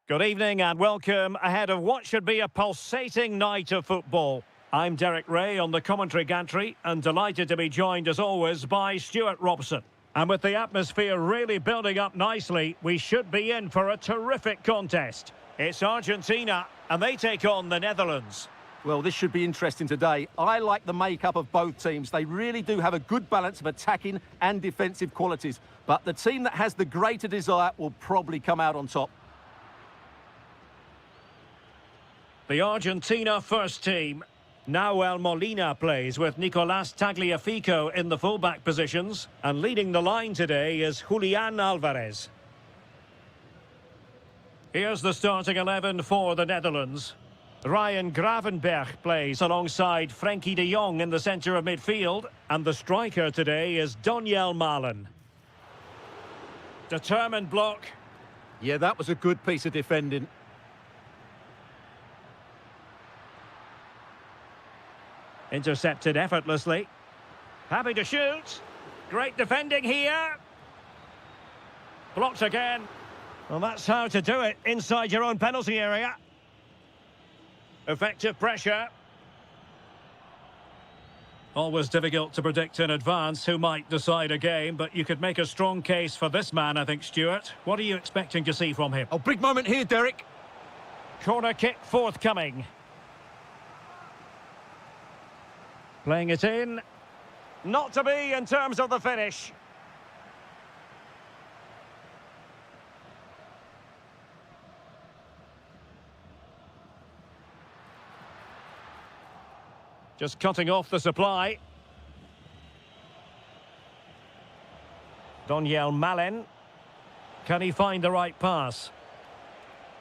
Good evening and welcome ahead of what should be a pulsating night of football. I'm Derek Ray on the commentary gantry and delighted to be joined as always by Stuart Robson. And with the atmosphere really building up nicely, we should be in for a terrific contest. It's Argentina and they take on the Netherlands. Well, this should be interesting today. I like the makeup of both teams. They really do have a good balance of attacking and defensive qualities. But the team that has the greater desire will probably come out on top. The Argentina first team. Nahuel Molina plays with Nicolás Tagliafico in the fullback positions. And leading the line today is Julián Álvarez. Here's the starting 11 for the Netherlands. Ryan Gravenberch plays alongside Frenkie de Jong in the centre of midfield. And the striker today is Donyell Malen. Determined block. Yeah, that was a good piece of defending. Intercepted effortlessly. Happy to shoot. Great defending here. Blocked again. Well, that's how to do it inside your own penalty area. Effective pressure. Always difficult to predict in advance who might decide a game, but you could make a strong case for this man, I think, Stuart. What are you expecting to see from him? Oh, big moment here, Derek. Corner kick forthcoming. Playing it in. Not to be in terms of the finish. Just cutting off the supply. Donyell Malen. Can he find the right pass?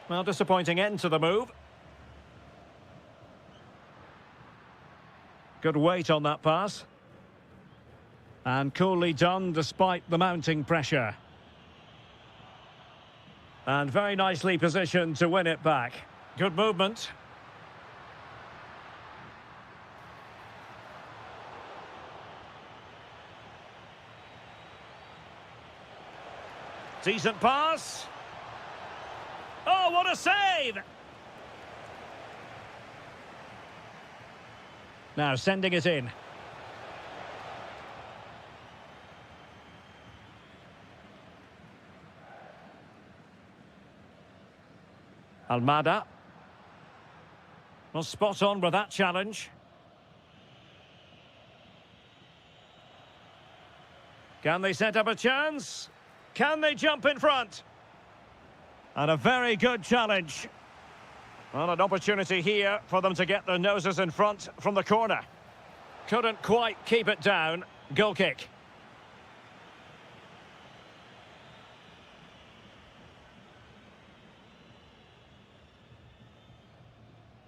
Well, disappointing end to the move. Good weight on that pass. And coolly done despite the mounting pressure. And very nicely positioned to win it back. Good movement. Decent pass. Oh, what a save! Now sending it in. Almada. Well, spot on with that challenge. Can they set up a chance? Can they jump in front? And a very good challenge. Well, an opportunity here for them to get their noses in front from the corner. Couldn't quite keep it down. Goal kick.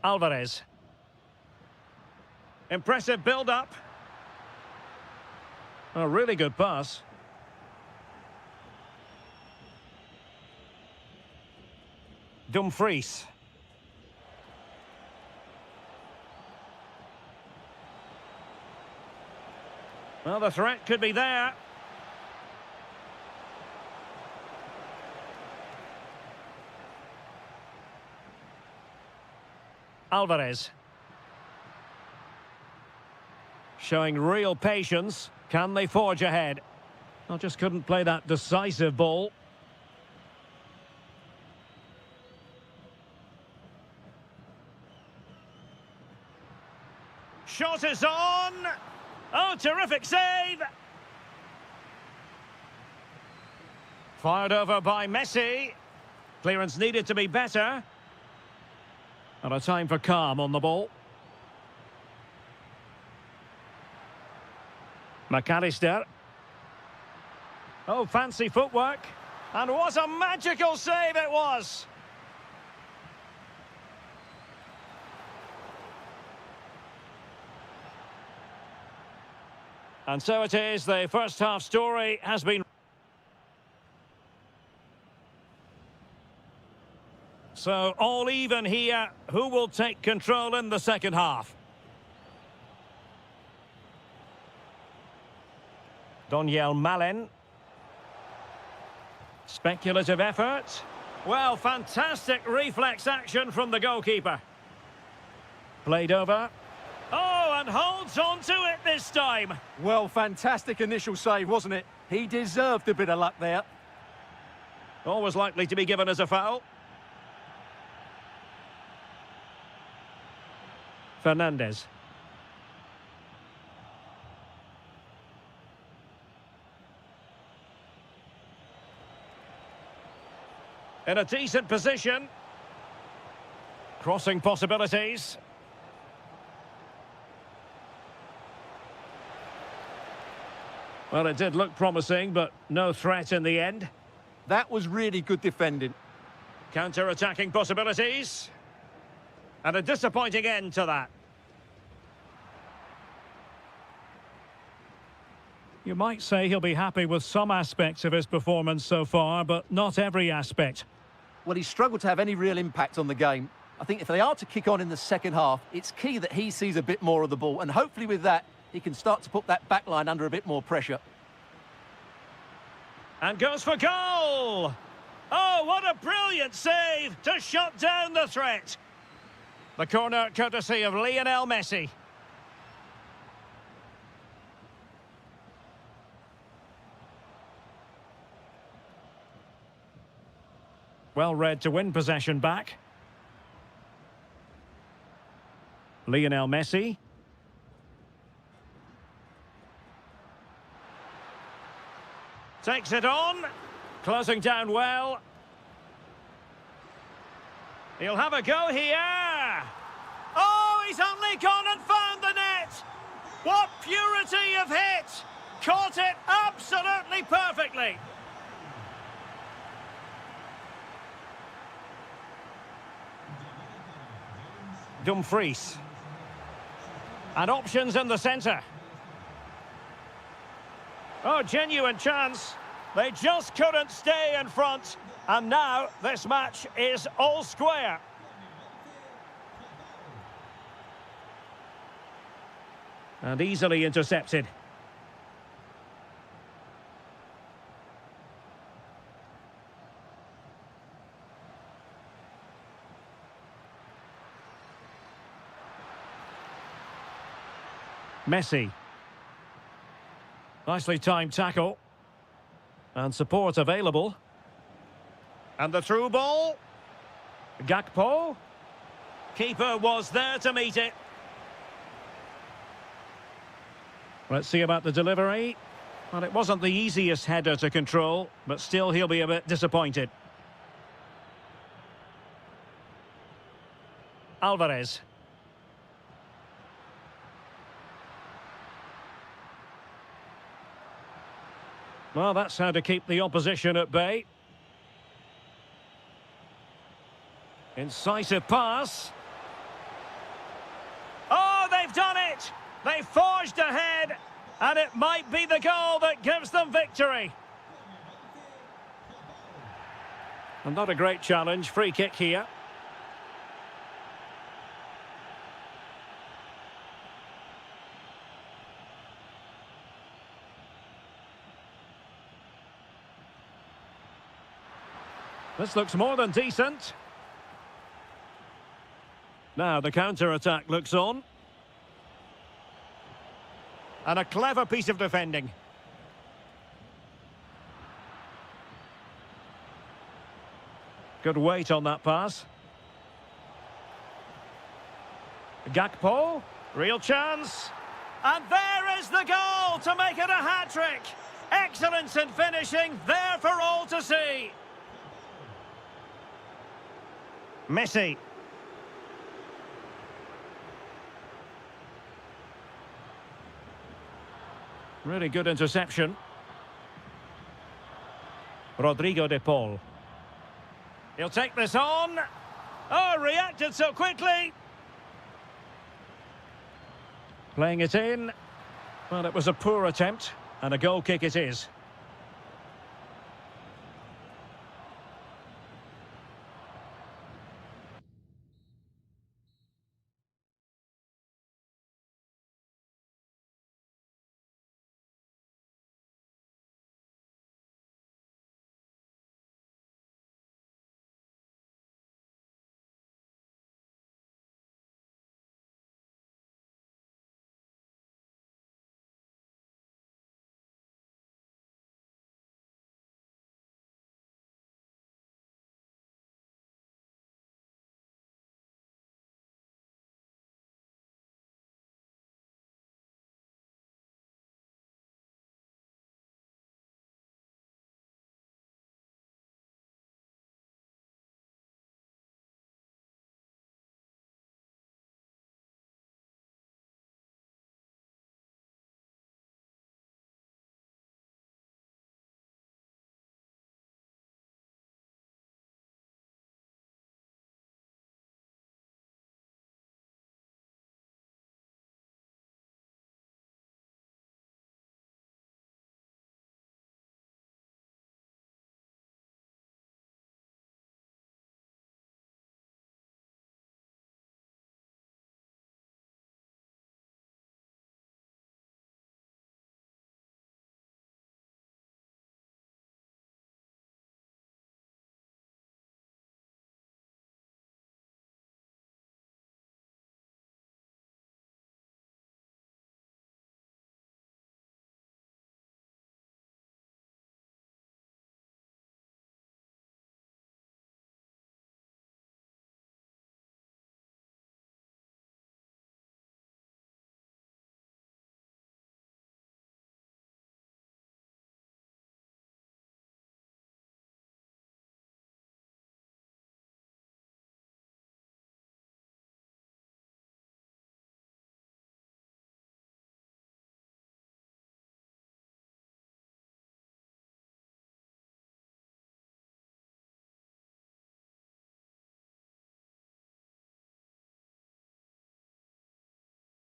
Alvarez. Impressive build-up. A really good pass. Dumfries. Well, the threat could be there. Alvarez. Showing real patience. Can they forge ahead? Well, just couldn't play that decisive ball. Shot is on. Oh, terrific save. Fired over by Messi. Clearance needed to be better. And a time for calm on the ball. McAllister. Oh, fancy footwork. And what a magical save it was. And so it is, the first half story has been... So, all even here. Who will take control in the second half? Donyell Malen. Speculative effort. Well, fantastic reflex action from the goalkeeper. Played over. Oh, and holds on to it this time. Well, fantastic initial save, wasn't it? He deserved a bit of luck there. Always likely to be given as a foul. Fernandez. In a decent position. Crossing possibilities. Well, it did look promising, but no threat in the end. That was really good defending. Counter-attacking possibilities. And a disappointing end to that. You might say he'll be happy with some aspects of his performance so far, but not every aspect. Well, he's struggled to have any real impact on the game. I think if they are to kick on in the second half, it's key that he sees a bit more of the ball, and hopefully with that, he can start to put that back line under a bit more pressure. And goes for goal! Oh, what a brilliant save to shut down the threat. The corner courtesy of Lionel Messi. Well read to win possession back. Lionel Messi. Takes it on. Closing down well. He'll have a go here. Oh, he's only gone and found the net. What purity of hit. Caught it absolutely perfectly. Dumfries. And options in the centre. Oh, genuine chance. They just couldn't stay in front. And now this match is all square. And easily intercepted. Messi. Nicely timed tackle. And support available. And the through ball. Gakpo. Keeper was there to meet it. Let's see about the delivery. Well, it wasn't the easiest header to control, but still he'll be a bit disappointed. Alvarez. Well, that's how to keep the opposition at bay. Incisive pass. Oh, they've done it! They forged ahead, and it might be the goal that gives them victory. And not a great challenge. Free kick here. This looks more than decent. Now the counter-attack looks on. And a clever piece of defending. Good weight on that pass. Gakpo, real chance. And there is the goal to make it a hat-trick. Excellence in finishing, there for all to see. Messi. Really good interception. Rodrigo de Paul. He'll take this on. Oh, reacted so quickly. Playing it in. Well, it was a poor attempt, and a goal kick it is.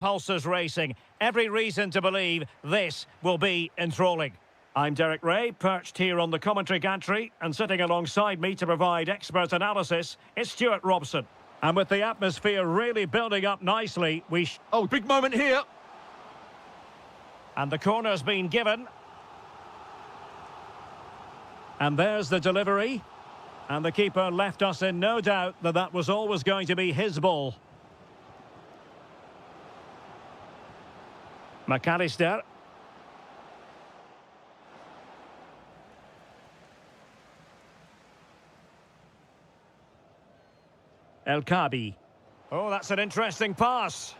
Pulses racing. Every reason to believe this will be enthralling. I'm Derek Ray, perched here on the commentary gantry, and sitting alongside me to provide expert analysis is Stuart Robson. And with the atmosphere really building up nicely, Oh, big moment here. And the corner's been given. And there's the delivery. And the keeper left us in no doubt that that was always going to be his ball. McAllister. El Kabi. Oh, that's an interesting pass.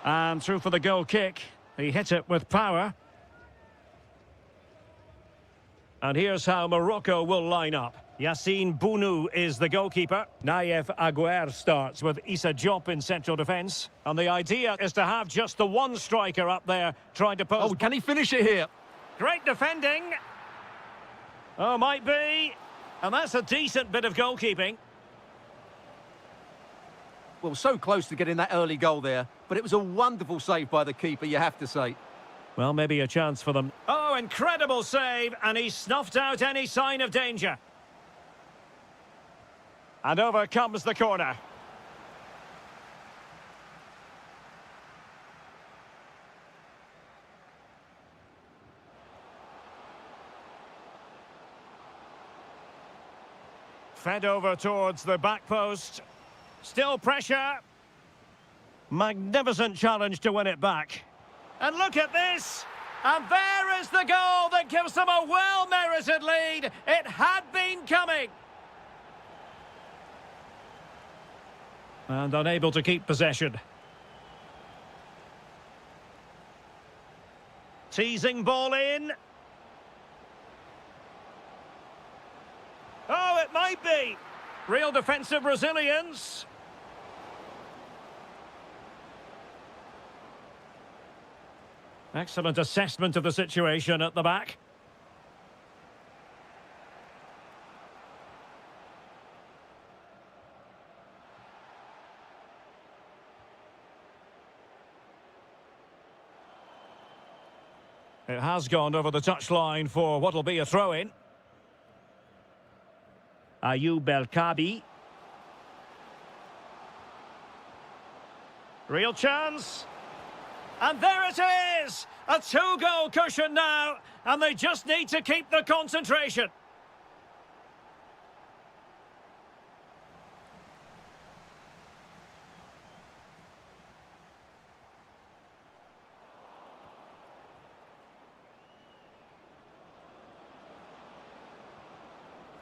And through for the goal kick. He hit it with power. And here's how Morocco will line up. Yassine Bounou is the goalkeeper. Naïef Aguer starts with Issa Diop in central defence. And the idea is to have just the one striker up there trying to pose... Oh, can he finish it here? Great defending. Oh, might be. And that's a decent bit of goalkeeping. Well, so close to getting that early goal there, but it was a wonderful save by the keeper, you have to say. Well, maybe a chance for them. Oh, incredible save, and he snuffed out any sign of danger. And over comes the corner. Fed over towards the back post. Still pressure. Magnificent challenge to win it back. And look at this! And there is the goal that gives them a well-merited lead. It had been coming. And unable to keep possession. Teasing ball in. Oh, it might be. Real defensive resilience. Excellent assessment of the situation at the back. It has gone over the touchline for what'll be a throw-in. Ayoub El Kabi. Real chance. And there it is! A two-goal cushion now, and they just need to keep the concentration.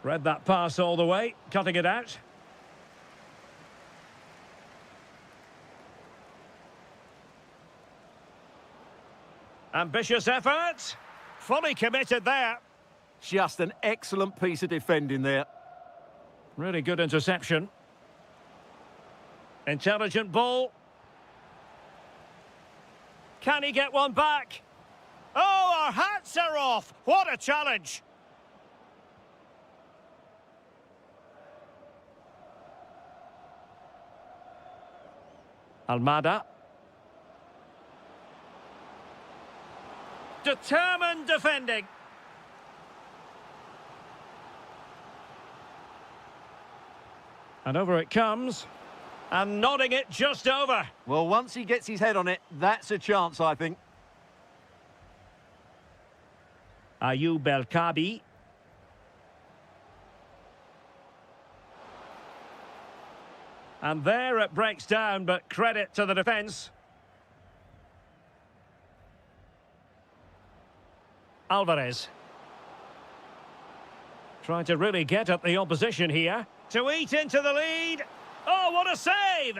Read that pass all the way, cutting it out. Ambitious effort. Fully committed there. Just an excellent piece of defending there. Really good interception. Intelligent ball. Can he get one back? Oh, our hats are off. What a challenge. Almada. Determined defending. And over it comes. And nodding it just over. Well, once he gets his head on it, that's a chance, I think. Ayoub El Kabi. And there it breaks down, but credit to the defence. Alvarez. Trying to really get at the opposition here. To eat into the lead. Oh, what a save!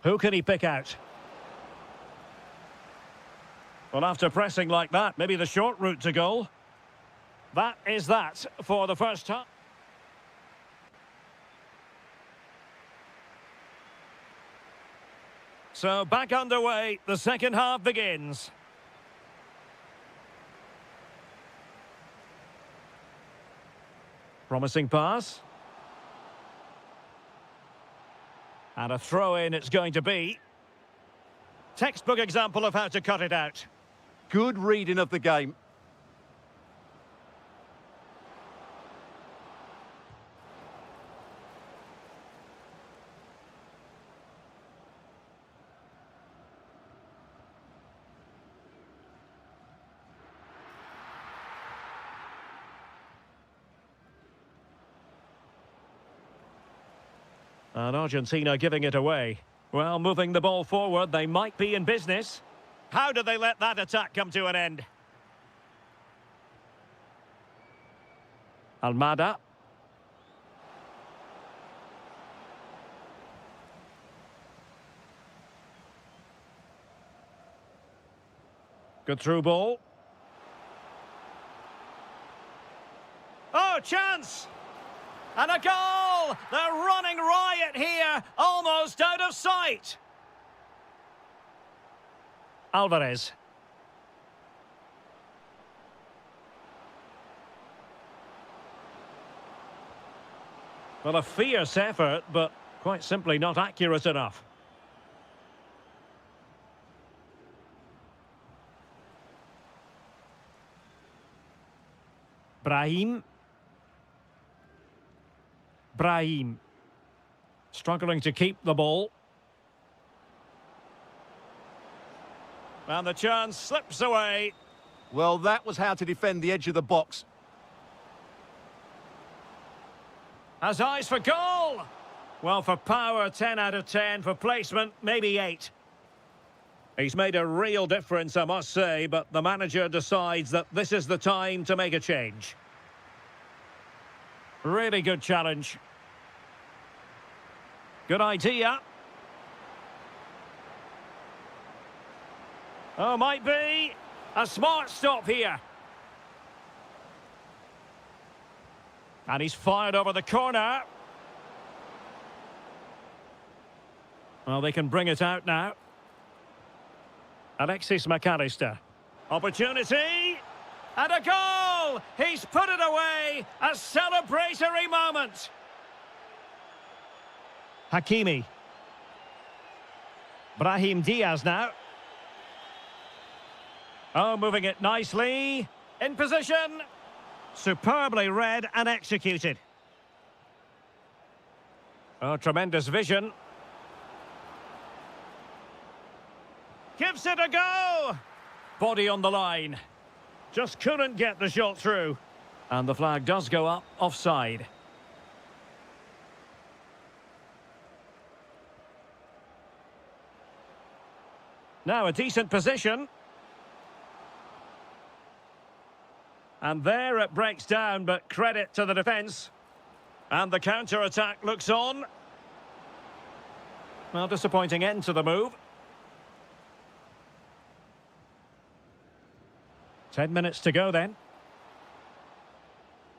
Who can he pick out? Well, after pressing like that, maybe the short route to goal. That is that for the first time. So back underway, the second half begins. Promising pass. And a throw-in it's going to be. Textbook example of how to cut it out. Good reading of the game. And Argentina giving it away. Well, moving the ball forward, they might be in business. How did they let that attack come to an end? Almada. Good through ball. Oh, chance! And a goal! They're running riot here, almost out of sight. Alvarez. Well, a fierce effort, but quite simply not accurate enough. Brahim. Struggling to keep the ball. And the chance slips away. Well, that was how to defend the edge of the box. Has eyes for goal. Well, for power, 10 out of 10. For placement, maybe 8. He's made a real difference, I must say, but the manager decides that this is the time to make a change. Really good challenge. Good idea. Oh, might be. A smart stop here. And he's fired over the corner. Well, they can bring it out now. Alexis McAllister. Opportunity. And a goal! He's put it away. A celebratory moment. Hakimi. Brahim Diaz now. Oh, moving it nicely. In position. Superbly read and executed. Oh, tremendous vision. Gives it a go. Body on the line. Just couldn't get the shot through. And the flag does go up offside. Now a decent position. And there it breaks down, but credit to the defence. And the counter-attack looks on. Well, disappointing end to the move. 10 minutes to go then.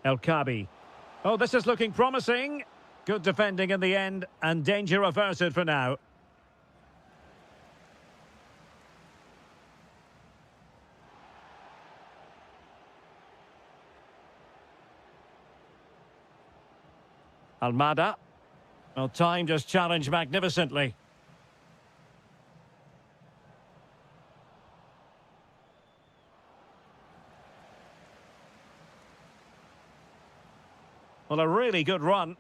El Kabi. Oh, this is looking promising. Good defending in the end, and danger averted for now. Almada. Well, time just challenged magnificently. Well, a really good run.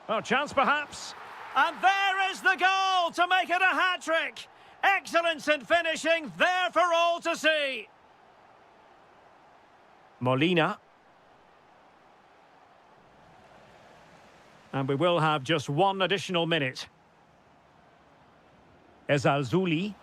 Oh, chance perhaps. And there is the goal to make it a hat-trick. Excellence in finishing, there for all to see. Molina. And we will have just one additional minute. Ezalzouli.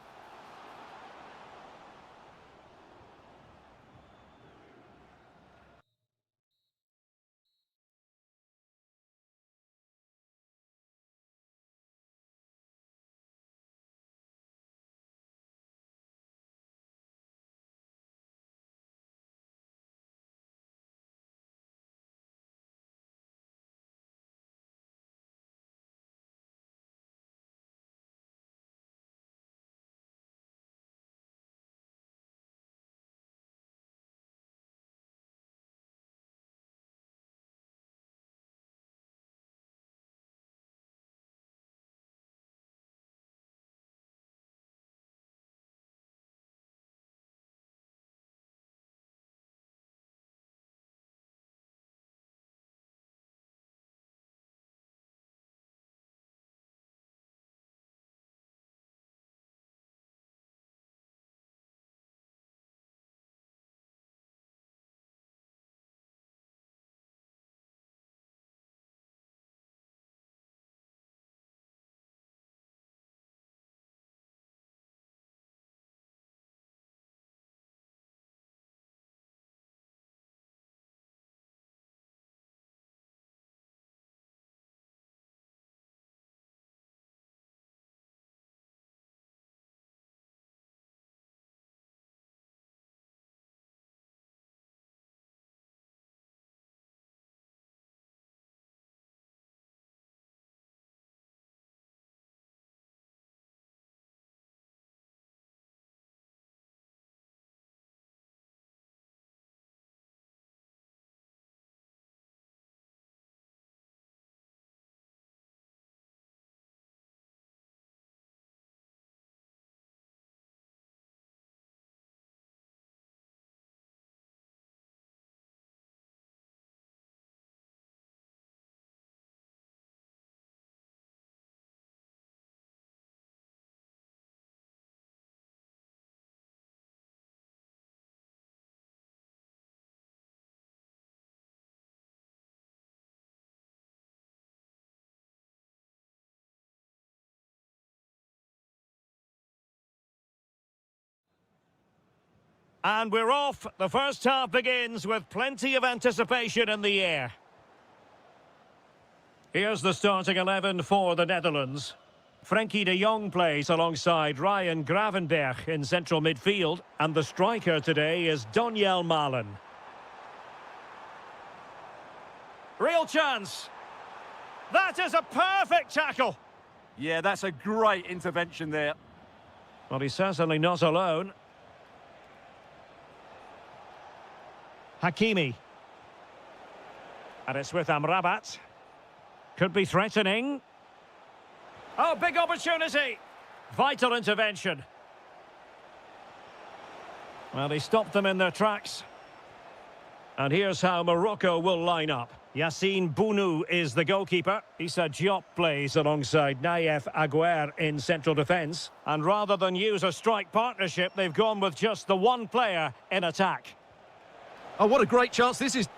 And we're off. The first half begins with plenty of anticipation in the air. Here's the starting 11 for the Netherlands. Frenkie de Jong plays alongside Ryan Gravenberch in central midfield. And the striker today is Donyell Malen. Real chance. That is a perfect tackle. Yeah, that's a great intervention there. Well, he's certainly not alone. Hakimi. And it's with Amrabat. Could be threatening. Oh, big opportunity. Vital intervention. Well, he stopped them in their tracks. And here's how Morocco will line up. Yassine Bounou is the goalkeeper. Issa Diop plays alongside Naïef Aguer in central defence. And rather than use a strike partnership, they've gone with just the one player in attack. Oh, what a great chance this is.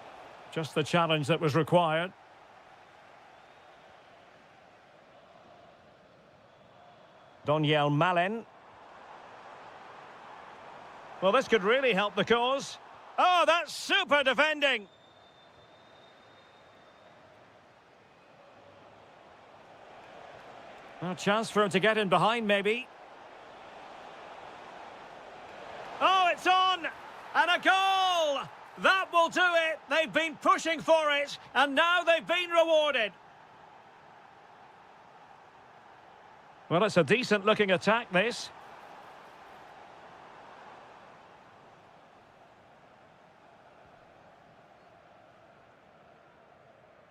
Just the challenge that was required. Donyell Malen. Well, this could really help the cause. Oh, that's super defending. A chance for him to get in behind, maybe. Oh, it's on! And a goal! That will do it! They've been pushing for it, and now they've been rewarded. Well, it's a decent-looking attack, this.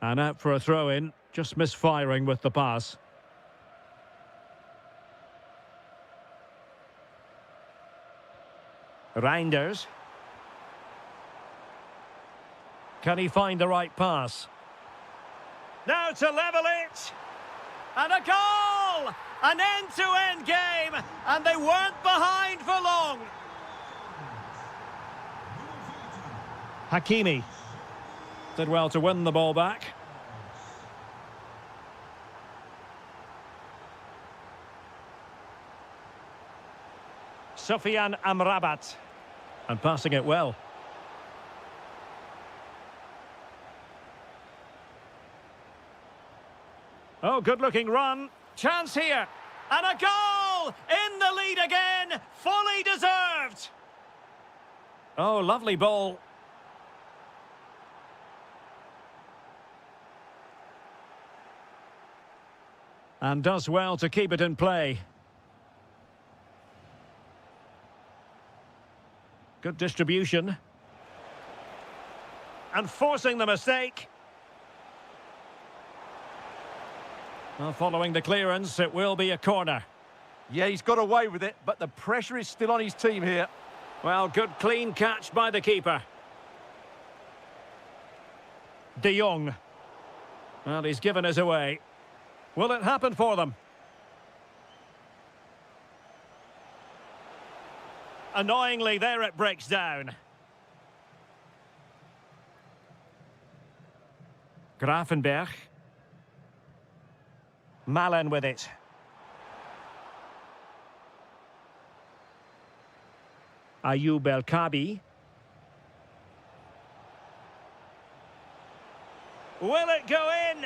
And out for a throw-in, just misfiring with the pass. Reinders. Can he find the right pass? Now to level it! And a goal! An end-to-end game! And they weren't behind for long! Hakimi. Did well to win the ball back. Sofiane Amrabat. And passing it well. Oh, good-looking run. Chance here. And a goal! In the lead again! Fully deserved! Oh, lovely ball. And does well to keep it in play. Good distribution. And forcing the mistake. Well, following the clearance, it will be a corner. Yeah, he's got away with it, but the pressure is still on his team here. Well, good clean catch by the keeper. De Jong. Well, he's given us away. Will it happen for them? Annoyingly, there it breaks down. Gravenberch. Malen with it. Ayoub El-Kabi. Will it go in?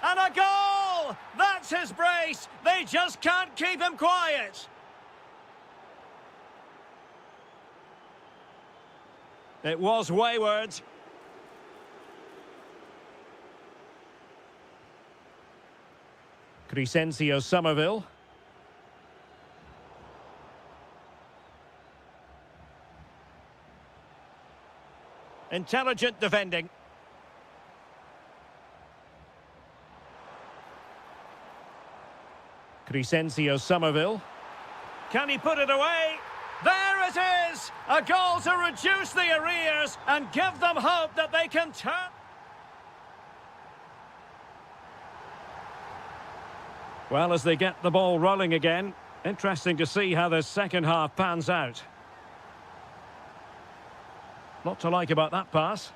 And a goal! That's his brace! They just can't keep him quiet! It was wayward. Crescencio Somerville. Intelligent defending. Crescencio Somerville. Can he put it away? There it is! A goal to reduce the arrears and give them hope that they can turn. Well, as they get the ball rolling again, interesting to see how the second half pans out. Lot to like about that pass.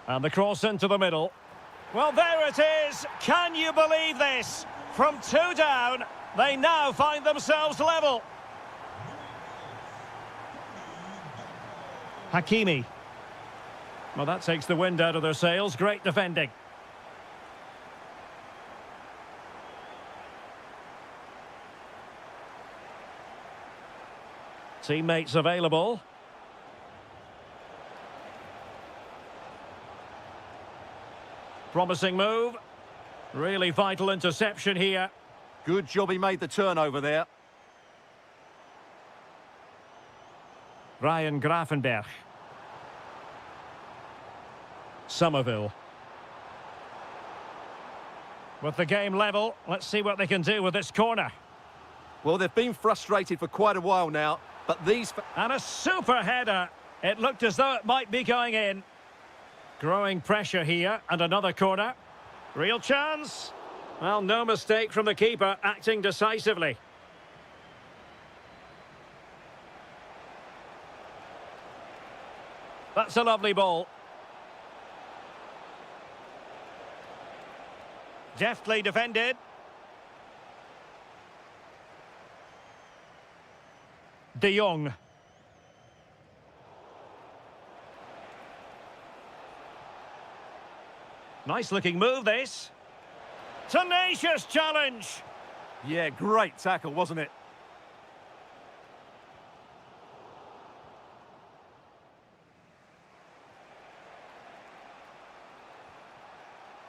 And the cross into the middle. Well, there it is! Can you believe this? From two down, they now find themselves level. Hakimi. Well, that takes the wind out of their sails. Great defending. Teammates available. Promising move. Really vital interception here. Good job he made the turnover there. Ryan Grafenberg. Somerville. With the game level, let's see what they can do with this corner. Well, they've been frustrated for quite a while now, but these... And a super header. It looked as though it might be going in. Growing pressure here, and another corner. Real chance. Well, no mistake from the keeper, acting decisively. That's a lovely ball. Deftly defended. De Jong. Nice looking move, this. Tenacious challenge. Yeah, great tackle, wasn't it?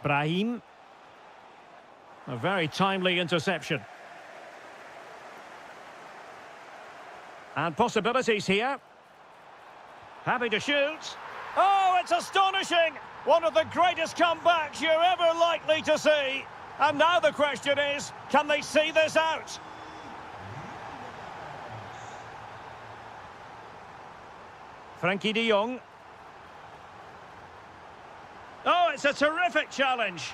Brahim. A very timely interception. And possibilities here. Happy to shoot. Oh, it's astonishing! One of the greatest comebacks you're ever likely to see. And now the question is, can they see this out? Frankie de Jong. Oh, it's a terrific challenge.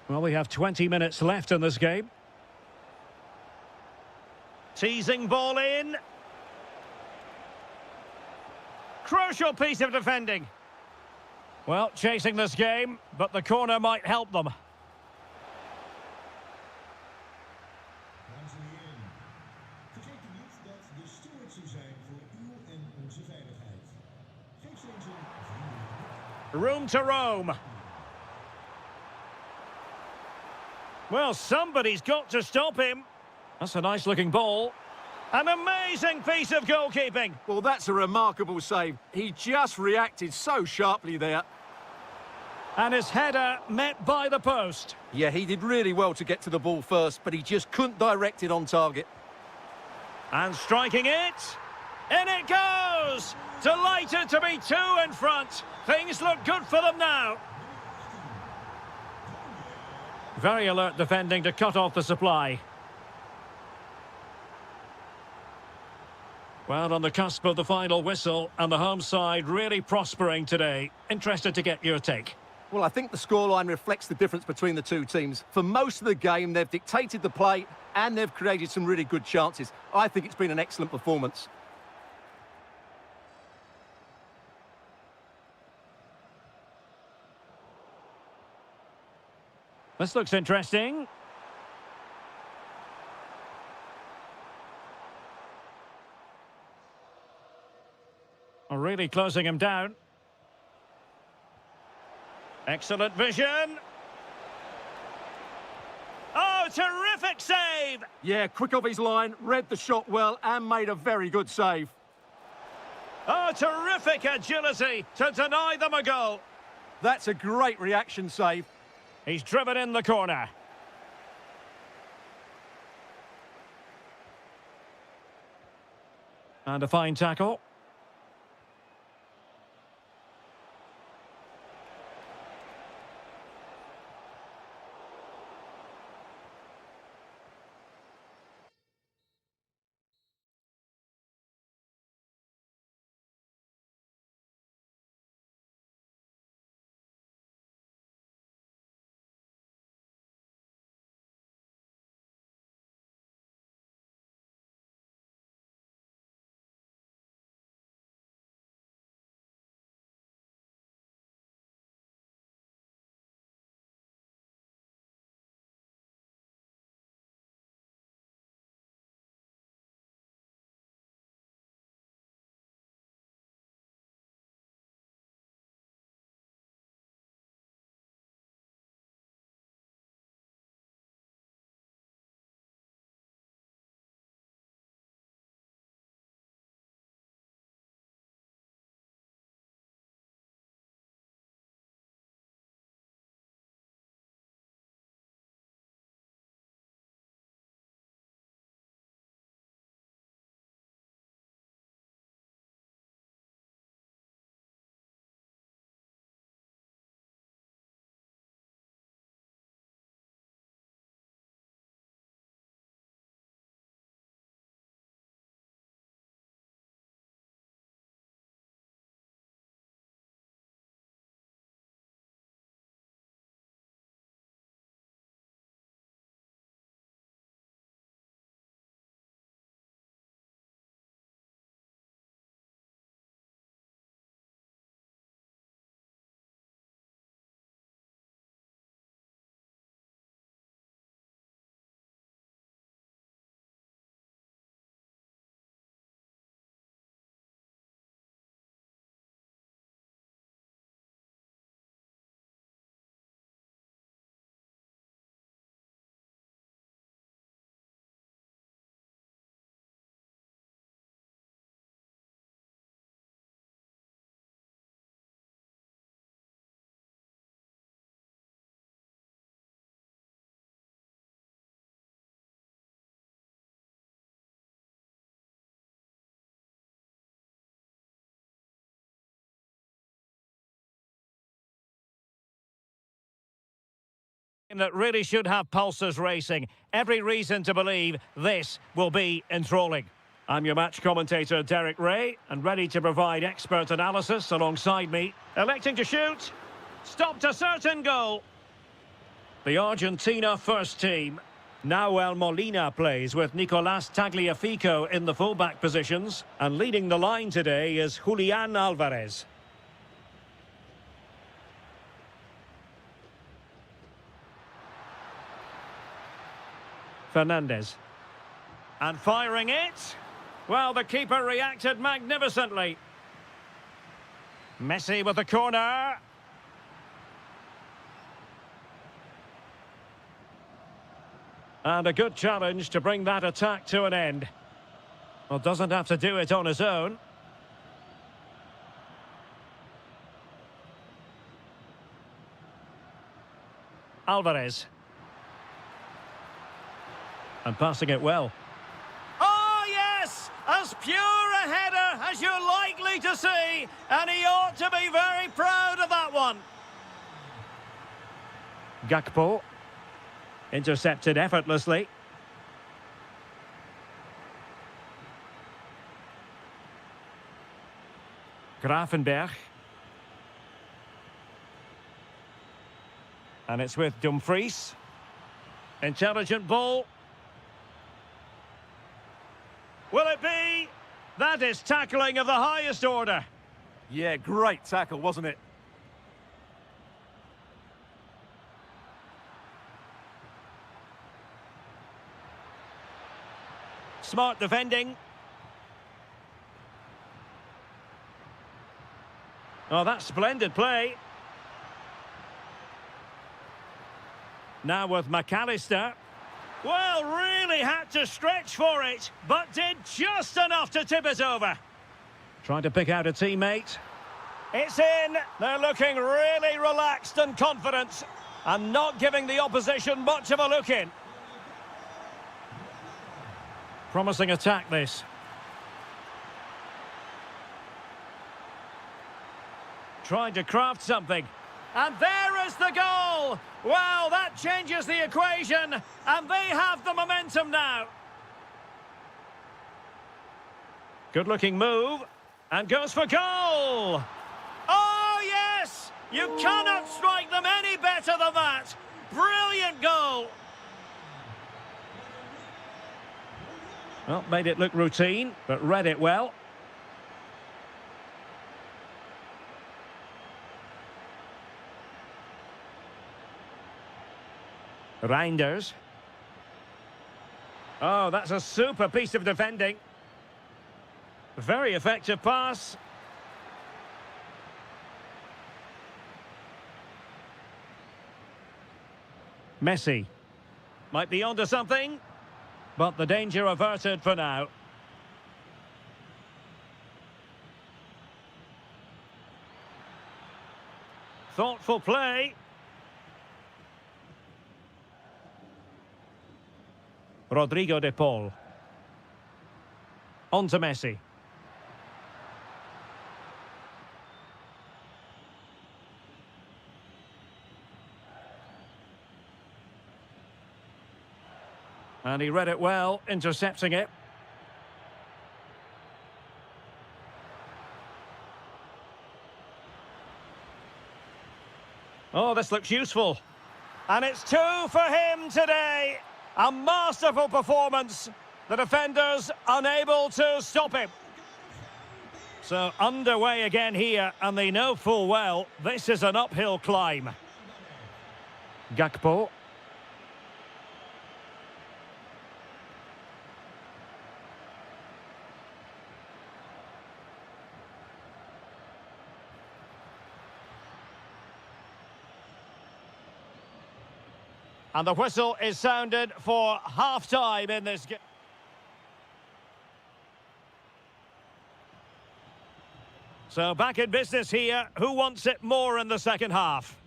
Well, we have 20 minutes left in this game. Teasing ball in. Crucial piece of defending. Well, chasing this game, but the corner might help them. Room to roam. Well, somebody's got to stop him. That's a nice looking ball. An amazing piece of goalkeeping. Well, that's a remarkable save. He just reacted so sharply there. And his header met by the post. Yeah, he did really well to get to the ball first, but he just couldn't direct it on target. And striking it. In it goes! Delighted to be two in front. Things look good for them now. Very alert defending to cut off the supply. Well, on the cusp of the final whistle, and the home side really prospering today. Interested to get your take. Well, I think the scoreline reflects the difference between the two teams. For most of the game, they've dictated the play, and they've created some really good chances. I think it's been an excellent performance. This looks interesting. Really closing him down. Excellent vision. Oh, terrific save! Yeah, quick off his line, read the shot well, and made a very good save. Oh, terrific agility to deny them a goal. That's a great reaction save. He's driven in the corner. And a fine tackle. That really should have pulses racing. Every reason to believe this will be enthralling. I'm your match commentator, Derek Ray, and ready to provide expert analysis alongside me. Electing to shoot. Stopped a certain goal. The Argentina first team. Nahuel Molina plays with Nicolas Tagliafico in the fullback positions. And leading the line today is Julian Alvarez. Fernandez. And firing it. Well, the keeper reacted magnificently. Messi with the corner. And a good challenge to bring that attack to an end. Well, doesn't have to do it on his own. Alvarez. And passing it well. Oh, yes! As pure a header as you're likely to see. And he ought to be very proud of that one. Gakpo. Intercepted effortlessly. Grafenberg. And it's with Dumfries. Intelligent ball. Will it be? That is tackling of the highest order. Yeah, great tackle, wasn't it? Smart defending. Oh, that's splendid play. Now with McAllister. Well, really had to stretch for it, but did just enough to tip it over. Trying to pick out a teammate. It's in. They're looking really relaxed and confident, and not giving the opposition much of a look in. Promising attack, this. Trying to craft something. And there is the goal! Well, that changes the equation, and they have the momentum now. Good-looking move, and goes for goal! Oh, yes! You cannot strike them any better than that! Brilliant goal! Well, made it look routine, but read it well. Reinders. Oh, that's a super piece of defending. Very effective pass. Messi. Might be onto something, but the danger averted for now. Thoughtful play. Rodrigo de Paul. On to Messi. And he read it well, intercepting it. Oh, this looks useful. And it's 2 for him today. A masterful performance. The defenders unable to stop him. So underway again here, and they know full well this is an uphill climb. Gakpo. And the whistle is sounded for half-time in this game. So back in business here. Who wants it more in the second half?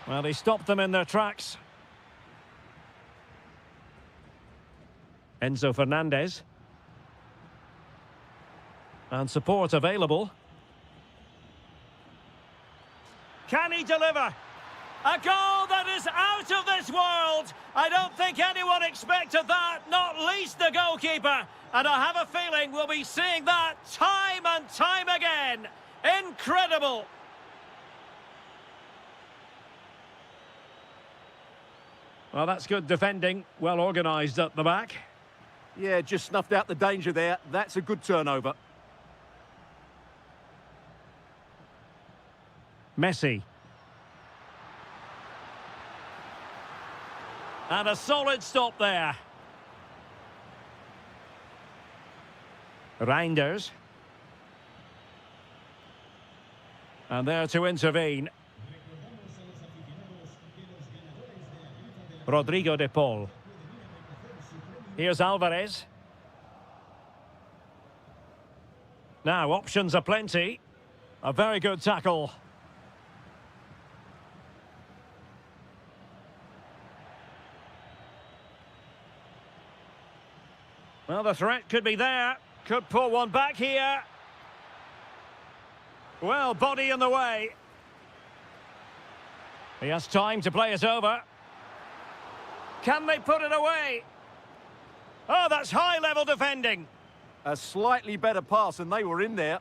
Well, he stopped them in their tracks. Enzo Fernandez. And support available. Can he deliver? A goal that is out of this world! I don't think anyone expected that, not least the goalkeeper. And I have a feeling we'll be seeing that time and time again. Incredible! Well, that's good defending. Well organised at the back. Yeah, just snuffed out the danger there. That's a good turnover. Messi. And a solid stop there. Reinders. And there to intervene. Rodrigo de Paul. Here's Alvarez. Now, options are plenty. A very good tackle. Well, the threat could be there. Could pull one back here. Well, body in the way. He has time to play it over. Can they put it away? Oh, that's high-level defending. A slightly better pass and they were in there.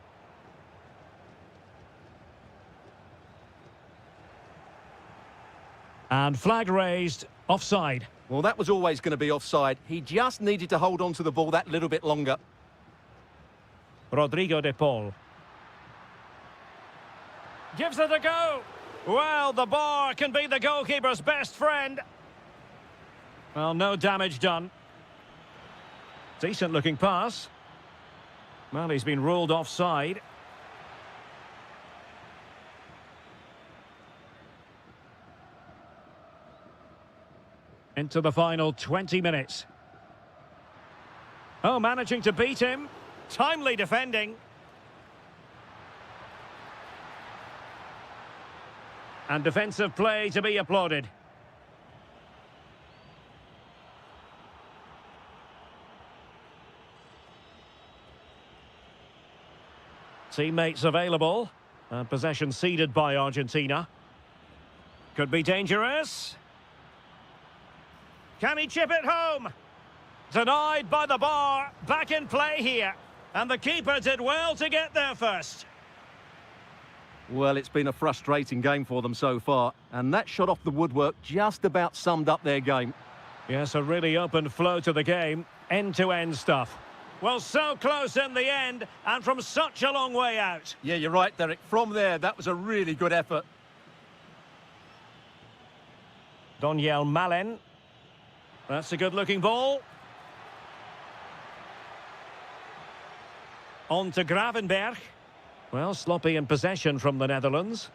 And flag raised, offside. Well, that was always going to be offside. He just needed to hold on to the ball that little bit longer. Rodrigo de Paul. Gives it a go. Well, the bar can be the goalkeeper's best friend. Well, no damage done. Decent-looking pass. Well, he's been ruled offside. Into the final 20 minutes. Oh, managing to beat him. Timely defending. And defensive play to be applauded. Teammates available. And possession ceded by Argentina. Could be dangerous. Can he chip it home? Denied by the bar. Back in play here. And the keeper did well to get there first. Well, it's been a frustrating game for them so far. And that shot off the woodwork just about summed up their game. Yes, a really open flow to the game. End-to-end stuff. Well, so close in the end, and from such a long way out. Yeah, you're right, Derek. From there, that was a really good effort. Doniel Malen. That's a good-looking ball. On to Gravenberg. Well, sloppy in possession from the Netherlands.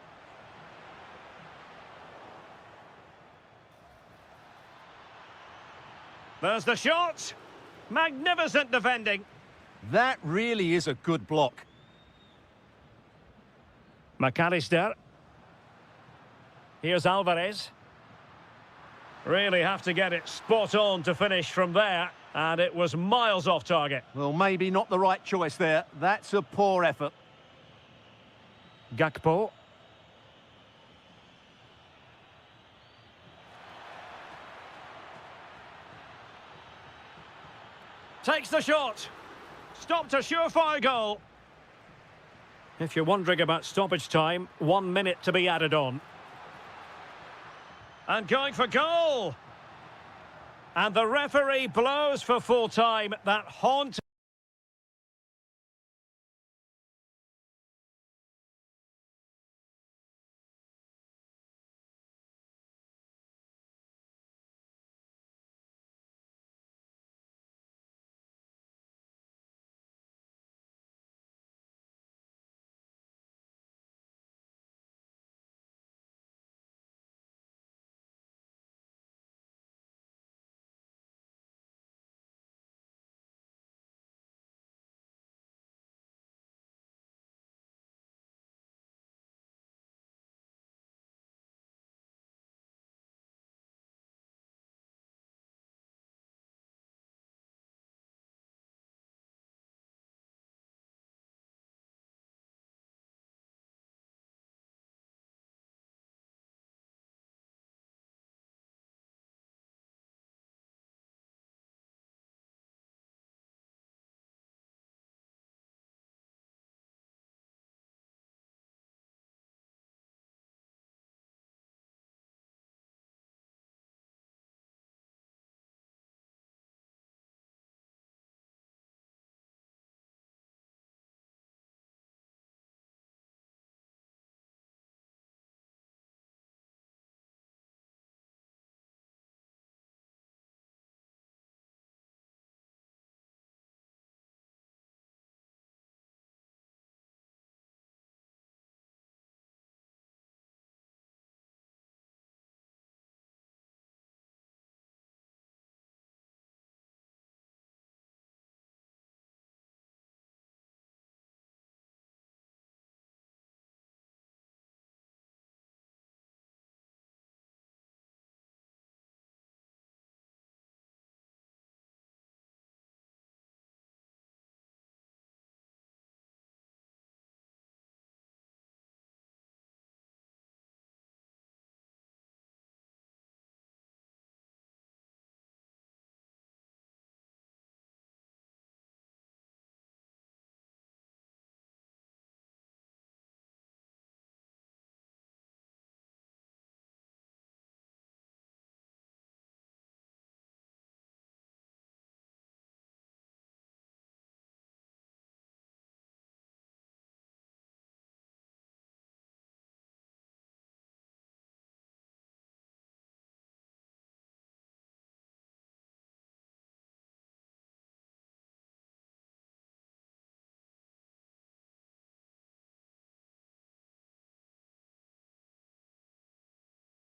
There's the shot. Magnificent defending. That really is a good block. McAllister. Here's Alvarez. Really have to get it spot on to finish from there. And it was miles off target. Well, maybe not the right choice there. That's a poor effort. Gakpo. Takes the shot. Stopped a surefire goal. If you're wondering about stoppage time, 1 minute to be added on. And going for goal. And the referee blows for full time. That haunting.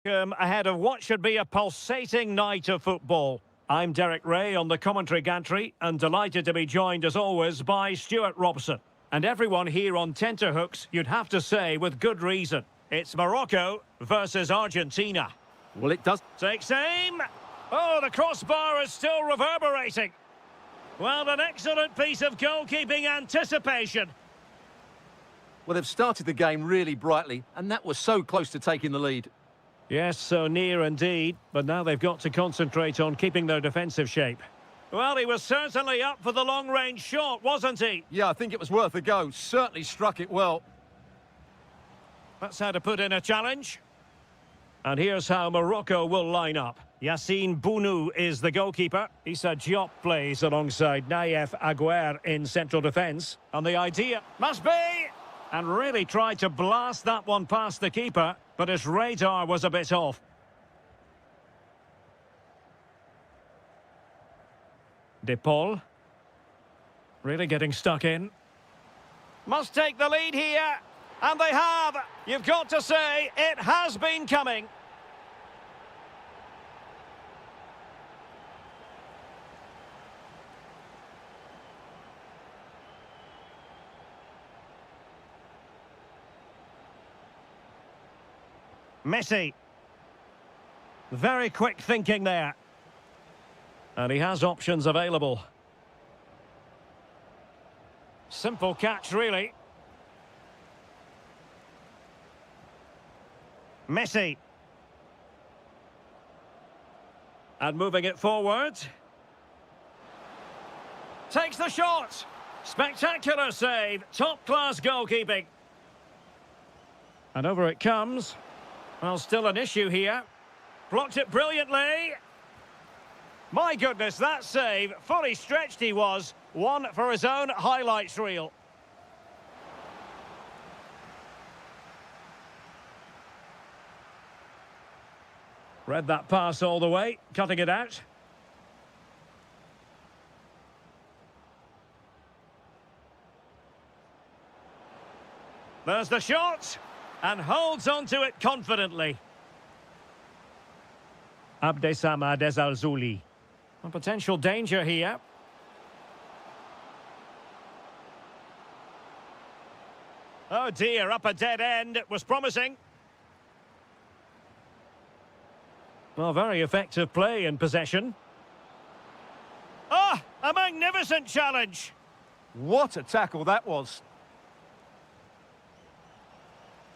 Ahead of what should be a pulsating night of football. I'm Derek Ray on the commentary gantry and delighted to be joined as always by Stuart Robson. And everyone here on tenterhooks, you'd have to say with good reason. It's Morocco versus Argentina. Well, it does. Takes aim. Oh, the crossbar is still reverberating. Well, an excellent piece of goalkeeping anticipation. Well, they've started the game really brightly, and that was so close to taking the lead. Yes, so near indeed, but now they've got to concentrate on keeping their defensive shape. Well, he was certainly up for the long-range shot, wasn't he? Yeah, I think it was worth a go. Certainly struck it well. That's how to put in a challenge. And here's how Morocco will line up. Yassine Bounou is the goalkeeper. Issa Diop plays alongside Naïef Aguer in central defence. And the idea must be... And really tried to blast that one past the keeper, but his radar was a bit off. De Paul. Really getting stuck in. Must take the lead here. And they have. You've got to say, it has been coming. Messi. Very quick thinking there. And he has options available. Simple catch, really. Messi. And moving it forward. Takes the shot. Spectacular save. Top-class goalkeeping. And over it comes. Well, still an issue here. Blocked it brilliantly. My goodness, that save. Fully stretched he was. One for his own highlights reel. Read that pass all the way, cutting it out. There's the shot. And holds on to it confidently. Abdessamad Al-Zouli. A potential danger here. Oh dear, up a dead end. It was promising. Well, very effective play in possession. Ah, a magnificent challenge. What a tackle that was.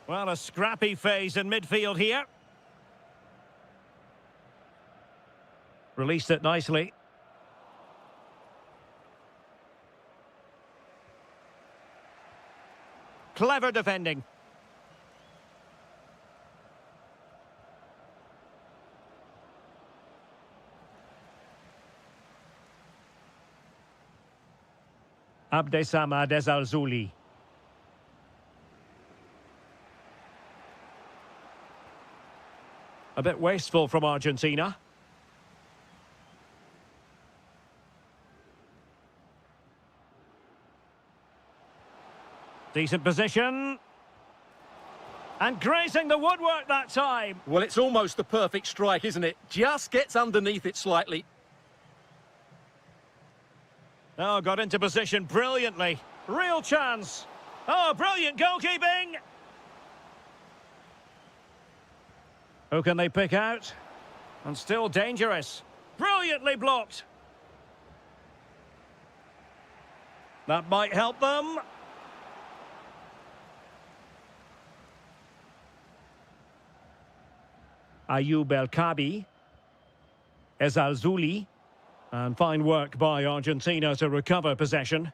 Well, a scrappy phase in midfield here. Released it nicely. Clever defending. Abdessamad Al-Zouli. A bit wasteful from Argentina. Decent position. And grazing the woodwork that time. Well, it's almost the perfect strike, isn't it? Just gets underneath it slightly. Oh, got into position brilliantly. Real chance. Oh, brilliant goalkeeping. Who can they pick out? And still dangerous. Brilliantly blocked. That might help them. Ayoub El-Kabi. Al-Zouli. And fine work by Argentina to recover possession.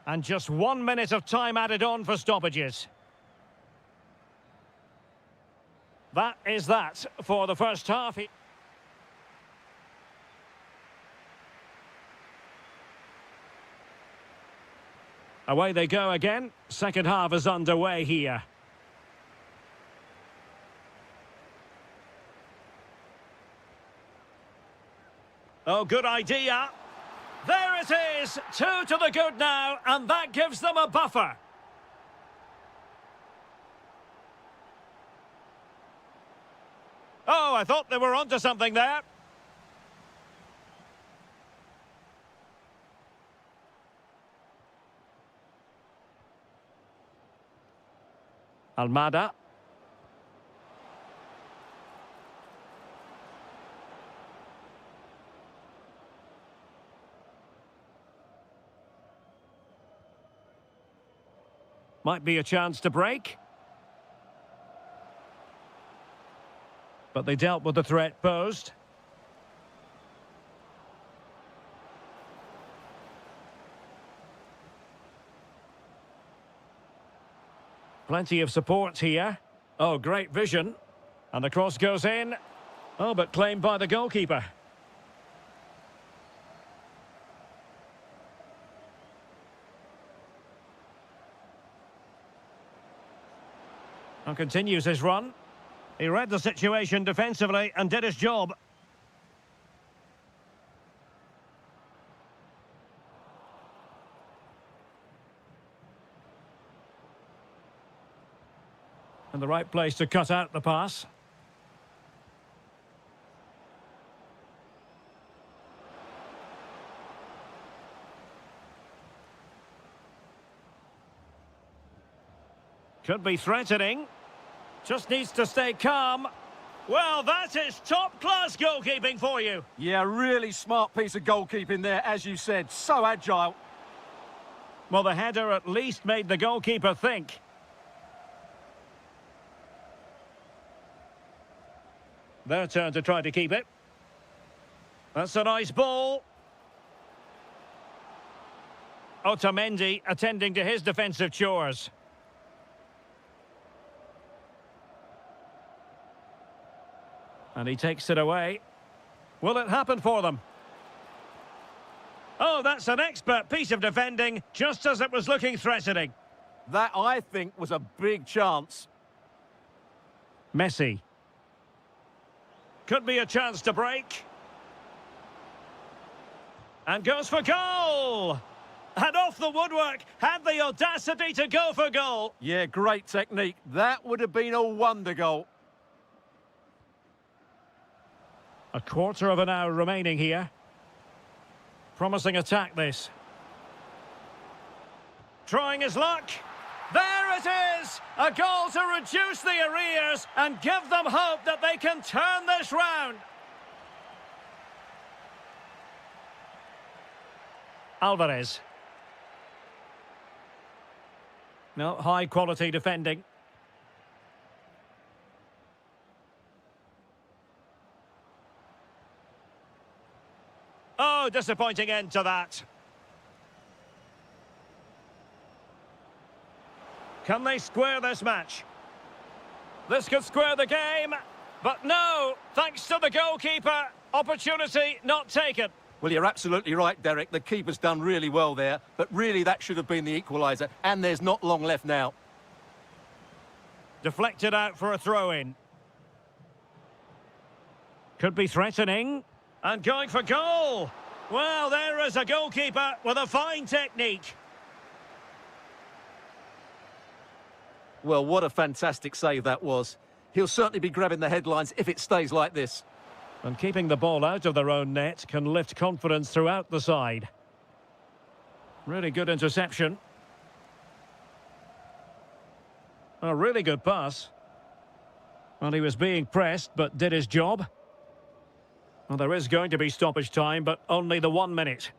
And just 1 minute of time added on for stoppages. That is that for the first half. Away they go again. Second half is underway here. Oh, good idea. There it is, 2 to the good now, and that gives them a buffer. Oh, I thought they were onto something there. Almada. Might be a chance to break. But they dealt with the threat posed. Plenty of support here. Oh, great vision. And the cross goes in. Oh, but claimed by the goalkeeper. And continues his run. He read the situation defensively and did his job. And the right place to cut out the pass. Could be threatening. Just needs to stay calm. Well, that is top-class goalkeeping for you. Yeah, really smart piece of goalkeeping there, as you said. So agile. Well, the header at least made the goalkeeper think. Their turn to try to keep it. That's a nice ball. Otamendi attending to his defensive chores. And he takes it away. Will it happen for them? Oh, that's an expert piece of defending, just as it was looking threatening. That, I think, was a big chance. Messi. Could be a chance to break. And goes for goal! And off the woodwork, had the audacity to go for goal. Yeah, great technique. That would have been a wonder goal. A quarter of an hour remaining here. Promising attack, this. Trying his luck. There it is! A goal to reduce the arrears and give them hope that they can turn this round. Alvarez. No, high-quality defending. Oh, disappointing end to that. Can they square this match? This could square the game, but no, thanks to the goalkeeper, opportunity not taken. Well, you're absolutely right, Derek. The keeper's done really well there, but really that should have been the equaliser, and there's not long left now. Deflected out for a throw-in. Could be threatening. And going for goal. Well, there is a goalkeeper with a fine technique. Well, what a fantastic save that was. He'll certainly be grabbing the headlines if it stays like this. And keeping the ball out of their own net can lift confidence throughout the side. Really good interception. A really good pass. Well, he was being pressed, but did his job. Well, there is going to be stoppage time, but only the 1 minute.